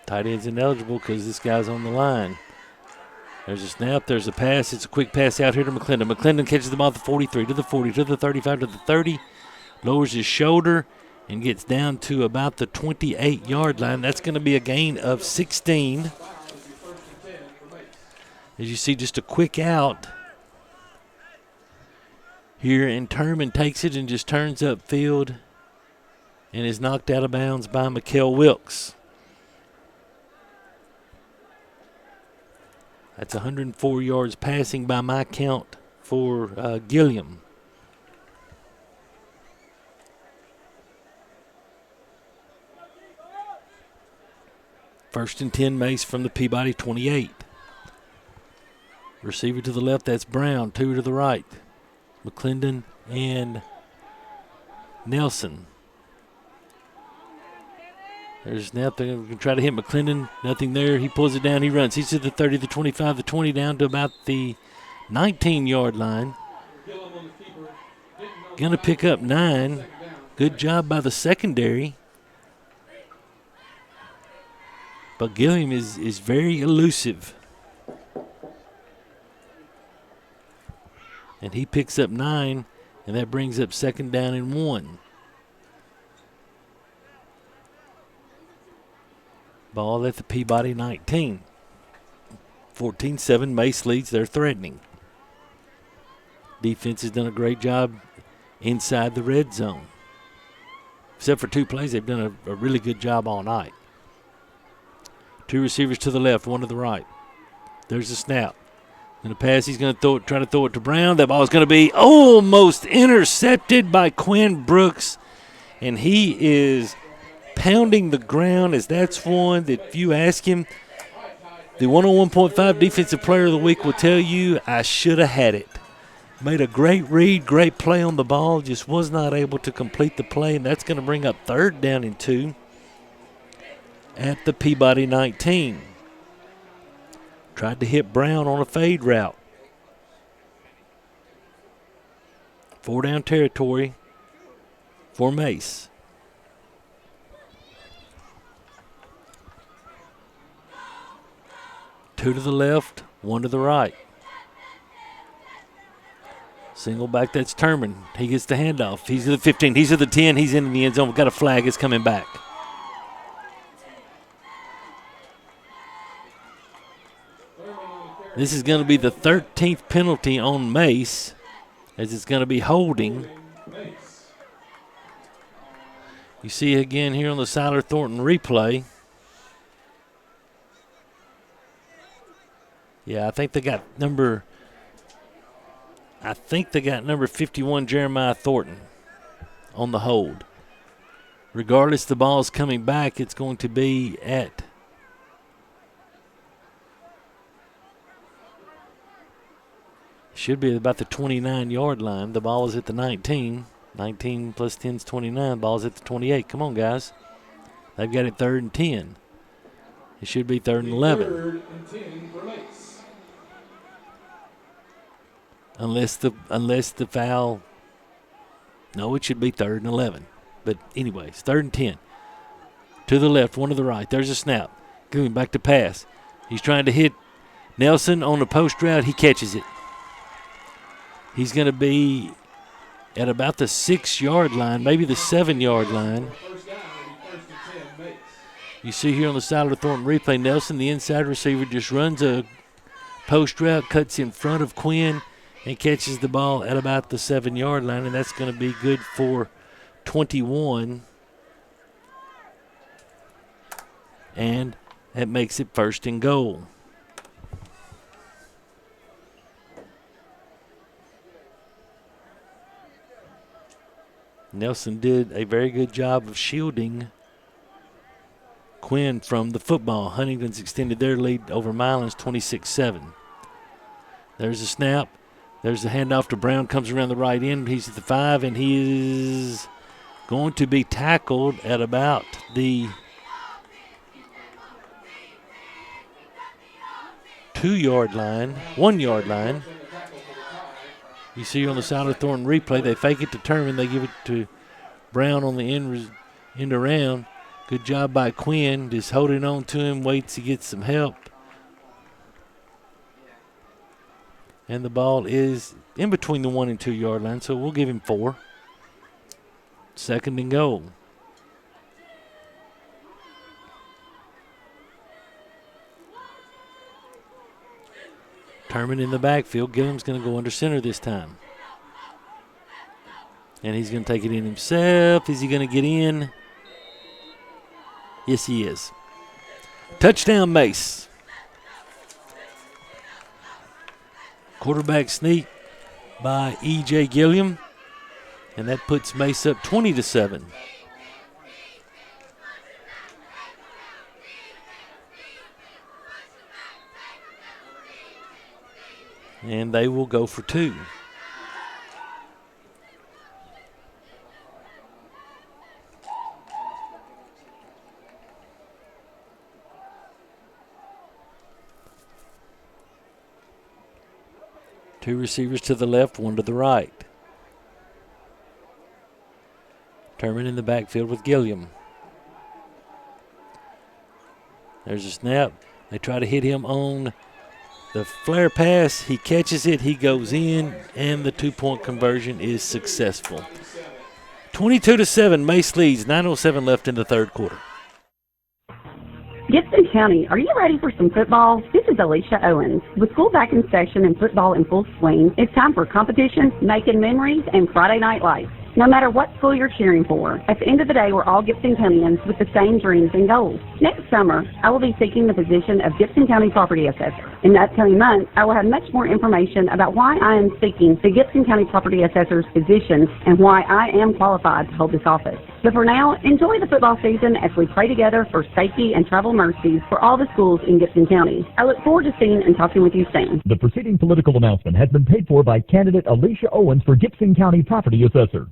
Tight end's ineligible because this guy's on the line. There's a snap, there's a pass. It's a quick pass out here to McClendon. McClendon catches the ball at the 43, to the 40, to the 35, to the 30. Lowers his shoulder and gets down to about the 28-yard line. That's going to be a gain of 16. As you see, just a quick out here, and Turman takes it and just turns upfield and is knocked out of bounds by Mikkel Wilkes. That's 104 yards passing by my count for Gilliam. First and 10, Mace from the Peabody 28. Receiver to the left, that's Brown. 2 to the right. McClendon and Nelson. There's nothing. We're going to try to hit McClendon. Nothing there. He pulls it down. He runs. He's to the 30, the 25, the 20, down to about the 19-yard line. Going to pick up 9. Good job by the secondary. But Gilliam is very elusive. And he picks up 9, and that brings up 2nd down and 1. Ball at the Peabody 19. 14-7, Mace leads. They're threatening. Defense has done a great job inside the red zone. Except for 2 plays, they've done a really good job all night. 2 receivers to the left, 1 to the right. There's the snap. And the pass, he's going to try to throw it to Brown. That ball is going to be almost intercepted by Quinn Brooks. And he is pounding the ground, as that's one that if you ask him, the 101.5 Defensive Player of the Week will tell you, I should have had it. Made a great read, great play on the ball, just was not able to complete the play, and that's going to bring up 3rd down and 2 at the Peabody 19. Tried to hit Brown on a fade route. 4 down territory for Mace. Two to the left, 1 to the right. Single back, that's Turman. He gets the handoff. He's at the 15, he's at the 10, he's in the end zone. We've got a flag, it's coming back. This is going to be the 13th penalty on Mace, as it's going to be holding. You see again here on the Siler Thornton replay. Yeah, I think they got number 51, Jeremiah Thornton, on the hold. Regardless, the ball's coming back. It's going to be at should be about the 29-yard line. The ball is at the 19. 19 plus 10 is 29. Ball's at the 28. Come on, guys. They've got it 3rd and 10. It should be 3rd and 11. 3rd and 10 for Mace. Unless the foul. No, it should be 3rd and 11. But anyway, it's 3rd and 10. To the left, 1 to the right. There's a snap. Going back to pass. He's trying to hit Nelson on the post route. He catches it. He's going to be at about the 6-yard line, maybe the 7-yard line. You see here on the Siler Thornton replay, Nelson, the inside receiver, just runs a post route, cuts in front of Quinn, and catches the ball at about the 7-yard line, and that's going to be good for 21. And that makes it 1st and goal. Nelson did a very good job of shielding Quinn from the football. Huntington's extended their lead over Milan's 26-7. There's a snap. There's the handoff to Brown. Comes around the right end. He's at the 5, and he is going to be tackled at about the 2-yard line, 1-yard line. You see on the Siler Thornton replay, they fake it to Turman. They give it to Brown on the end around. Good job by Quinn, just holding on to him, waits to get some help. And the ball is in between the 1 and 2-yard line, so we'll give him 4. 2nd and goal. Turman in the backfield. Gilliam's going to go under center this time. And he's going to take it in himself. Is he going to get in? Yes, he is. Touchdown, Mace. Quarterback sneak by E.J. Gilliam, and that puts Mace up 20-7. And they will go for two. Two receivers to the left, one to the right. Turman in the backfield with Gilliam. There's a snap. They try to hit him on the flare pass. He catches it, he goes in, and the two-point conversion is successful. 22-7, Mace leads, 9:07 left in the third quarter. Gibson County, are you ready for some football? This is Alicia Owens. With school back in session and football in full swing, it's time for competition, making memories, and Friday night life. No matter what school you're cheering for, at the end of the day, we're all Gibson Countyans with the same dreams and goals. Next summer, I will be seeking the position of Gibson County Property Assessor. In the upcoming months, I will have much more information about why I am seeking the Gibson County Property Assessor's position and why I am qualified to hold this office. But for now, enjoy the football season as we pray together for safety and travel mercies for all the schools in Gibson County. I look forward to seeing and talking with you soon. The preceding political announcement has been paid for by candidate Alicia Owens for Gibson County Property Assessor.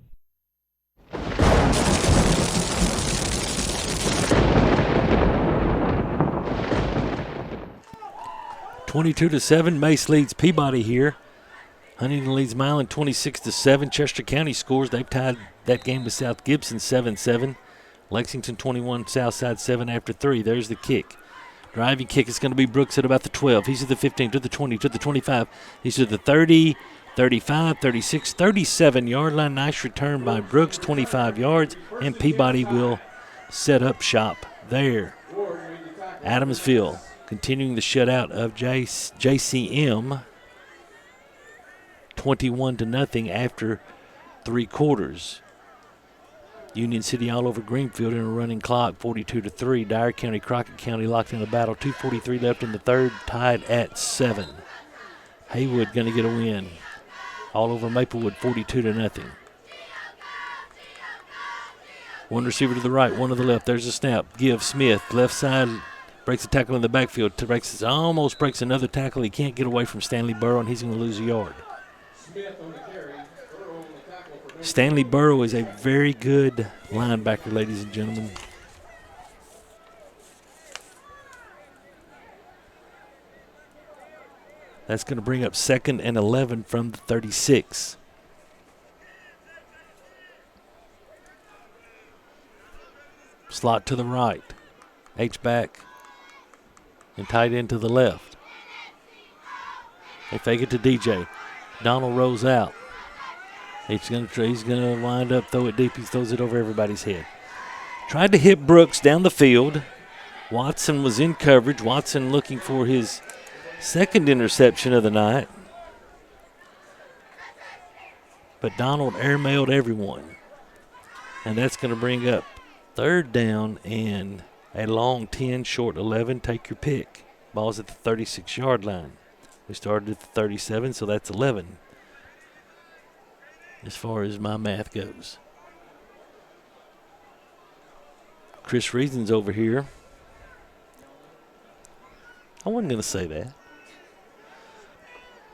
22-7, Mace leads Peabody here. Huntington leads Milan 26-7. Chester County scores. They've tied that game with South Gibson 7-7. Lexington 21, Southside 7 after 3. There's the kick. Driving kick is going to be Brooks at about the 12. He's at the 15, to the 20, to the 25. He's to the 30, 35, 36, 37-yard line. Nice return by Brooks, 25 yards, and Peabody will set up shop there. Adamsville continuing the shutout of JCM, 21-0 after 3 quarters. Union City all over Greenfield in a running clock, 42-3. Dyer County, Crockett County locked in a battle, 2:43 left in the third, tied at 7. Haywood going to get a win. All over Maplewood, 42-0. One receiver to the right, one to the left. There's a snap. Give Smith, left side, breaks a tackle in the backfield. Almost breaks another tackle. He can't get away from Stanley Burrow, and he's going to lose a yard. Smith on the carry. Burrow on the tackle for Stanley Burrow is a very good linebacker, ladies and gentlemen. That's going to bring up 2nd and 11 from the 36. Slot to the right. H-back and tight end to the left. They fake it to DJ. Donald rolls out. He's going to wind up, throw it deep. He throws it over everybody's head. Tried to hit Brooks down the field. Watson was in coverage. Watson looking for his second interception of the night. But Donald airmailed everyone. And that's going to bring up 3rd down and a long 10, short 11. Take your pick. Ball's at the 36-yard line. We started at the 37, so that's 11 as far as my math goes. Chris Reason's over here. I wasn't going to say that.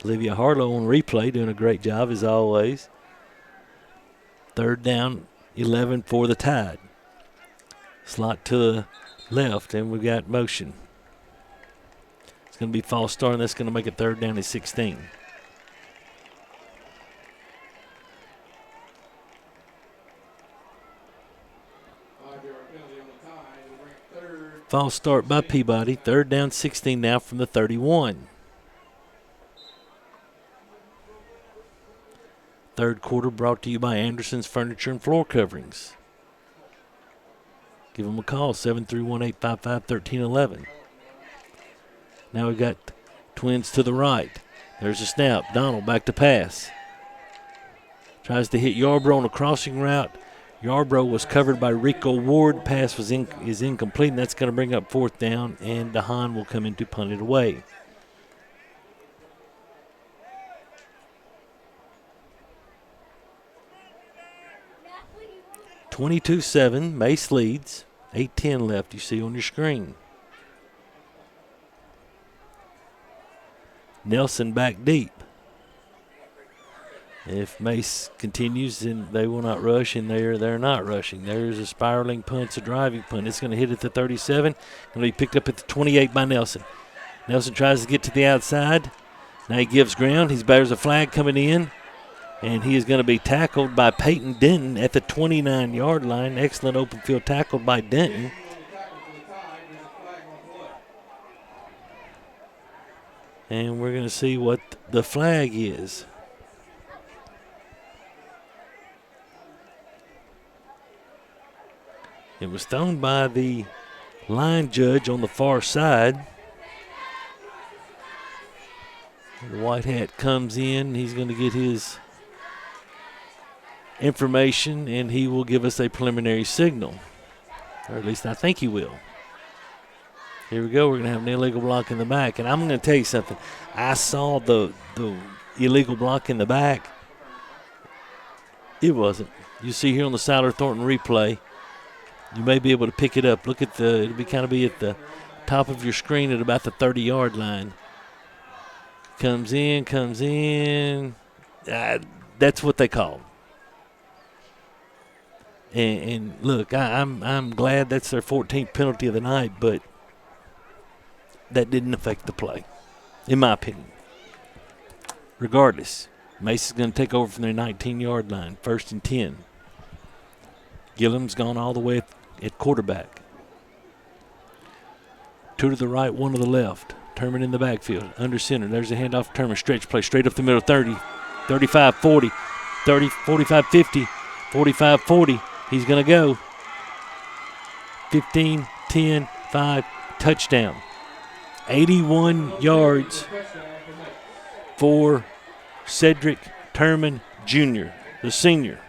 Olivia Harlow on replay doing a great job as always. 3rd down, 11 for the Tide. Slot to the left, and we've got motion. It's going to be false start, and that's going to make it 3rd down and 16. False start by Peabody. 3rd down, 16 now from the 31. Third quarter brought to you by Anderson's Furniture and Floor Coverings. Give them a call, 731-855-1311. Now we've got Twins to the right. There's a snap. Donald back to pass. Tries to hit Yarbrough on a crossing route. Yarbrough was covered by Rico Ward. Pass is incomplete, and that's going to bring up 4th down, and DeHaan will come in to punt it away. 22-7. Mace leads. 8:10 left, you see on your screen. Nelson back deep. If Mace continues, then they will not rush, and they're not rushing. There's a spiraling punt, a driving punt. It's going to hit at the 37. Going to be picked up at the 28 by Nelson. Nelson tries to get to the outside. Now he gives ground. There's a flag coming in, and he is going to be tackled by Peyton Denton at the 29-yard line. Excellent open field tackle by Denton. And we're going to see what the flag is. It was thrown by the line judge on the far side. The white hat comes in. He's going to get his information, and he will give us a preliminary signal. Or at least I think he will. Here we go. We're going to have an illegal block in the back. And I'm going to tell you something. I saw the illegal block in the back. It wasn't. You see here on the Siler Thornton replay, you may be able to pick it up. Look at it'll be kind of be at the top of your screen at about the 30-yard line. Comes in. That's what they call. And look, I'm glad that's their 14th penalty of the night, but that didn't affect the play, in my opinion. Regardless, Mace is going to take over from their 19-yard line, 1st and 10. Gillum's gone all the way at quarterback. 2 to the right, 1 to the left. Turman in the backfield, under center. There's a handoff to Turman. Stretch play straight up the middle, 30, 35, 40, 30, 45, 50, 45, 40. He's going to go. 15, 10, 5, touchdown. 81 yards for Cedric Turman Jr., the senior.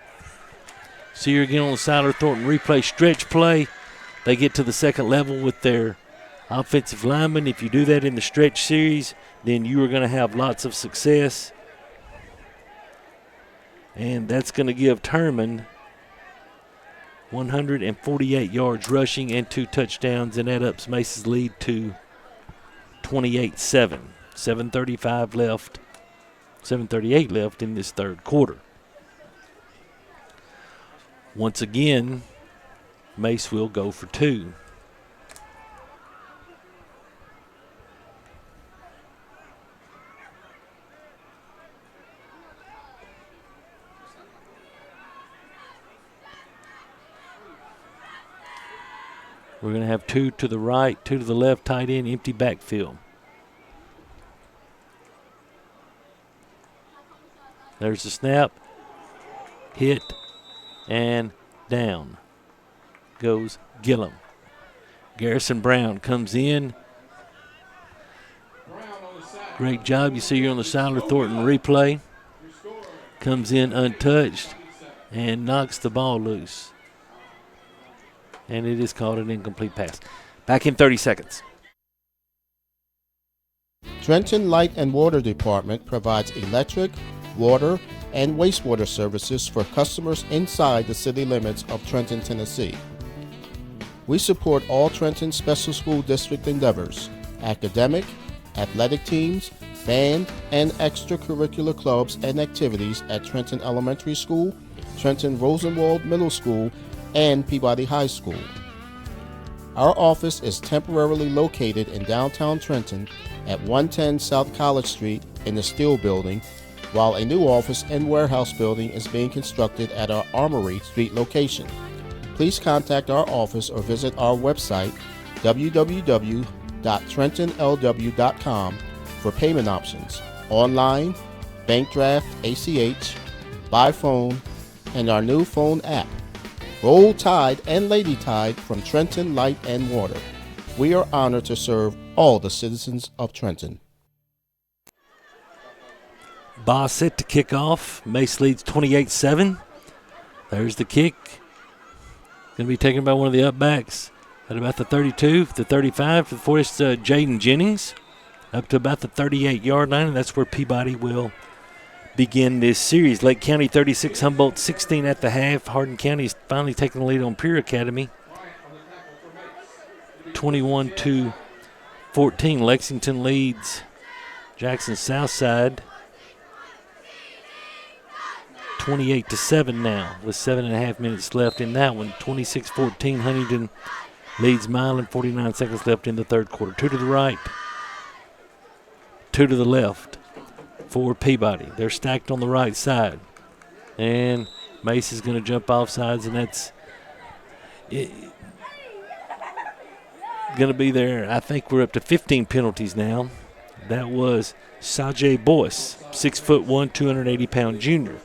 See here again on the Siler Thornton replay, stretch play. They get to the second level with their offensive linemen. If you do that in the stretch series, then you are going to have lots of success. And that's going to give Turman 148 yards rushing and 2 touchdowns, and that ups Mace's lead to 28-7. 7:38 left in this third quarter. Once again, Mace will go for 2. We're going to have 2 to the right, 2 to the left, tight end, empty backfield. There's the snap, hit, and down goes Gillum. Garrison Brown comes in. Great job. You see here on the Siler Thornton replay. Comes in untouched and knocks the ball loose. And it is called an incomplete pass. Back in 30 seconds. Trenton Light and Water Department provides electric, water, and wastewater services for customers inside the city limits of Trenton, Tennessee. We support all Trenton Special School District endeavors, academic, athletic teams, band, and extracurricular clubs and activities at Trenton Elementary School, Trenton Rosenwald Middle School, and Peabody High School. Our office is temporarily located in downtown Trenton at 110 South College Street in the Steel Building, while a new office and warehouse building is being constructed at our Armory Street location. Please contact our office or visit our website, www.trentonlw.com, for payment options, online, bank draft, ACH, by phone, and our new phone app. Roll Tide and Lady Tide from Trenton Light and Water. We are honored to serve all the citizens of Trenton. Boss set to kick off. Mace leads 28-7. There's the kick. Going to be taken by one of the upbacks at about the 32, the 35. For it's Jaden Jennings up to about the 38-yard line, and that's where Peabody will begin this series. Lake County 36, Humboldt 16 at the half. Hardin County is finally taking the lead on Pierre Academy. 21-14. Lexington leads Jackson Southside 28-7 now with 7.5 minutes left in that one. 26-14. Huntington leads Milan, 49 seconds left in the third quarter. 2 to the right, 2 to the left for Peabody. They're stacked on the right side. And Mace is going to jump off sides, and that's going to be there. I think we're up to 15 penalties now. That was Sajay Boyce, 6'1", 280-pound junior.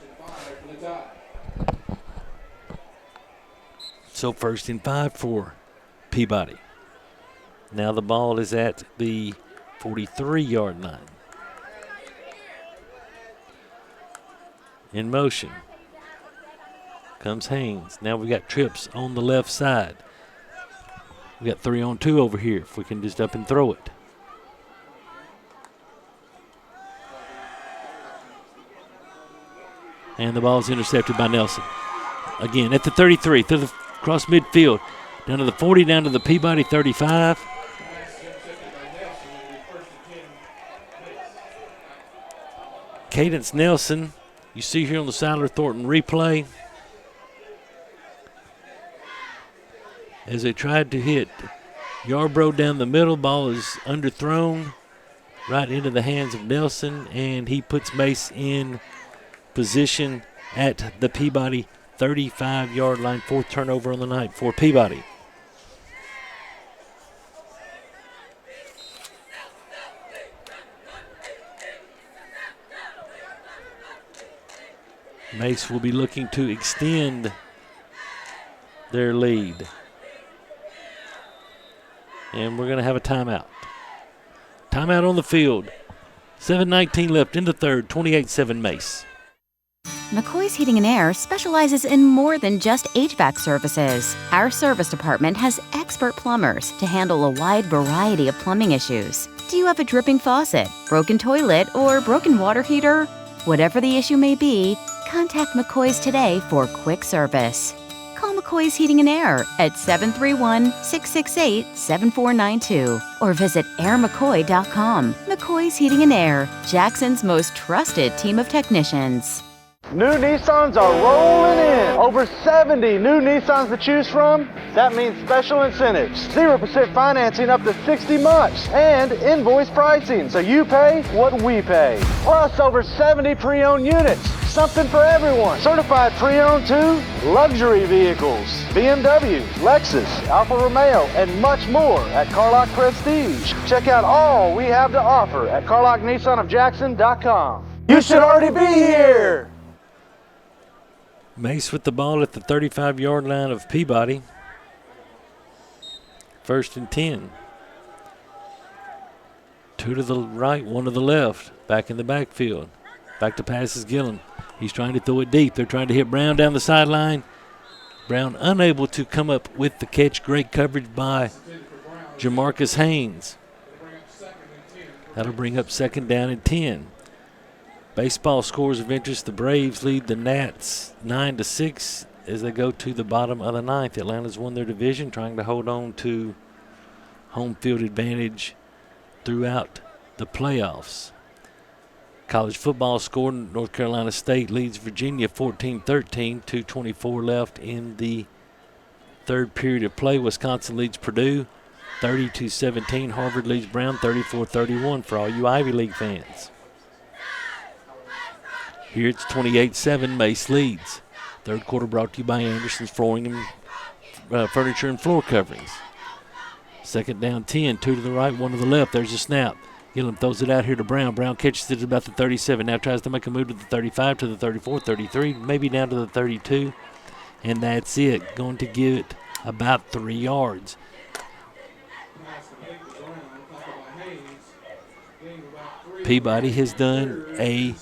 So 1st and 5 for Peabody. Now the ball is at the 43-yard line. In motion comes Haynes. Now we got trips on the left side. We got 3-on-2 over here if we can just up and throw it. And the ball is intercepted by Nelson. Again at the 33, through the across midfield, down to the 40, down to the Peabody 35. Cadence Nelson, you see here on the Siler Thornton replay, as they tried to hit Yarbrough down the middle. Ball is underthrown right into the hands of Nelson, and he puts Mace in position at the Peabody 35-yard line. 4th turnover on the night for Peabody. Mace will be looking to extend their lead. And we're going to have a timeout. Timeout on the field. 7:19 left in the third. 28-7 Mace. McCoy's Heating and Air specializes in more than just HVAC services. Our service department has expert plumbers to handle a wide variety of plumbing issues. Do you have a dripping faucet, broken toilet, or broken water heater? Whatever the issue may be, contact McCoy's today for quick service. Call McCoy's Heating and Air at 731-668-7492 or visit airmccoy.com. McCoy's Heating and Air, Jackson's most trusted team of technicians. New Nissans are rolling in. Over 70 new Nissans to choose from. That means special incentives. 0% financing up to 60 months. And invoice pricing, so you pay what we pay. Plus over 70 pre-owned units. Something for everyone. Certified pre-owned too. Luxury vehicles. BMW, Lexus, Alfa Romeo, and much more at Carlock Prestige. Check out all we have to offer at CarlockNissanofJackson.com. You should already be here. Mace with the ball at the 35-yard line of Peabody. 1st and 10. 2 to the right, 1 to the left. Back in the backfield. Back to pass is Gillen. He's trying to throw it deep. They're trying to hit Brown down the sideline. Brown unable to come up with the catch. Great coverage by Jamarcus Haynes. That'll bring up 2nd down and 10. Baseball scores of interest. The Braves lead the Nats 9-6 as they go to the bottom of the 9th. Atlanta's won their division, trying to hold on to home field advantage throughout the playoffs. College football score, North Carolina State leads Virginia 14-13, 2:24 left in the third period of play. Wisconsin leads Purdue 30-17. Harvard leads Brown 34-31 for all you Ivy League fans. Here it's 28-7, Mace leads. Third quarter brought to you by Anderson's Flooring and Furniture and Floor Coverings. 2nd down 10, 2 to the right, 1 to the left. There's a snap. Gillum throws it out here to Brown. Brown catches it at about the 37. Now tries to make a move to the 35, to the 34, 33, maybe down to the 32. And that's it. Going to give it about 3 yards. Peabody has done a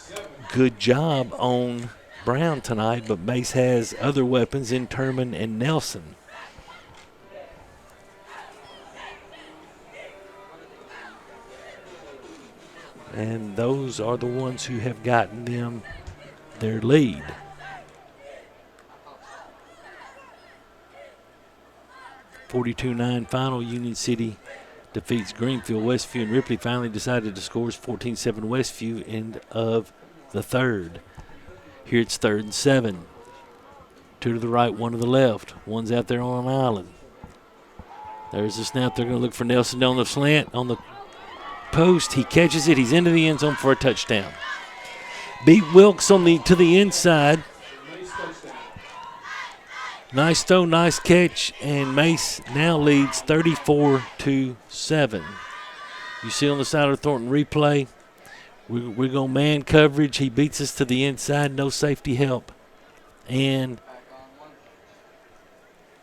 good job on Brown tonight, but Mace has other weapons in Turman and Nelson. And those are the ones who have gotten them their lead. (42-9) final. Union City defeats Greenfield. Westview and Ripley finally decided to score 14-7 Westview, end of the third. Here it's 3rd and 7. 2 to the right, 1 to the left. One's out there on an island. There's the snap. They're going to look for Nelson down the slant on the post. He catches it. He's into the end zone for a touchdown. Beat Wilkes to the inside. Nice throw, nice catch, and Mace now leads 34-7. You see on the side of the Thornton replay, we're going man coverage. He beats us to the inside, no safety help. And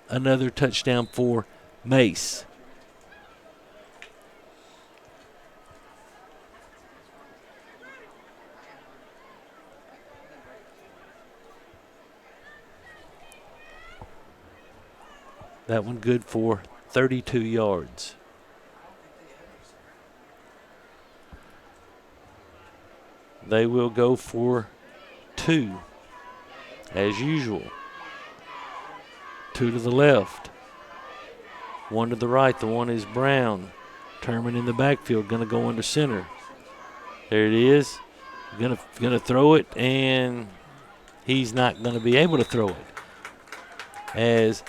another touchdown for Mace. That one good for 32 yards. They will go for 2, as usual. 2 to the left. 1 to the right. The one is Brown. Turman in the backfield, going to go under center. There it is. Going to throw it, and he's not going to be able to throw it. As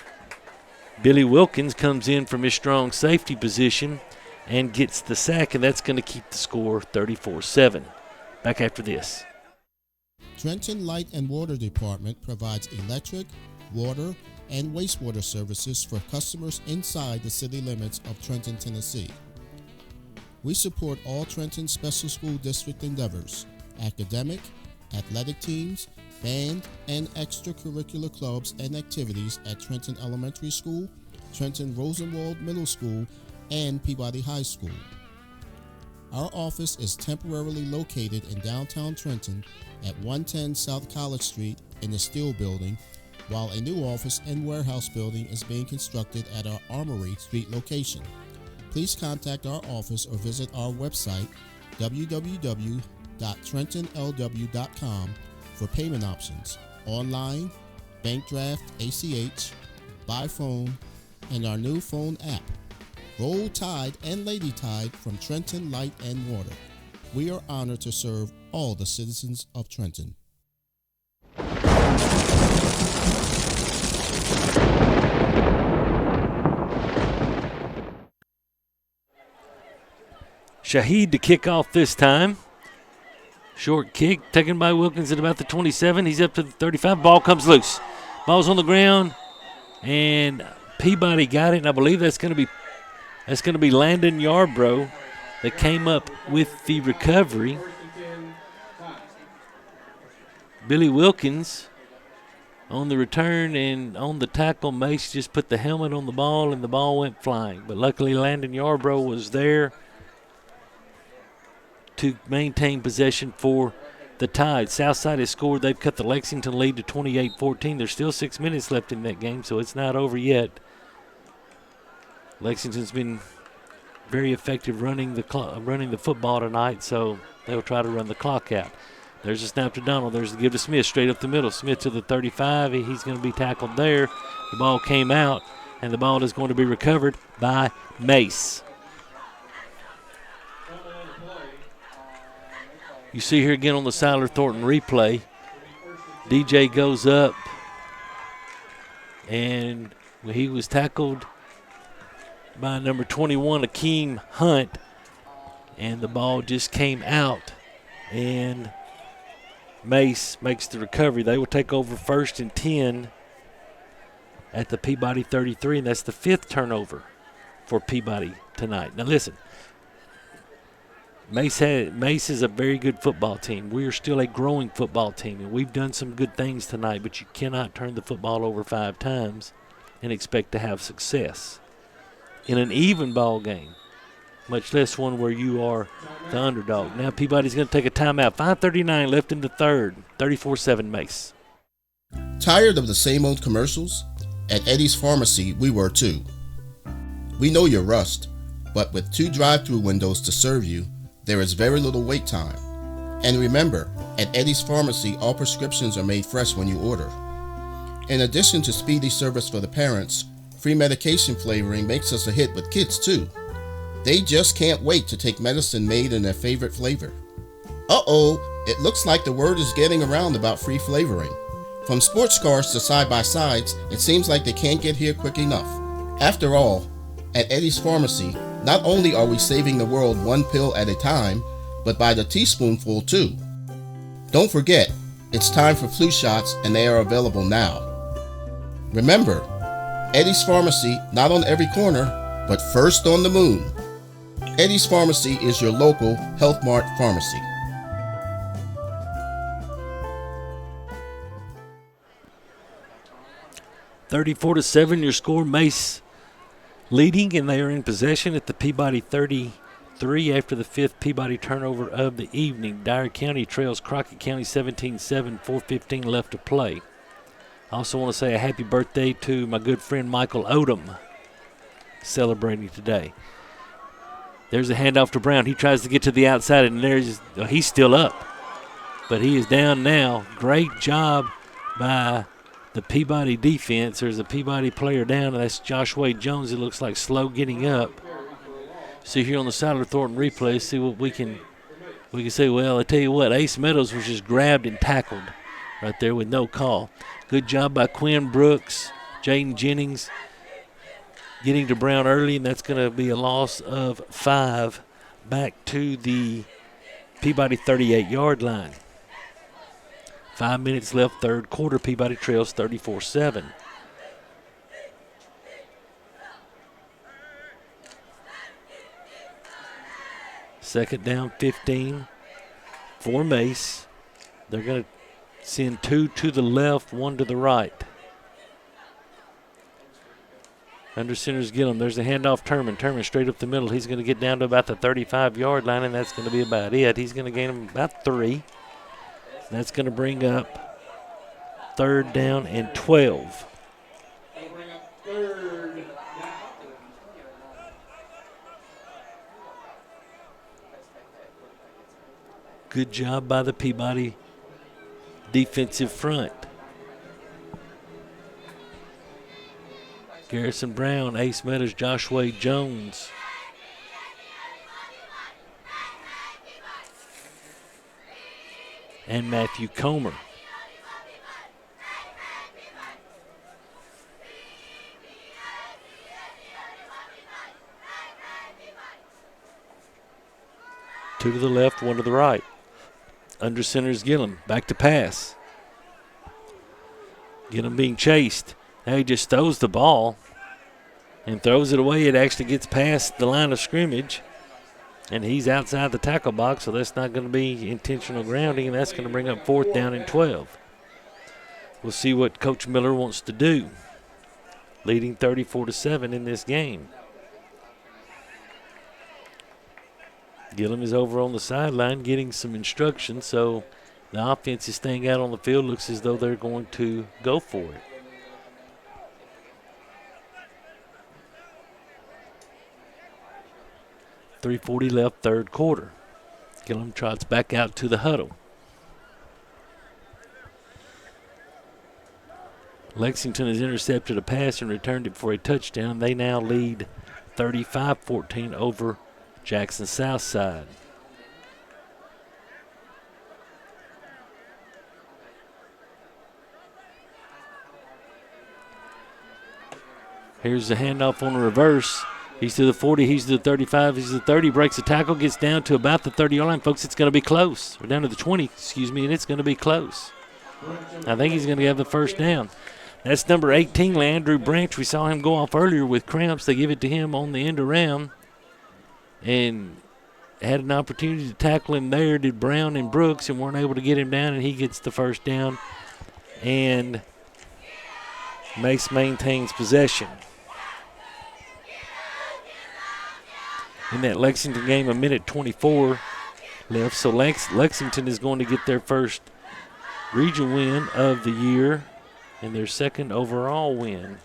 Billy Wilkins comes in from his strong safety position and gets the sack, and that's going to keep the score 34-7. Back after this. Trenton Light and Water Department provides electric, water, and wastewater services for customers inside the city limits of Trenton, Tennessee. We support all Trenton Special School District endeavors, academic, athletic teams, band, and extracurricular clubs and activities at Trenton Elementary School, Trenton Rosenwald Middle School, and Peabody High School. Our office is temporarily located in downtown Trenton at 110 South College Street in the Steel Building, while a new office and warehouse building is being constructed at our Armory Street location. Please contact our office or visit our website, www.trentonlw.com, for payment options, online, bank draft, ACH, by phone, and our new phone app. Roll Tide and Lady Tide from Trenton Light and Water. We are honored to serve all the citizens of Trenton. Shaheed to kick off this time. Short kick taken by Wilkins at about the 27. He's up to the 35. Ball comes loose. Ball's on the ground, and Peabody got it. And I believe that's going to be Landon Yarbrough that came up with the recovery. Billy Wilkins on the return, and on the tackle, Mace just put the helmet on the ball, and the ball went flying. But luckily, Landon Yarbrough was there to maintain possession for the Tide. Southside has scored. They've cut the Lexington lead to 28-14. There's still 6 minutes left in that game, so it's not over yet. Lexington's been very effective running the football tonight, so they'll try to run the clock out. There's a snap to Donald. There's the give to Smith straight up the middle. Smith to the 35. He's going to be tackled there. The ball came out, and the ball is going to be recovered by Mace. You see here again on the Siler Thornton replay, DJ goes up, and he was tackled by number 21, Akeem Hunt, and the ball just came out, and Mace makes the recovery. They will take over 1st and 10 at the Peabody 33, and that's the 5th turnover for Peabody tonight. Now listen, Mace is a very good football team. We are still a growing football team, and we've done some good things tonight, but you cannot turn the football over 5 times and expect to have success in an even ball game, much less one where you are the underdog. Now Peabody's going to take a timeout. 5:39 left in the third. 34-7 Mace. Tired of the same old commercials? At Eddie's Pharmacy, we were too. We know you're rust, but with 2 drive-through windows to serve you, There is very little wait time. And remember, at Eddie's Pharmacy, all prescriptions are made fresh when you order. In addition to speedy service for the parents, free medication flavoring makes us a hit with kids too. They just can't wait to take medicine made in their favorite flavor. Uh-oh, it looks like the word is getting around about free flavoring. From sports cars to side-by-sides, it seems like they can't get here quick enough. After all, at Eddie's Pharmacy, not only are we saving the world one pill at a time, but by the teaspoonful too. Don't forget, it's time for flu shots and they are available now. Remember, Eddie's Pharmacy, not on every corner, but first on the moon. Eddie's Pharmacy is your local Health Mart pharmacy. (34-7) your score. Mace leading, and they are in possession at the Peabody 33 after the 5th Peabody turnover of the evening. Dyer County trails Crockett County 17-7, 4:15 left to play. I also want to say a happy birthday to my good friend Michael Odom, celebrating today. There's a handoff to Brown. He tries to get to the outside, and he's still up, but he is down now. Great job by the Peabody defense. There's a Peabody player down, and that's Joshua Jones. It looks like slow getting up. See here on the Siler Thornton replay, see what we can say. Well, I tell you what, Ace Meadows was just grabbed and tackled right there with no call. Good job by Quinn Brooks, Jaden Jennings getting to Brown early, and that's going to be a loss of 5 back to the Peabody 38-yard line. 5 minutes left, third quarter. Peabody trails 34-7. Second down, 15 for Mace. They're going to send 2 to the left, 1 to the right. Under center's Gillum. There's a handoff, Turman. Turman straight up the middle. He's going to get down to about the 35-yard line, and that's going to be about it. He's going to gain him about 3. That's going to bring up third down and 12. Good job by the Peabody defensive front. Garrison Brown, Ace Meadows, Joshua Jones. And Matthew Comer. Two to the left, 1 to the right. Under center is Gillum. Back to pass. Gillum being chased. Now he just throws the ball and throws it away. It actually gets past the line of scrimmage, and he's outside the tackle box, so that's not going to be intentional grounding, and that's going to bring up fourth down and 12. We'll see what Coach Miller wants to do, leading 34-7 in this game. Gillum is over on the sideline getting some instruction, so the offense is staying out on the field. Looks as though they're going to go for it. .340 left, third quarter. Gillum trots back out to the huddle. Lexington has intercepted a pass and returned it for a touchdown. They now lead 35-14 over Jackson Southside. Here's the handoff on the reverse. He's to the 40, he's to the 35, he's to the 30, breaks the tackle, gets down to about the 30-yard line. Folks, it's going to be close. We're down to the 20, and it's going to be close. I think he's going to have the first down. That's number 18, Andrew Branch. We saw him go off earlier with cramps. They give it to him on the end around and had an opportunity to tackle him there, did Brown and Brooks, and weren't able to get him down, and he gets the first down. And Mace maintains possession. In that Lexington game, a minute 24 left. So Lexington is going to get their first region win of the year and their second overall win.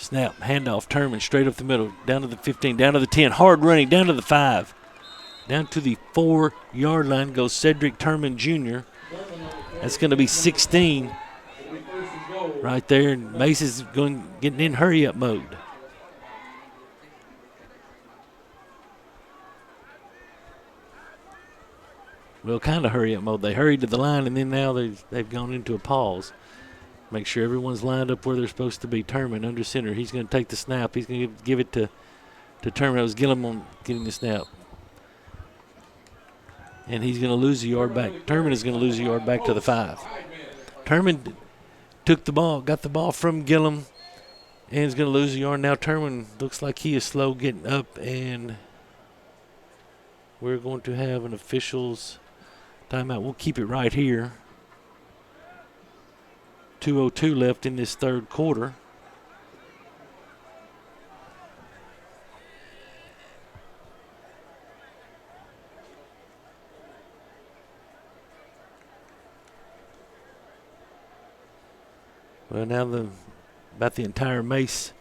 Snap, handoff, Turman straight up the middle, down to the 15, down to the 10, hard running, down to the 5. Down to the 4-yard line goes Cedric Turman Jr. That's going to be 16 right there, and Mace is getting in hurry-up mode. Well, kind of hurry-up mode. They hurried to the line, and then now they've gone into a pause. Make sure everyone's lined up where they're supposed to be. Turman under center. He's going to take the snap. He's going to give it to Turman. It was Gillum on getting the snap. And he's going to lose a yard back. Turman is going to lose a yard back to the 5. Turman took the ball, got the ball from Gillum, and is going to lose a yard. Now Turman looks like he is slow getting up, and we're going to have an official's timeout. We'll keep it right here. 2:02 left in this third quarter. Well, now about the entire Mace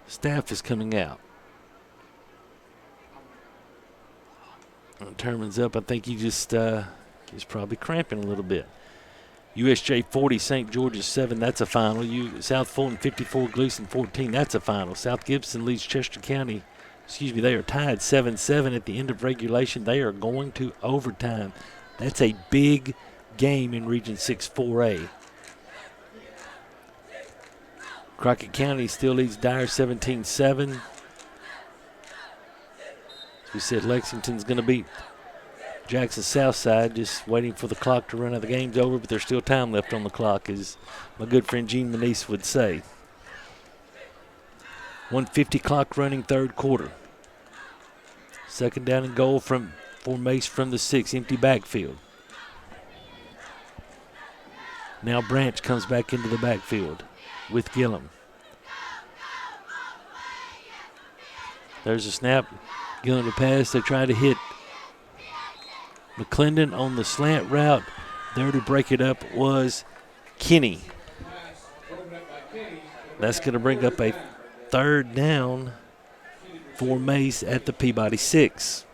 staff is coming out. Turman's up. I think he just he's probably cramping a little bit. USJ 40, St. George's 7. That's a final. South Fulton 54, Gleason 14. That's a final. South Gibson leads Chester County. They are tied 7-7 at the end of regulation. They are going to overtime. That's a big game in Region 6 4A. Crockett County still leads Dyer 17-7. As we said, Lexington's going to beat Jackson Southside, just waiting for the clock to run out. The game's over, but there's still time left on the clock, as my good friend Gene Manise would say. 1:50 clock running, third quarter. Second down and goal for Mace from the 6, empty backfield. Now Branch comes back into the backfield with Gillum. There's a snap. Gillum to pass. They try to hit McClendon on the slant route. There to break it up was Kinney. That's going to bring up a third down for Mace at the Peabody 6.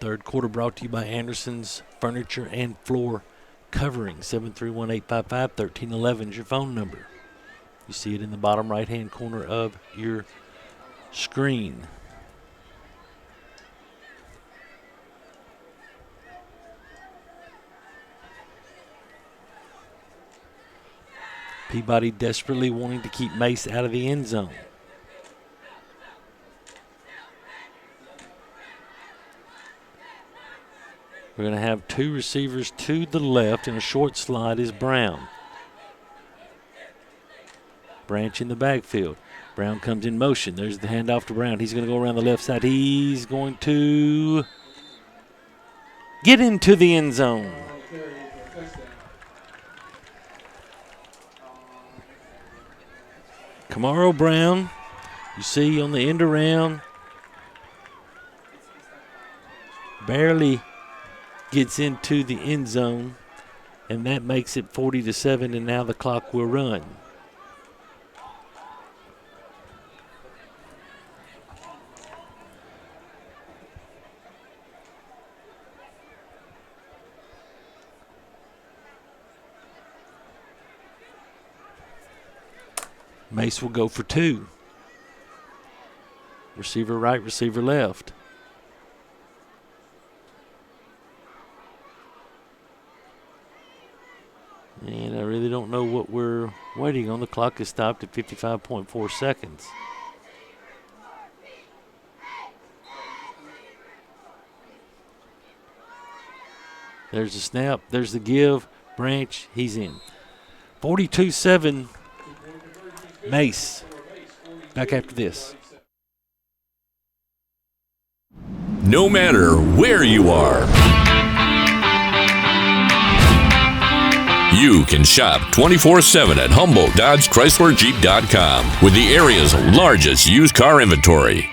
Third quarter brought to you by Anderson's Furniture and Floor Covering. 731-855-1311 is your phone number. You see it in the bottom right-hand corner of your screen. Peabody desperately wanting to keep Mace out of the end zone. We're going to have two receivers to the left, and a short slide is Brown. Branch in the backfield. Brown comes in motion. There's the handoff to Brown. He's going to go around the left side. He's going to get into the end zone. Kamaro Brown, you see on the end around, barely gets into the end zone, and that makes it 40-7, and now the clock will run. Mace will go for two. Receiver right, receiver left. And I really don't know what we're waiting on. The clock is stopped at 55.4 seconds. There's the snap. There's the give. Branch, he's in. 42-7. Mace. Back after this. No matter where you are, you can shop 24/7 at HumboldtDodgeChryslerJeep.com with the area's largest used car inventory.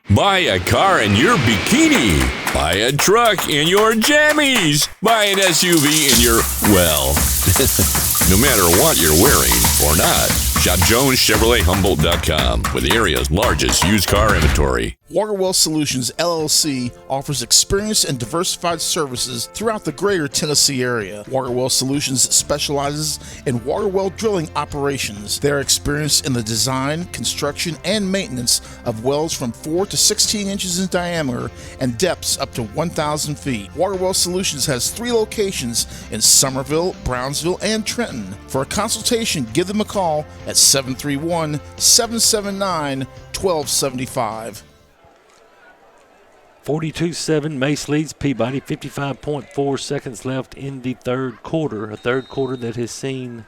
Buy a car in your bikini. Buy a truck in your jammies. Buy an SUV in your, well, no matter what you're wearing or not. Shop JonesChevroletHumboldt.com with the area's largest used car inventory. Waterwell Solutions LLC offers experienced and diversified services throughout the greater Tennessee area. Waterwell Solutions specializes in water well drilling operations. They are experienced in the design, construction, and maintenance of wells from 4 to 16 inches in diameter and depths up to 1,000 feet. Waterwell Solutions has 3 locations in Summerville, Brownsville, and Trenton. For a consultation, give them a call at 731-779-1275. 42-7, Mace leads Peabody, 55.4 seconds left in the third quarter. A third quarter that has seen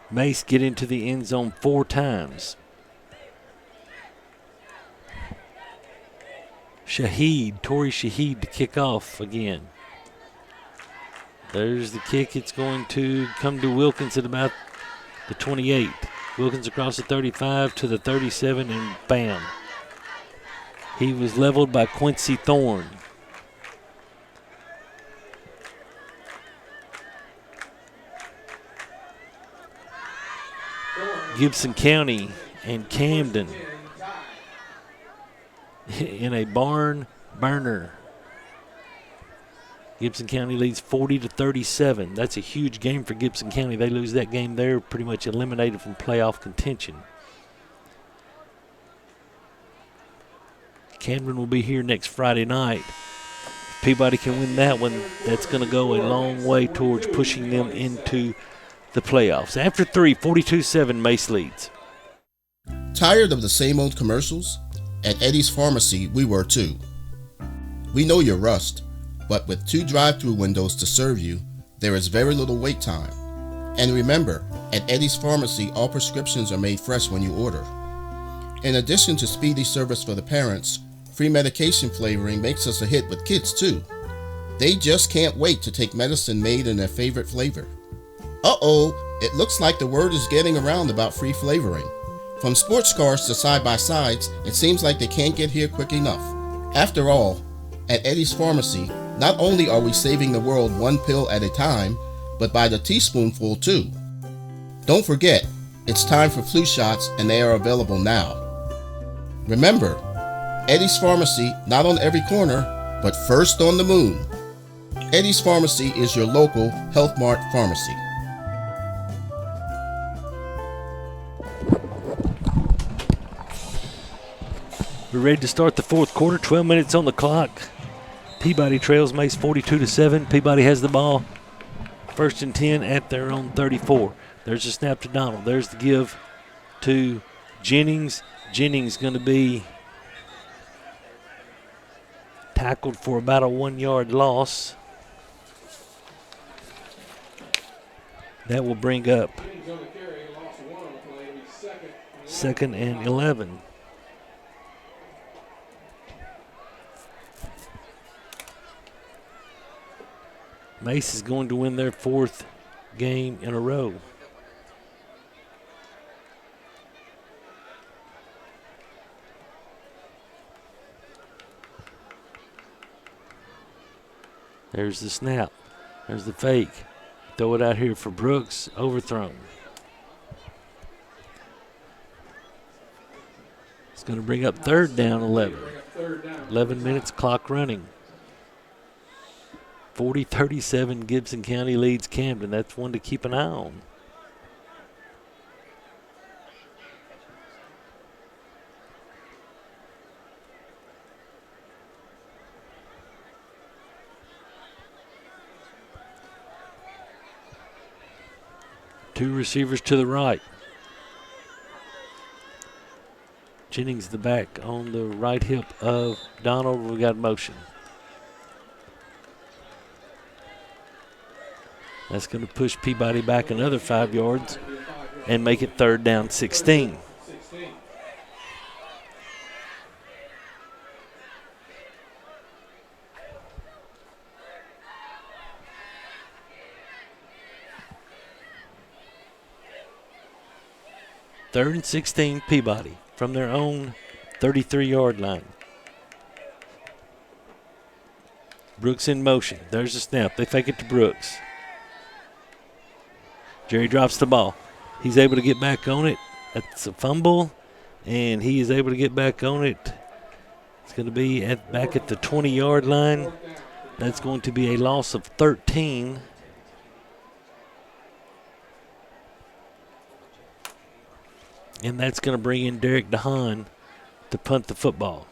Mace get into the end zone 4 times. Tory Shaheed to kick off again. There's the kick. It's going to come to Wilkins at about the 28. Wilkins across the 35 to the 37, and bam. He was leveled by Quincy Thorne. Gibson County and Camden in a barn burner. Gibson County leads 40-37. That's a huge game for Gibson County. They lose that game, they're pretty much eliminated from playoff contention. Camden will be here next Friday night. If Peabody can win that one, that's going to go a long way towards pushing them into the playoffs. After 3, 42-7, Mace leads. Tired of the same old commercials? At Eddie's Pharmacy, we were too. We know your rust, but with 2 drive-through windows to serve you, there is very little wait time. And remember, at Eddie's Pharmacy, all prescriptions are made fresh when you order. In addition to speedy service for the parents, free medication flavoring makes us a hit with kids too. They just can't wait to take medicine made in their favorite flavor. Uh-oh, it looks like the word is getting around about free flavoring. From sports cars to side-by-sides, it seems like they can't get here quick enough. After all, at Eddie's Pharmacy, not only are we saving the world 1 pill at a time, but by the teaspoonful too. Don't forget, it's time for flu shots and they are available now. Remember, Eddie's Pharmacy, not on every corner, but first on the moon. Eddie's Pharmacy is your local Health Mart pharmacy. We're ready to start the fourth quarter, 12 minutes on the clock. Peabody trails Mace 42-7. Peabody has the ball. 1st and 10 at their own 34. There's a snap to Donald. There's the give to Jennings. Jennings going to be tackled for about a 1-yard loss. That will bring up 2nd and 11. Mace is going to win their 4th game in a row. There's the snap. There's the fake. Throw it out here for Brooks. Overthrown. It's going to bring up 3rd down 11. 11 minutes, clock running. 40-37, Gibson County leads Camden. That's one to keep an eye on. Two receivers to the right. Jennings the back on the right hip of Donald. We got motion. That's going to push Peabody back another 5 yards and make it 3rd down 16. Third and 16, Peabody from their own 33-yard line. Brooks in motion. There's a snap. They fake it to Brooks. Jerry drops the ball. He's able to get back on it. That's a fumble, and he is able to get back on it. It's going to be back at the 20-yard line. That's going to be a loss of 13. And that's going to bring in Derek DeHaan to punt the football.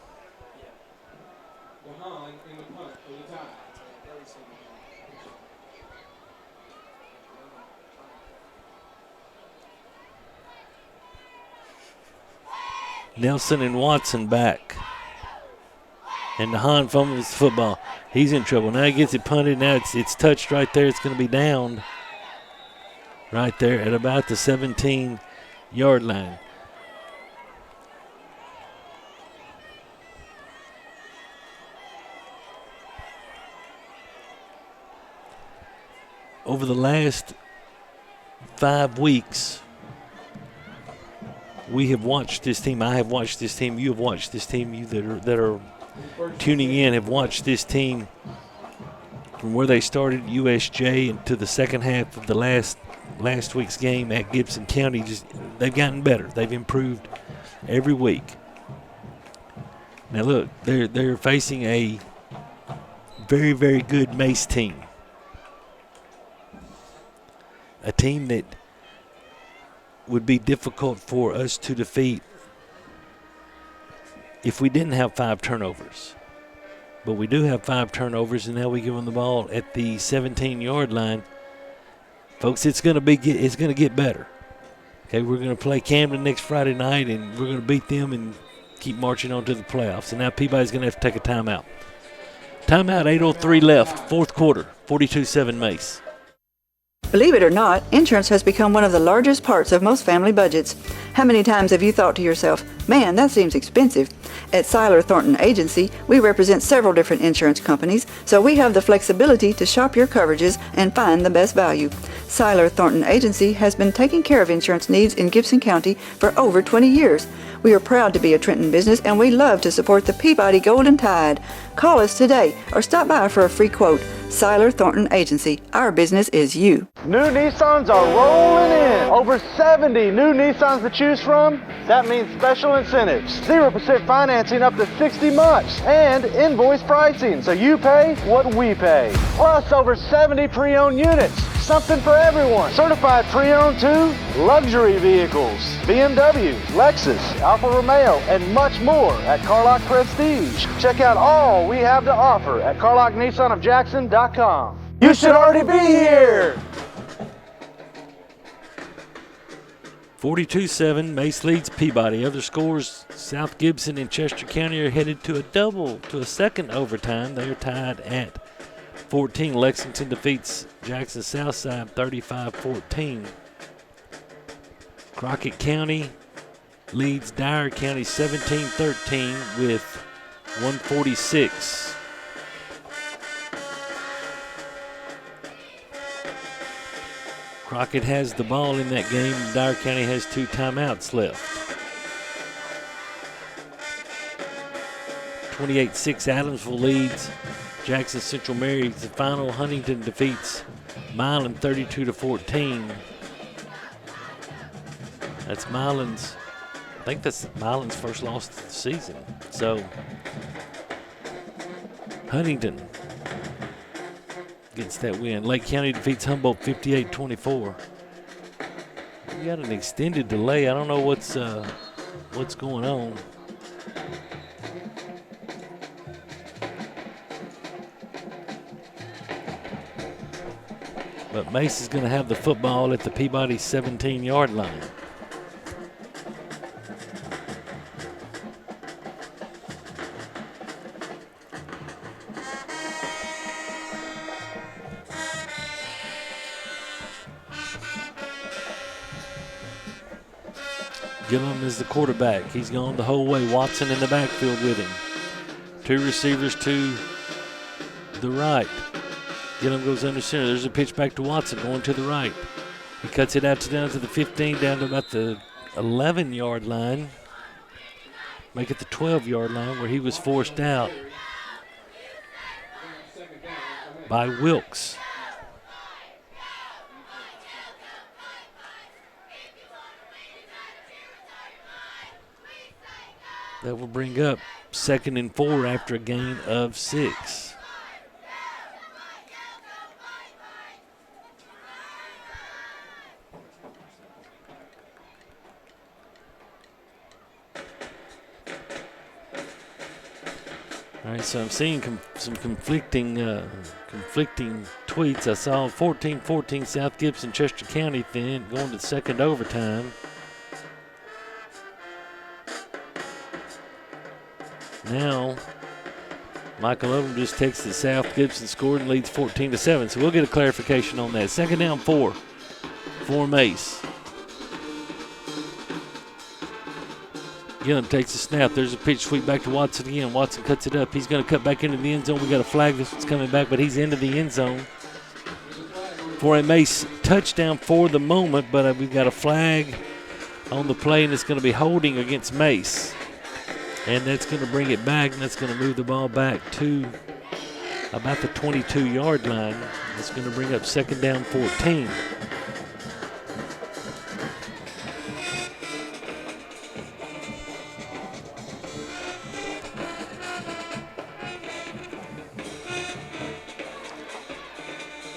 Nelson and Watson back. And DeHaan fumbles the football. He's in trouble. Now he gets it punted. Now it's touched right there. It's going to be downed right there at about the 17-yard line. Over the last 5 weeks, we have watched this team. I have watched this team. You have watched this team. You that are tuning in have watched this team from where they started USJ into the second half of the last week's game at Gibson County. They've gotten better. They've improved every week. Now look, they're facing a very, very good Mase team. A team that would be difficult for us to defeat if we didn't have 5 turnovers. But we do have 5 turnovers, and now we give them the ball at the 17-yard line. Folks, it's going to get better. Okay, we're going to play Camden next Friday night, and we're going to beat them and keep marching on to the playoffs. And now Peabody's going to have to take a timeout. Timeout, 8:03 left, fourth quarter, 42-7 Mace. Believe it or not, insurance has become one of the largest parts of most family budgets. How many times have you thought to yourself, man, that seems expensive? At Seiler Thornton Agency, we represent several different insurance companies, so we have the flexibility to shop your coverages and find the best value. Seiler Thornton Agency has been taking care of insurance needs in Gibson County for over 20 years. We are proud to be a Trenton business, and we love to support the Peabody Golden Tide. Call us today or stop by for a free quote. Seiler Thornton Agency. Our business is you. New Nissans are rolling in. Over 70 new Nissans to choose from. That means special incentives. 0% financing up to 60 months. And invoice pricing, so you pay what we pay. Plus over 70 pre-owned units. Something for everyone. Certified pre-owned too. Luxury vehicles. BMW, Lexus, Alfa Romeo, and much more at Carlock Prestige. Check out all we have to offer at CarlockNissanofJackson.com. You should already be here. 42-7, Mace leads Peabody. Other scores, South Gibson and Chester County are headed to a second overtime. They are tied at 14. Lexington defeats Jackson Southside 35-14. Crockett County leads Dyer County 17-13 with 146. Crockett has the ball in that game. Dyer County has 2 timeouts left. 28-6, Adamsville leads Jackson Central Mary. The final, Huntington defeats Milan 32-14. That's Milan's, I think that's Milan's first loss of the season. So Huntington gets that win. Lake County defeats Humboldt 58-24. We got an extended delay. I don't know what's going on. But Mace is going to have the football at the Peabody 17-yard line. Gillum is the quarterback. He's gone the whole way. Watson in the backfield with him. 2 receivers to the right. Gillum goes under center. There's a pitch back to Watson going to the right. He cuts it out down to the 15, down to about the 11-yard line. make it the 12-yard line where he was forced out by Wilkes. That will bring up 2nd and 4 after a gain of 6. All right, so I'm seeing some conflicting tweets. I saw 14-14 South Gibson, Chester County then going to the second overtime. Now, Michael Odom just texted South Gibson scored and leads 14-7. So we'll get a clarification on that. 2nd down 4 for Mace. Young takes a snap. There's a pitch sweep back to Watson again. Watson cuts it up. He's going to cut back into the end zone. We got a flag. This one's coming back, but he's into the end zone for a Mace touchdown for the moment. But we've got a flag on the play, and it's going to be holding against Mace. And that's going to bring it back, and that's going to move the ball back to about the 22-yard line. It's going to bring up 2nd down 14.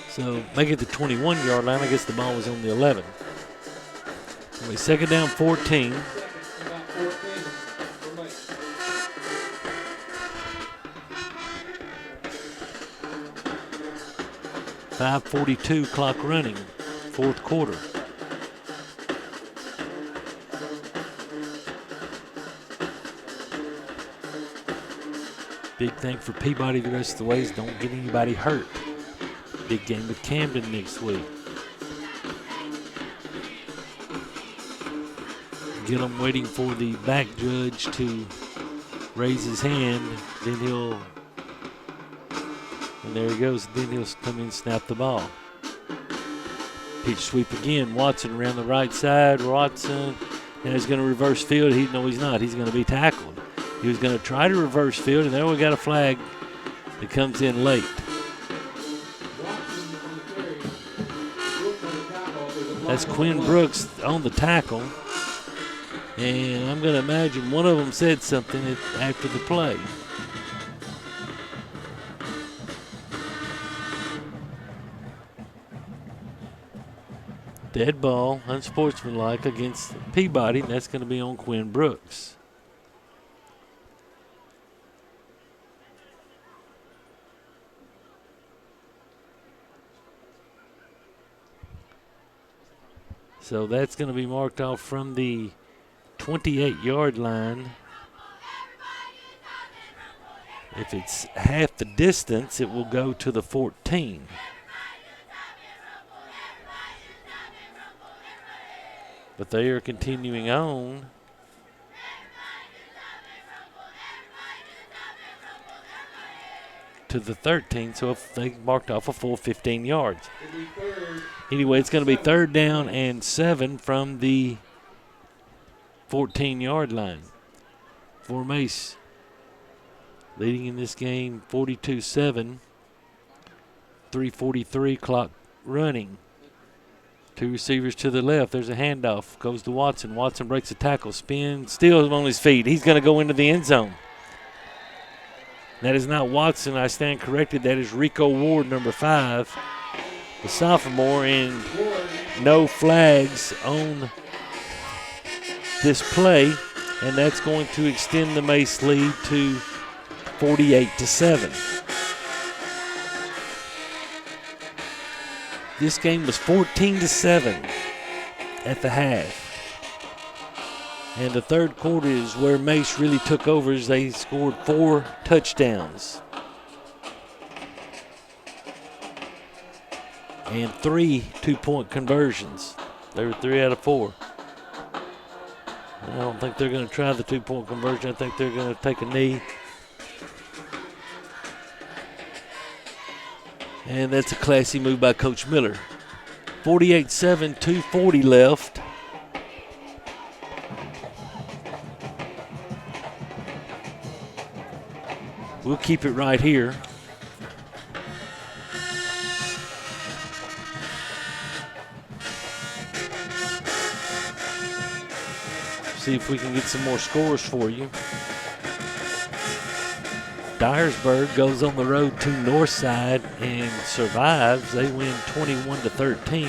So make it the 21-yard line. I guess the ball was on the 11. Anyway, 2nd down 14. .542 clock running, 4th quarter. Big thing for Peabody the rest of the way is don't get anybody hurt. Big game with Camden next week. Gillum waiting for the back judge to raise his hand. Then he'll, and there he goes. Then he'll come in and snap the ball. Pitch sweep again. Watson around the right side. Watson now he's going to reverse field. No, he's not. He's going to be tackled. He was going to try to reverse field, and there we got a flag that comes in late. That's Quinn Brooks on the tackle. And I'm going to imagine one of them said something after the play. Dead ball, unsportsmanlike against Peabody, and that's going to be on Quinn Brooks. So that's going to be marked off from the 28-yard line. If it's half the distance, it will go to the 14. But they are continuing on. To the 13, so if they marked off a full 15 yards. Anyway, it's going to be 3rd down and 7 from the 14-yard line for Mace. Leading in this game 42-7, 3:43 clock running. 2 receivers to the left. There's a handoff. Goes to Watson. Watson breaks a tackle. Spins. Still on his feet. He's going to go into the end zone. That is not Watson. I stand corrected. That is Rico Ward, number 5, the sophomore, and no flags on this play, and that's going to extend the Mace lead to 48-7. This game was 14-7 at the half. And the 3rd quarter is where Mace really took over as they scored 4 touchdowns. And 3 two-point conversions. They were 3 out of 4. I don't think they're going to try the 2-point conversion. I think they're going to take a knee. And that's a classy move by Coach Miller. 48-7, 2:40 left. We'll keep it right here. See if we can get some more scores for you. Dyersburg goes on the road to Northside and survives. They win 21-13.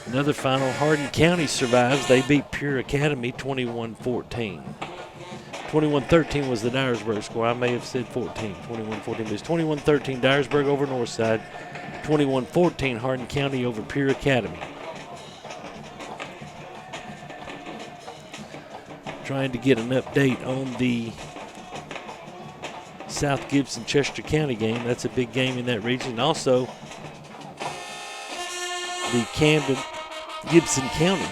Another final, Hardin County survives. They beat Pure Academy 21-14. 21-13 was the Dyersburg score. I may have said 14. 21-14, but it's 21-13 Dyersburg over Northside. 21-14 Hardin County over Pure Academy. Trying to get an update on the South Gibson Chester County game. That's a big game in that region. Also, the Camden Gibson County.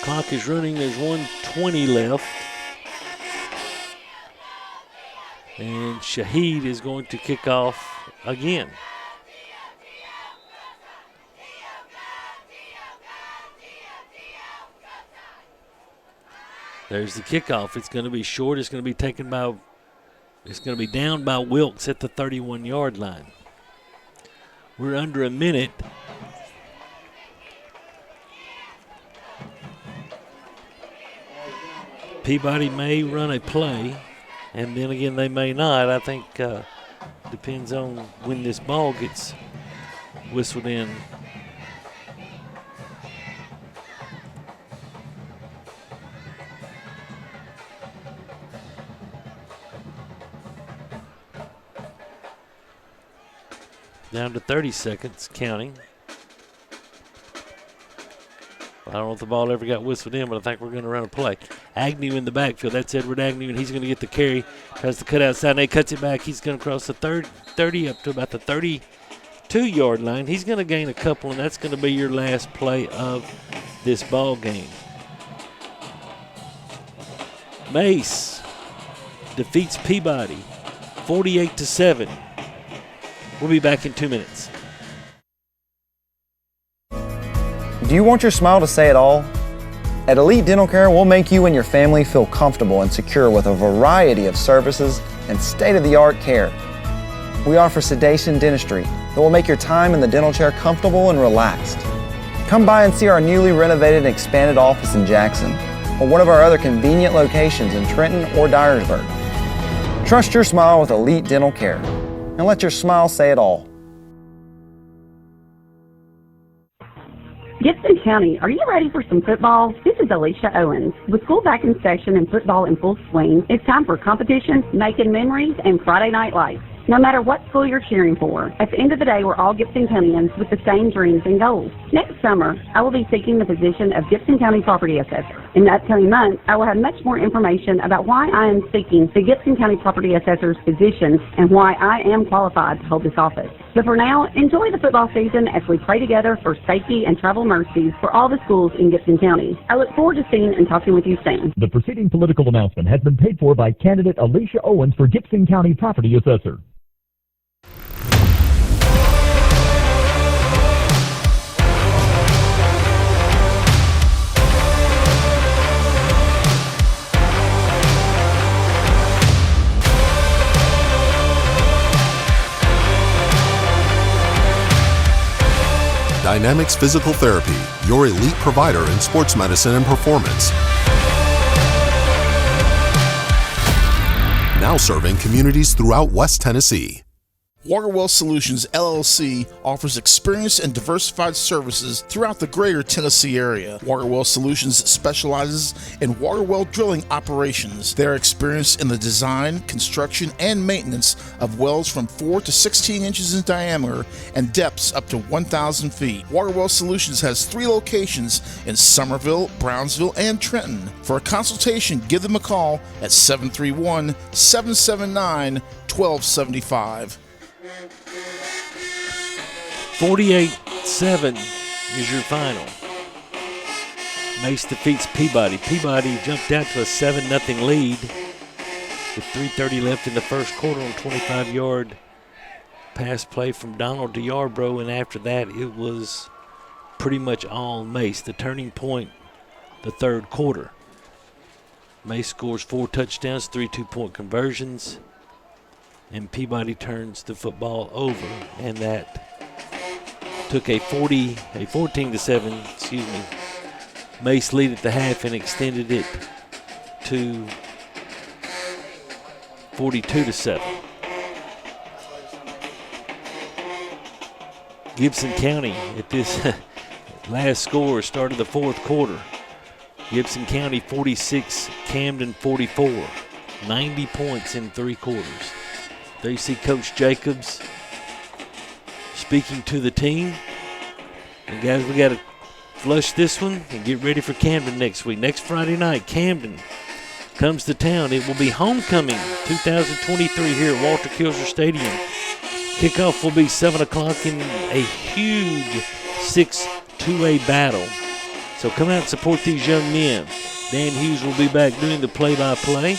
Clock is running. There's 1:20 left. And Shaheed is going to kick off again. There's the kickoff. It's going to be short. It's going to be taken by, it's going to be down by Wilkes at the 31-yard line. We're under a minute. Peabody may run a play, and then again they may not. I think depends on when this ball gets whistled in. Down to 30 seconds, counting. I don't know if the ball ever got whistled in, but I think we're going to run a play. Agnew in the backfield. That's Edward Agnew, and he's going to get the carry. Tries to cut outside, and he cuts it back. He's going to cross the 30 up to about the 32-yard line. He's going to gain a couple, and that's going to be your last play of this ball game. Mace defeats Peabody 48-7. We'll be back in 2 minutes. Do you want your smile to say it all? At Elite Dental Care, we'll make you and your family feel comfortable and secure with a variety of services and state-of-the-art care. We offer sedation dentistry that will make your time in the dental chair comfortable and relaxed. Come by and see our newly renovated and expanded office in Jackson or one of our other convenient locations in Trenton or Dyersburg. Trust your smile with Elite Dental Care and let your smile say it all. Gibson County, are you ready for some football? This is Alicia Owens. With school back in session and football in full swing, it's time for competition, making memories, and Friday night lights. No matter what school you're cheering for, at the end of the day, we're all Gibson Countyans with the same dreams and goals. Next summer, I will be seeking the position of Gibson County Property Assessor. In the upcoming months, I will have much more information about why I am seeking the Gibson County Property Assessor's position and why I am qualified to hold this office. But for now, enjoy the football season as we pray together for safety and travel mercies for all the schools in Gibson County. I look forward to seeing and talking with you soon. The preceding political announcement has been paid for by candidate Alicia Owens for Gibson County Property Assessor. Dynamics Physical Therapy, your elite provider in sports medicine and performance. Now serving communities throughout West Tennessee. Waterwell Solutions LLC offers experienced and diversified services throughout the greater Tennessee area. Waterwell Solutions specializes in water well drilling operations. They are experienced in the design, construction, and maintenance of wells from 4 to 16 inches in diameter and depths up to 1,000 feet. Waterwell Solutions has 3 locations in Summerville, Brownsville, and Trenton. For a consultation, give them a call at 731-779-1275. 48-7 is your final. Mace defeats Peabody. Peabody jumped out to a 7-0 lead with 3:30 left in the first quarter on 25-yard pass play from Donald to Yarbrough, and after that it was pretty much all Mace. The turning point, the third quarter. Mace scores 4 touchdowns, 3 two-point conversions, and Peabody turns the football over, and that took a 14-7, Mace lead at the half and extended it to 42-7. Gibson County at this last score, start of the fourth quarter. Gibson County 46, Camden 44. 90 points in 3 quarters. There you see Coach Jacobs speaking to the team. And guys, we got to flush this one and get ready for Camden next week. Next Friday night, Camden comes to town. It will be homecoming 2023 here at Walter Kilser Stadium. Kickoff will be 7 o'clock in a huge 6-2A battle. So come out and support these young men. Dan Hughes will be back doing the play-by-play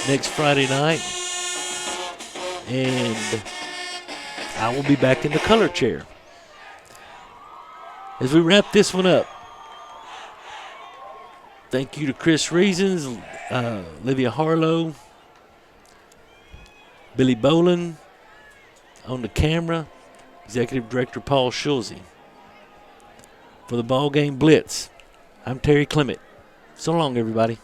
next Friday night. And I will be back in the color chair. As we wrap this one up, thank you to Chris Reasons, Livia Harlow, Billy Boland on the camera, Executive Director Paul Schulze. For the BallGame Blitz, I'm Terry Clement. So long, everybody.